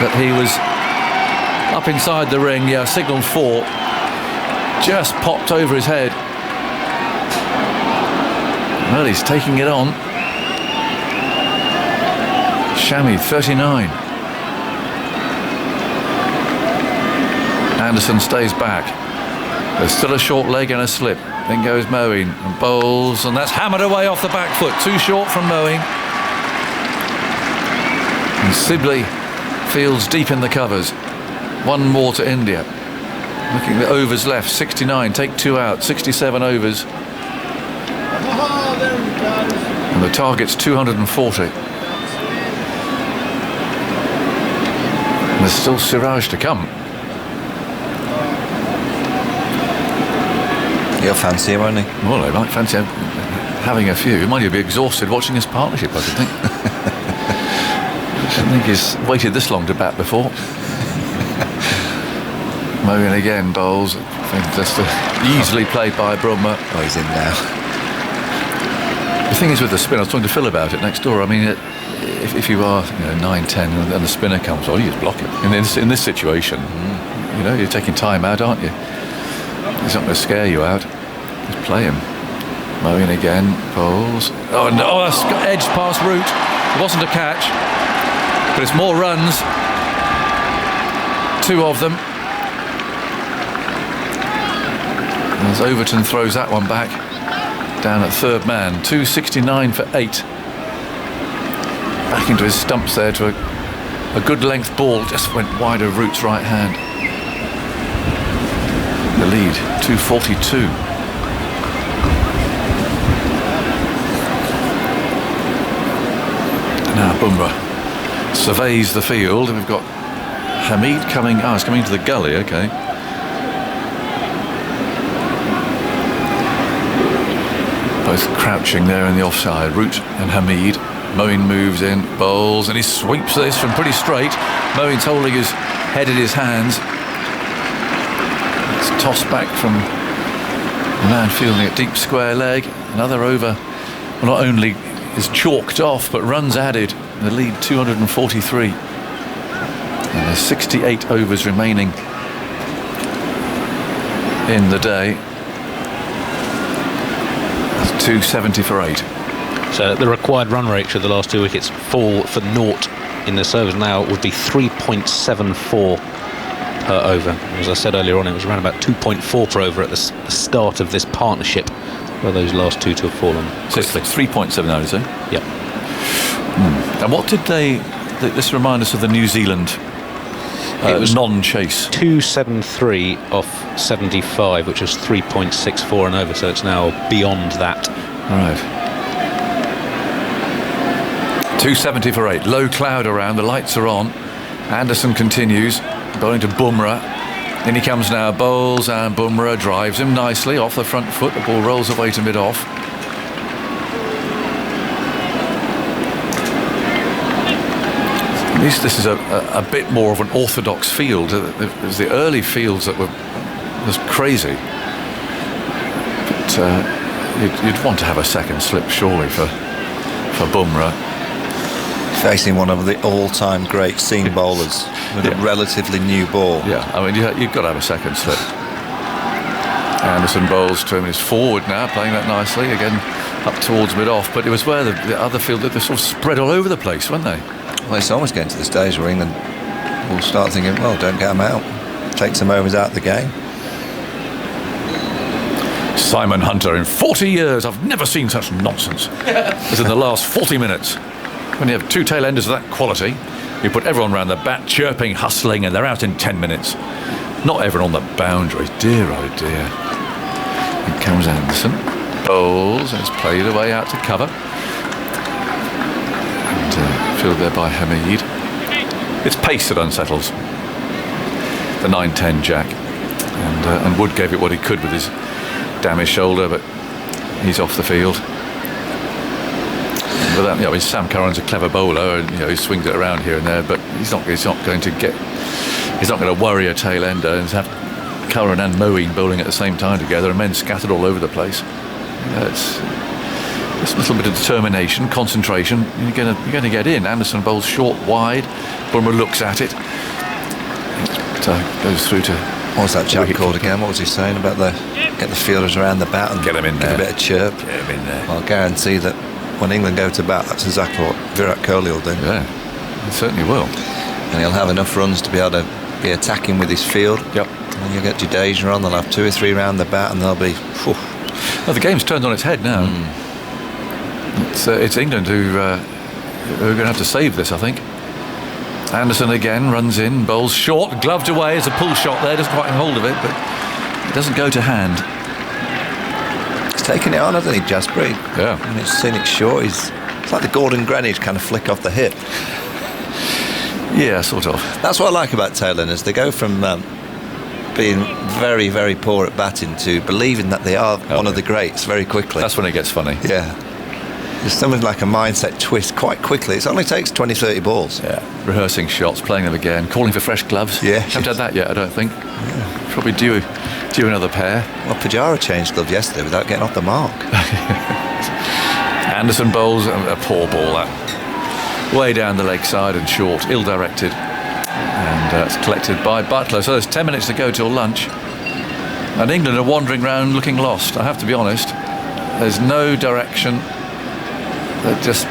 But he was up inside the ring. Yeah, signal 4. Just popped over his head. Well, he's taking it on. Shami, 39. Anderson stays back. There's still a short leg and a slip. Then goes Moeen and bowls, and that's hammered away off the back foot. Too short from Moeen. And Sibley fields deep in the covers. 1 more to India. Looking at the overs left, 69, take 2 out, 67 overs. And the target's 240. And there's still Siraj to come. He'll fancy him, won't he? Well, I might fancy having a few. He might be exhausted watching his partnership, I should think. I don't think he's waited this long to bat before. Moeen again bowls. I think just easily played by Brummer. Oh, he's in now. The thing is with the spin, I was talking to Phil about it next door. I mean, if you are 9-10 and the spinner comes, you just block it. In this situation, you're taking time out, aren't you? He's not going to scare you out. Just play him. Moeen again, bowls. Oh no, that's edged past Root. It wasn't a catch, but it's more runs. 2 of them. As Overton throws that one back down at third man. 269 for 8. Back into his stumps there to a good length ball. Just went wide of Root's right hand. The lead, 242. Now Bumrah surveys the field. We've got Hamid coming. It's coming to the gully, okay. Both crouching there in the offside. Root and Hamid. Moeen moves in, bowls, and he sweeps this from pretty straight. Moeen's holding his head in his hands. It's tossed back from the man fielding at deep square leg. Another over. Well, not only is chalked off, but runs added. The lead 243. And there's 68 overs remaining in the day. That's 270 for 8. So the required run rate should the last 2 wickets fall for naught in the overs now would be 3.74 per over. As I said earlier on, it was around about 2.4 per over at the start of this partnership, where those last 2 to have fallen quickly. So 3.79, is it? Yep. And what did this remind us of the New Zealand it was non-chase? 273 off 75, which was 3.64 and over, so it's now beyond that. Right. 270 for 8. Low cloud around, the lights are on. Anderson continues, bowling to Bumrah. In he comes now, bowls, and Bumrah drives him nicely off the front foot. The ball rolls away to mid-off. At least this is a bit more of an orthodox field. There's the early fields that were just crazy. But you'd want to have a second slip, surely, for Bumrah. Facing one of the all-time great seam bowlers with a relatively new ball. Yeah, I mean, you've got to have a second slip. Anderson bowls to him. He's forward now, playing that nicely. Again, up towards mid-off. But it was where the other field, they're sort of spread all over the place, weren't they? Well, it's almost getting to the stage where England will start thinking, well, don't get them out. Take some overs out of the game. Simon Hunter, in 40 years, I've never seen such nonsense as in the last 40 minutes. When you have 2 tail enders of that quality, you put everyone around the bat chirping, hustling, and they're out in 10 minutes. Not everyone on the boundaries. Dear, oh dear. In comes Anderson. Bowls, and it's played away out to cover. And fielded there by Hamid. It's pace that unsettles the 9-10 Jack. And Wood gave it what he could with his damaged shoulder, but he's off the field. But that, Sam Curran's a clever bowler, and he swings it around here and there. But he's not going to worry a tail ender and have Curran and Moeen bowling at the same time together, and men scattered all over the place. It's a little bit of determination, concentration. You're going to get in. Anderson bowls short, wide. Bumrah looks at it. It goes through to. What was that chap called again? What was he saying about get the fielders around the bat and get him in there? A bit of chirp. Get him in there. I'll guarantee that when England go to bat, that's exactly what Virat Kohli will do. Yeah, he certainly will. And he'll have enough runs to be able to be attacking with his field. Yep. And you'll get Jadeja on. They'll have 2 or 3 round the bat, and they'll be. Whew. Well, the game's turned on its head now. It's England who are going to have to save this, I think. Anderson again runs in, bowls short, gloved away as a pull shot there, doesn't quite hold of it, but it doesn't go to hand. He's taking it on, hasn't he, Jasprit? Yeah. And it's seen it short. It's like the Gordon Greenwich kind of flick off the hip. Yeah, sort of. That's what I like about tailenders. They go from being very, very poor at batting to believing that they are one of the greats very quickly. That's when it gets funny. Yeah. There's something like a mindset twist quite quickly. It only takes 20, 30 balls. Yeah. Rehearsing shots, playing them again, calling for fresh gloves. Yeah. Haven't had that yet, I don't think. Yeah. Probably due another pair. Well, Pujara changed gloves yesterday without getting off the mark. Anderson bowls a poor ball, that way down the leg side and short, ill-directed. And it's collected by Buttler. So there's 10 minutes to go till lunch. And England are wandering around looking lost, I have to be honest. There's no direction. Just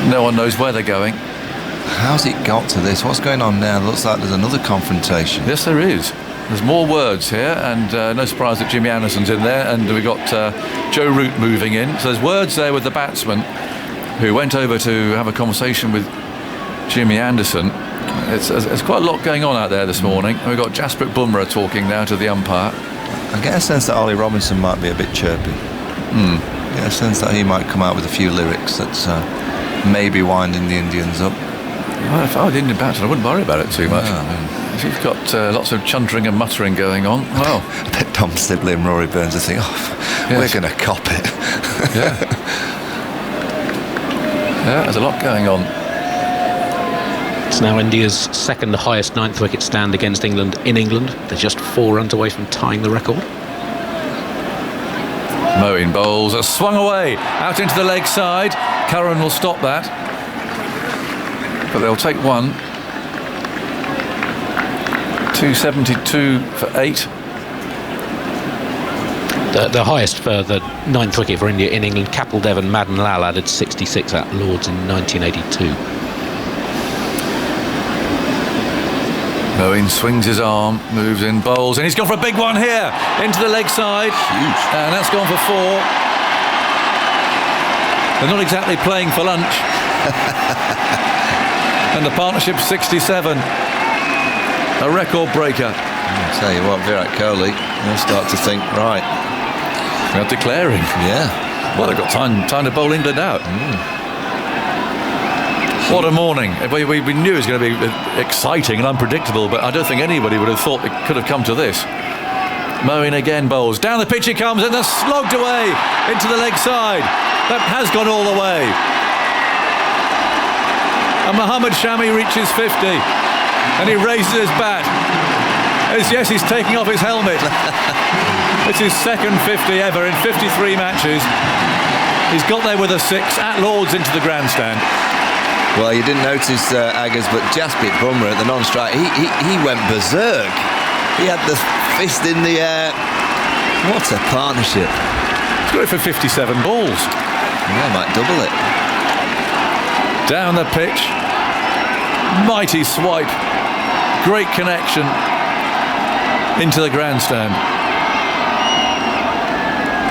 no one knows where they're going. How's it got to this? What's going on now? Looks like there's another confrontation. Yes, there is. There's more words here, and no surprise that Jimmy Anderson's in there, and we've got Joe Root moving in. So there's words there with the batsman who went over to have a conversation with Jimmy Anderson. There's quite a lot going on out there this morning. We've got Jasprit Bumrah talking now to the umpire. I get a sense that Ollie Robinson might be a bit chirpy. I get a sense that he might come out with a few lyrics that's maybe winding the Indians up. Well, if I were the Indian batsman, I wouldn't worry about it too much. If you've got lots of chuntering and muttering going on, well... I bet Tom Sibley and Rory Burns are thinking, we're going to cop it. Yeah, there's a lot going on. It's now India's second highest 9th wicket stand against England in England. They're just 4 runs away from tying the record. Moeen bowls are swung away out into the leg side. Curran will stop that, but they'll take one. 272 for 8. The highest for the 9th wicket for India in England, Kapil Dev and Madan Lal added 66 at Lords in 1982. Moeen swings his arm, moves in, bowls, and he's gone for a big one here into the leg side. Huge. And that's gone for 4. They're not exactly playing for lunch. And the partnership's 67. A record breaker. I'll tell you what, Virat Kohli, you'll start to think, right. They're declaring. Yeah. Well, they've got time to bowl England out. What a morning. We knew it was going to be exciting and unpredictable, but I don't think anybody would have thought it could have come to this. Moeen again bowls. Down the pitch he comes, and they're slogged away into the leg side. That has gone all the way. And Mohammad Shami reaches 50, and he raises his bat. Yes, he's taking off his helmet. It's his second 50 ever in 53 matches. He's got there with a 6 at Lords into the grandstand. Well, you didn't notice, Aggers, but Jasprit Bumrah at the non-strike, he went berserk. He had the fist in the air. What a partnership. He's got it for 57 balls. Yeah, might double it. Down the pitch. Mighty swipe. Great connection into the grandstand.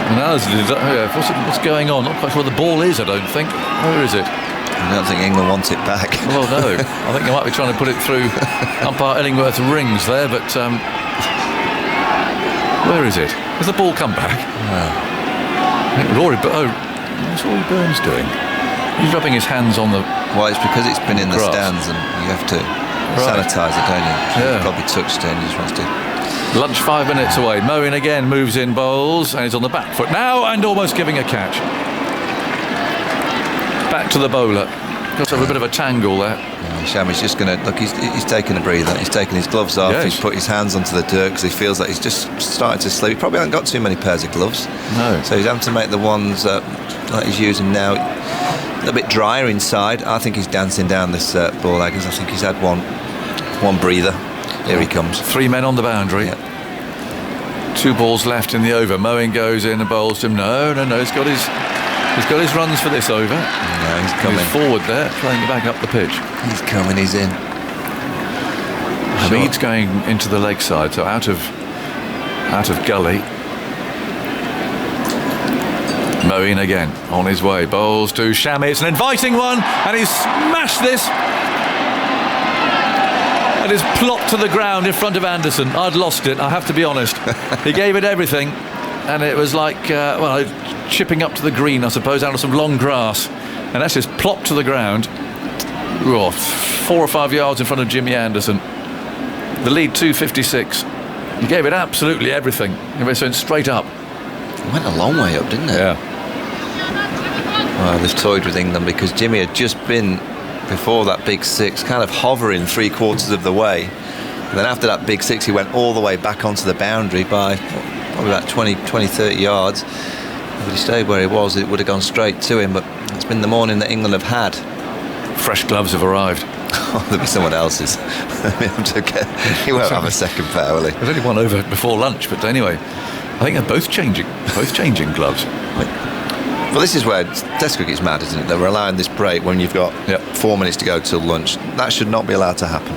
And now what's going on? Not quite sure where the ball is, I don't think. Where is it? I don't think England wants it back. Well, no. I think they might be trying to put it through umpire Illingworth's rings there, but where is it? Has the ball come back? I think what's Rory Burns doing? He's rubbing his hands on the... Well, it's because it's been in the grass. Stands and you have to sanitise it, don't you? Yeah. Probably touched it and he just wants to... Lunch 5 minutes away. Moeen again moves in, bowls, and he's on the back foot now and almost giving a catch. Back to the bowler. Got to have a bit of a tangle there. Shami's just going to look. He's taking a breather. He's taking his gloves off. Yes. He's put his hands onto the dirt because he feels like he's just starting to sleep. He probably hasn't got too many pairs of gloves. No. So he's having to make the ones that he's using now a little bit drier inside. I think he's dancing down this ball, Eggers. I think he's had one breather. Here he comes. 3 men on the boundary. Yeah. 2 balls left in the over. Mowing goes in and bowls to him. No. He's got his runs for this over. No, he's coming. He's forward there, playing it back up the pitch. He's coming, he's in. Hamid's going into the leg side, so out of gully. Moeen again, on his way. Bowls to Shami. It's an inviting one, and he's smashed this. And is plopped to the ground in front of Anderson. I'd lost it, I have to be honest. He gave it everything, and it was like, chipping up to the green, I suppose, out of some long grass. And that's just plopped to the ground. 4 or 5 yards in front of Jimmy Anderson. The lead 256. He gave it absolutely everything. It went straight up. It went a long way up, didn't it? Yeah. Well, they've toyed with England because Jimmy had just been, before that big 6, kind of hovering 3/4 of the way. And then after that big 6, he went all the way back onto the boundary by probably about 20, 30 yards. If he stayed where he was, it would have gone straight to him. But it's been the morning that England have had. Fresh gloves have arrived. Oh, there'll be someone else's. He won't have a second pair, will he? There's only one over before lunch, but anyway, I think they're both changing gloves. Well, this is where Test cricket's mad, isn't it? They were allowing this break when you've got 4 minutes to go till lunch. That should not be allowed to happen.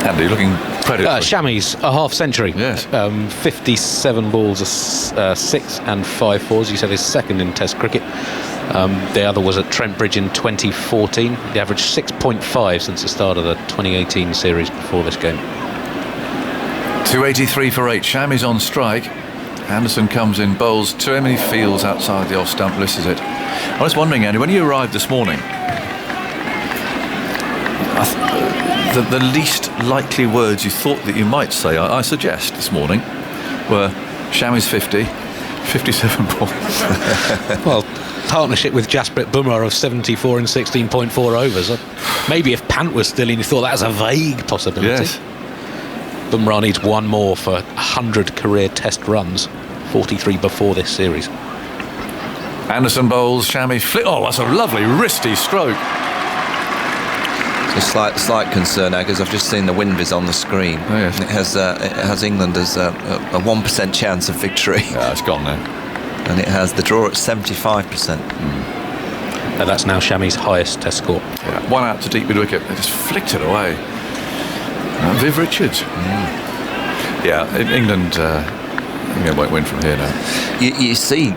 Andy, looking predatory. Shami's a half century. Yes. 57 balls, 6 and 5 fours. You said his second in Test cricket. The other was at Trent Bridge in 2014. He averaged 6.5 since the start of the 2018 series before this game. 283 for 8. Shami's on strike. Anderson comes in, bowls to him, and he fields outside the off stump, misses it. I was wondering, Andy, when you arrived this morning, the least likely words you thought that you might say, I suggest this morning, were Shami's 50, 57 balls. Well, partnership with Jasprit Bumrah of 74 and 16.4 overs. Maybe if Pant was still in, you thought that was a vague possibility. Yes. Bumrah needs one more for 100 career Test runs, 43 before this series. Anderson bowls, Shami flick. Oh, that's a lovely wristy stroke. A slight concern, Eggers. I've just seen the WinViz on the screen. Oh, yes. It has England as a 1% chance of victory. Yeah, it's gone now. And it has the draw at 75%. And that's now Shami's highest Test score. Yeah, 1 out to deep mid wicket. They just flicked it away. Viv Richards. Yeah, England won't win from here now. You see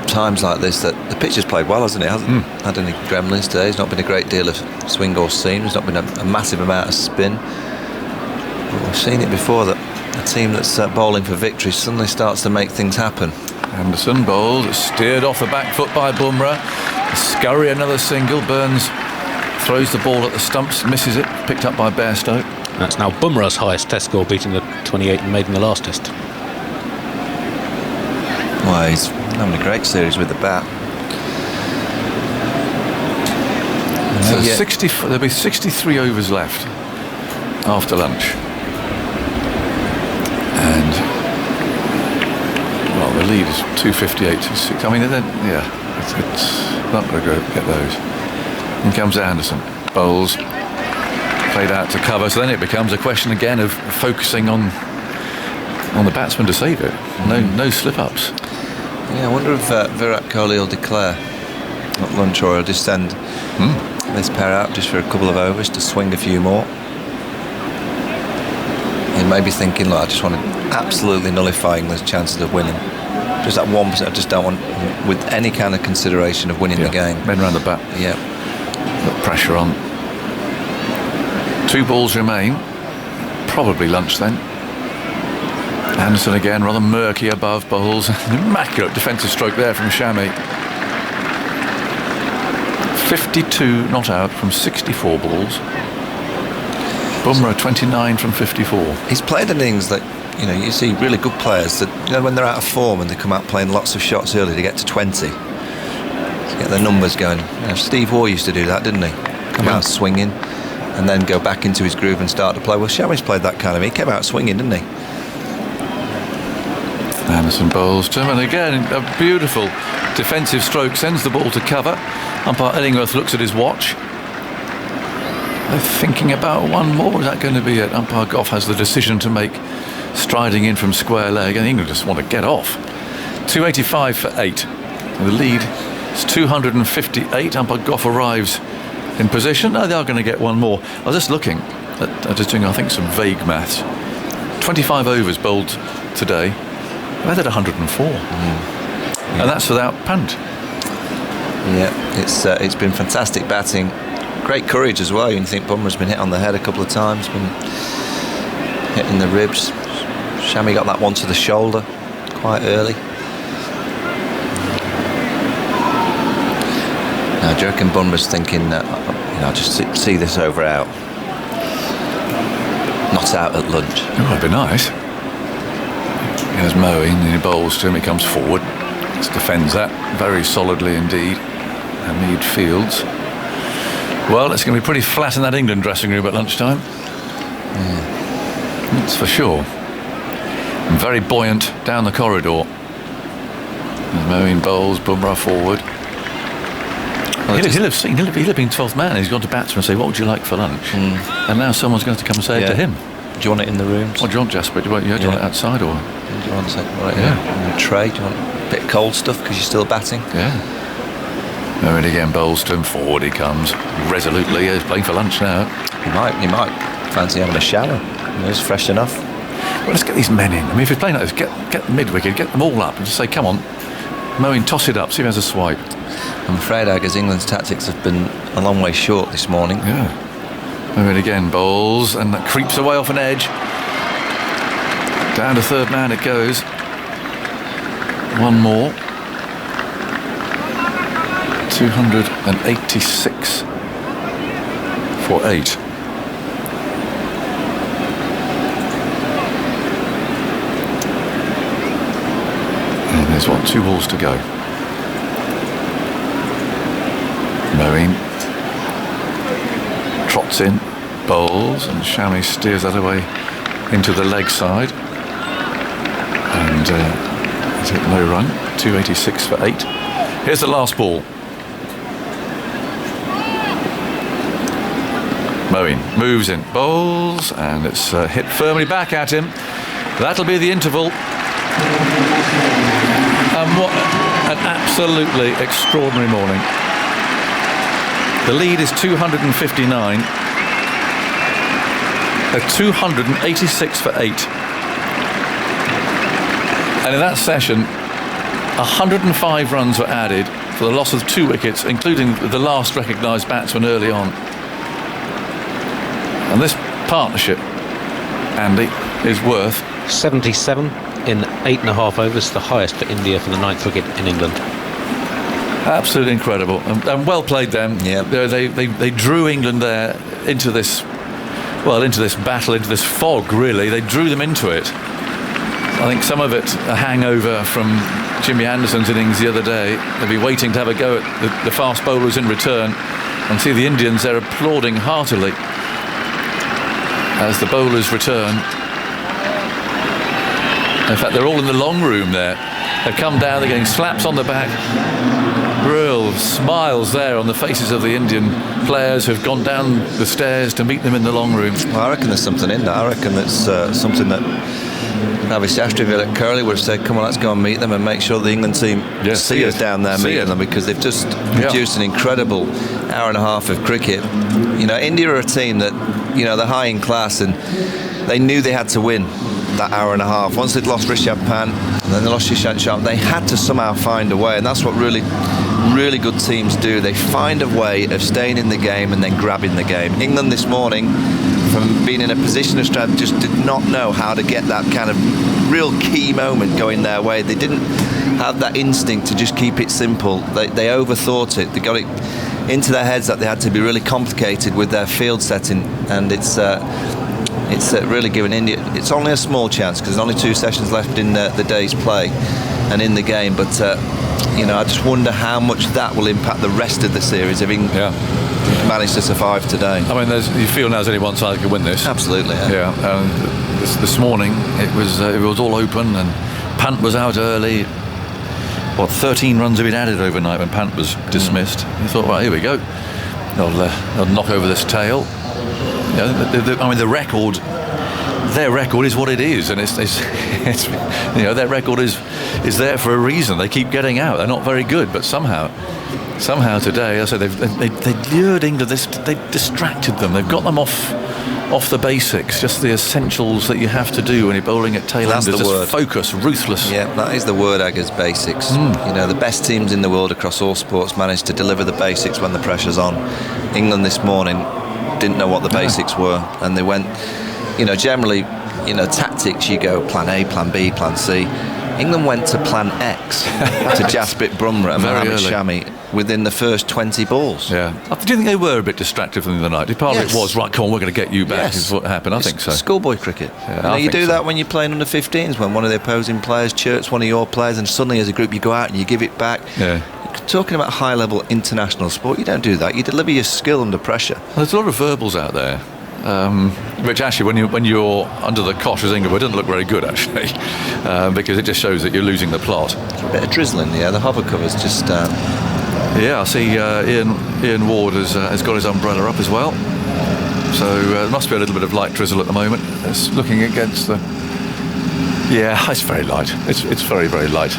times like this that the pitch has played well, hasn't it? Hasn't had any gremlins today. There's not been a great deal of swing or seam. There's not been a massive amount of spin. But we've seen it before that a team that's bowling for victory suddenly starts to make things happen. Anderson bowls, steered off the back foot by Bumrah. Scurry, another single. Burns throws the ball at the stumps, misses it, picked up by Bairstow. That's now Bumrah's highest Test score, beating the 28 made in the last Test. Well, he's having a great series with the bat. So there'll be 63 overs left after lunch. And, well, the lead is 258 to 6. I mean, it's not going to get those. In comes Anderson. Bowls. Played out to cover. So then it becomes a question again of focusing on the batsman to save it. No slip-ups. Yeah, I wonder if Virat Kohli will declare at lunch or he'll just send this pair out just for a couple of overs to swing a few more. He may be thinking, look, I just want to absolutely nullify England's chances of winning. Just that 1%, I just don't want, with any kind of consideration of winning the game. Men round the bat. Yeah. Put pressure on. 2 balls remain. Probably lunch then. Anderson again, rather murky above bowls. Immaculate defensive stroke there from Shami. 52 not out from 64 balls. Bumrah 29 from 54. He's played innings that, you know, you see really good players that, you know, when they're out of form and they come out playing lots of shots early to get to 20, to get their numbers going. You know, Steve Waugh used to do that, didn't he? Come out swinging and then go back into his groove and start to play. Well, Shami's played that kind of. He came out swinging, didn't he? Anderson bowls to him, and again a beautiful defensive stroke, sends the ball to cover. Umpire Illingworth looks at his watch. They're thinking about one more. Is that going to be it? Umpire Gough has the decision to make, striding in from square leg, and England just want to get off. 285 for 8. The lead is 258. Umpire Gough arrives in position. No, they are going to get one more. I was just looking at just doing, I think, some vague maths. 25 overs bowled today. They're at 104, and that's without Pant. Yeah, it's been fantastic batting, great courage as well. You can think Bumrah's been hit on the head a couple of times, been hit in the ribs. Shami got that one to the shoulder quite early. Now, do you reckon Bumrah's thinking, I'll just see this over out, not out at lunch? Oh, that'd be nice. Here's Moeen, and he bowls to him, he comes forward. Just defends that very solidly indeed. Hamid Fields. Well, it's going to be pretty flat in that England dressing room at lunchtime. That's for sure. And very buoyant down the corridor. As Moeen bowls, Bumrah forward. Well, he'll have been 12th man. He's gone to batsman and say, what would you like for lunch? And now someone's going to come and say it to him. Do you want it in the room? What do you want, Jasper? Do you want it outside or? Do you want it right in a tray? Do you want a bit of cold stuff because you're still batting? Yeah. Moeen again bowls to him, forward he comes resolutely. He's playing for lunch now. He might fancy having a shower. He's fresh enough. Well, let's get these men in. I mean, if you're playing like this, get the mid-wicket, get them all up and just say, come on, Moeen, toss it up, see if he has a swipe. I'm afraid, Aggers, England's tactics have been a long way short this morning. Yeah. Moeen again bowls, and that creeps away off an edge. Down to third man it goes. One more. 286 for 8. And there's 2 balls to go. Moeen trots in, bowls, and Shami steers that away into the leg side. And he's hit no run, 286 for 8. Here's the last ball. Moeen moves in, bowls, and it's hit firmly back at him. That'll be the interval. And what an absolutely extraordinary morning. The lead is 259. 286 for 8. And in that session, 105 runs were added for the loss of 2 wickets, including the last recognised batsman early on. And this partnership, Andy, is worth 77 in 8.5 overs, the highest for India for the 9th wicket in England. Absolutely incredible, and well played them. Yeah, they drew England there into this battle, into this fog. Really, they drew them into it. I think some of it a hangover from Jimmy Anderson's innings the other day. They'll be waiting to have a go at the fast bowlers in return, and see the Indians there applauding heartily as the bowlers return. In fact, they're all in the long room there. They've come down, they're getting slaps on the back. Real smiles there on the faces of the Indian players who've gone down the stairs to meet them in the long room. Well, I reckon there's something in that. I reckon that's something that Ravi Shastri at Curly would have said, come on, let's go and meet them and make sure the England team see us down there meeting them, because they've just produced an incredible hour and a half of cricket. You know, India are a team that, you know, they're high in class, and they knew they had to win that hour and a half. Once they'd lost Rishabh Pant and then they lost Ishant Sharma, they had to somehow find a way, and that's what really good teams do. They find a way of staying in the game and then grabbing the game. England this morning, from being in a position of strength, just did not know how to get that kind of real key moment going their way. They didn't have that instinct to just keep it simple. They overthought it. They got it into their heads that they had to be really complicated with their field setting, and it's it's really given India. It's only a small chance because there's only 2 sessions left in the day's play and in the game. But I just wonder how much that will impact the rest of the series if England manage to survive today. I mean, you feel now there's only one side that can win this. Absolutely. And this morning it was all open, and Pant was out early. 13 runs have been added overnight when Pant was dismissed. You thought, right, here we go. They'll knock over this tail. The record. Their record is what it is, and it's their record is there for a reason. They keep getting out. They're not very good, but somehow today, I said they lured England. They distracted them. They've got them off the basics, just the essentials that you have to do when you're bowling at tail-enders. That's the word. Focus, ruthless. Yeah, that is the word, Aggers, basics. The best teams in the world across all sports manage to deliver the basics when the pressure's on. England this morning didn't know what the basics were, and they went, generally, tactics, you go plan A, plan B, plan C. England went to plan X to Jasprit Bumrah and Mohammad Shami within the first 20 balls. Yeah. Do you think they were a bit distracted from the other night? Part of it was, right, come on, we're going to get you back, is what happened. I think so. Schoolboy cricket. Yeah, you do that when you're playing under 15s, when one of the opposing players chirps one of your players, and suddenly as a group you go out and you give it back. Yeah. Talking about high-level international sport, you don't do that. You deliver your skill under pressure. Well, there's a lot of verbals out there. Which actually, when you're under the cosh as England, it doesn't look very good actually, because it just shows that you're losing the plot. A bit of drizzling, the hover covers just. I see Ian Ward has got his umbrella up as well, so there must be a little bit of light drizzle at the moment. It's looking against the. Yeah, it's very light. It's very, very light.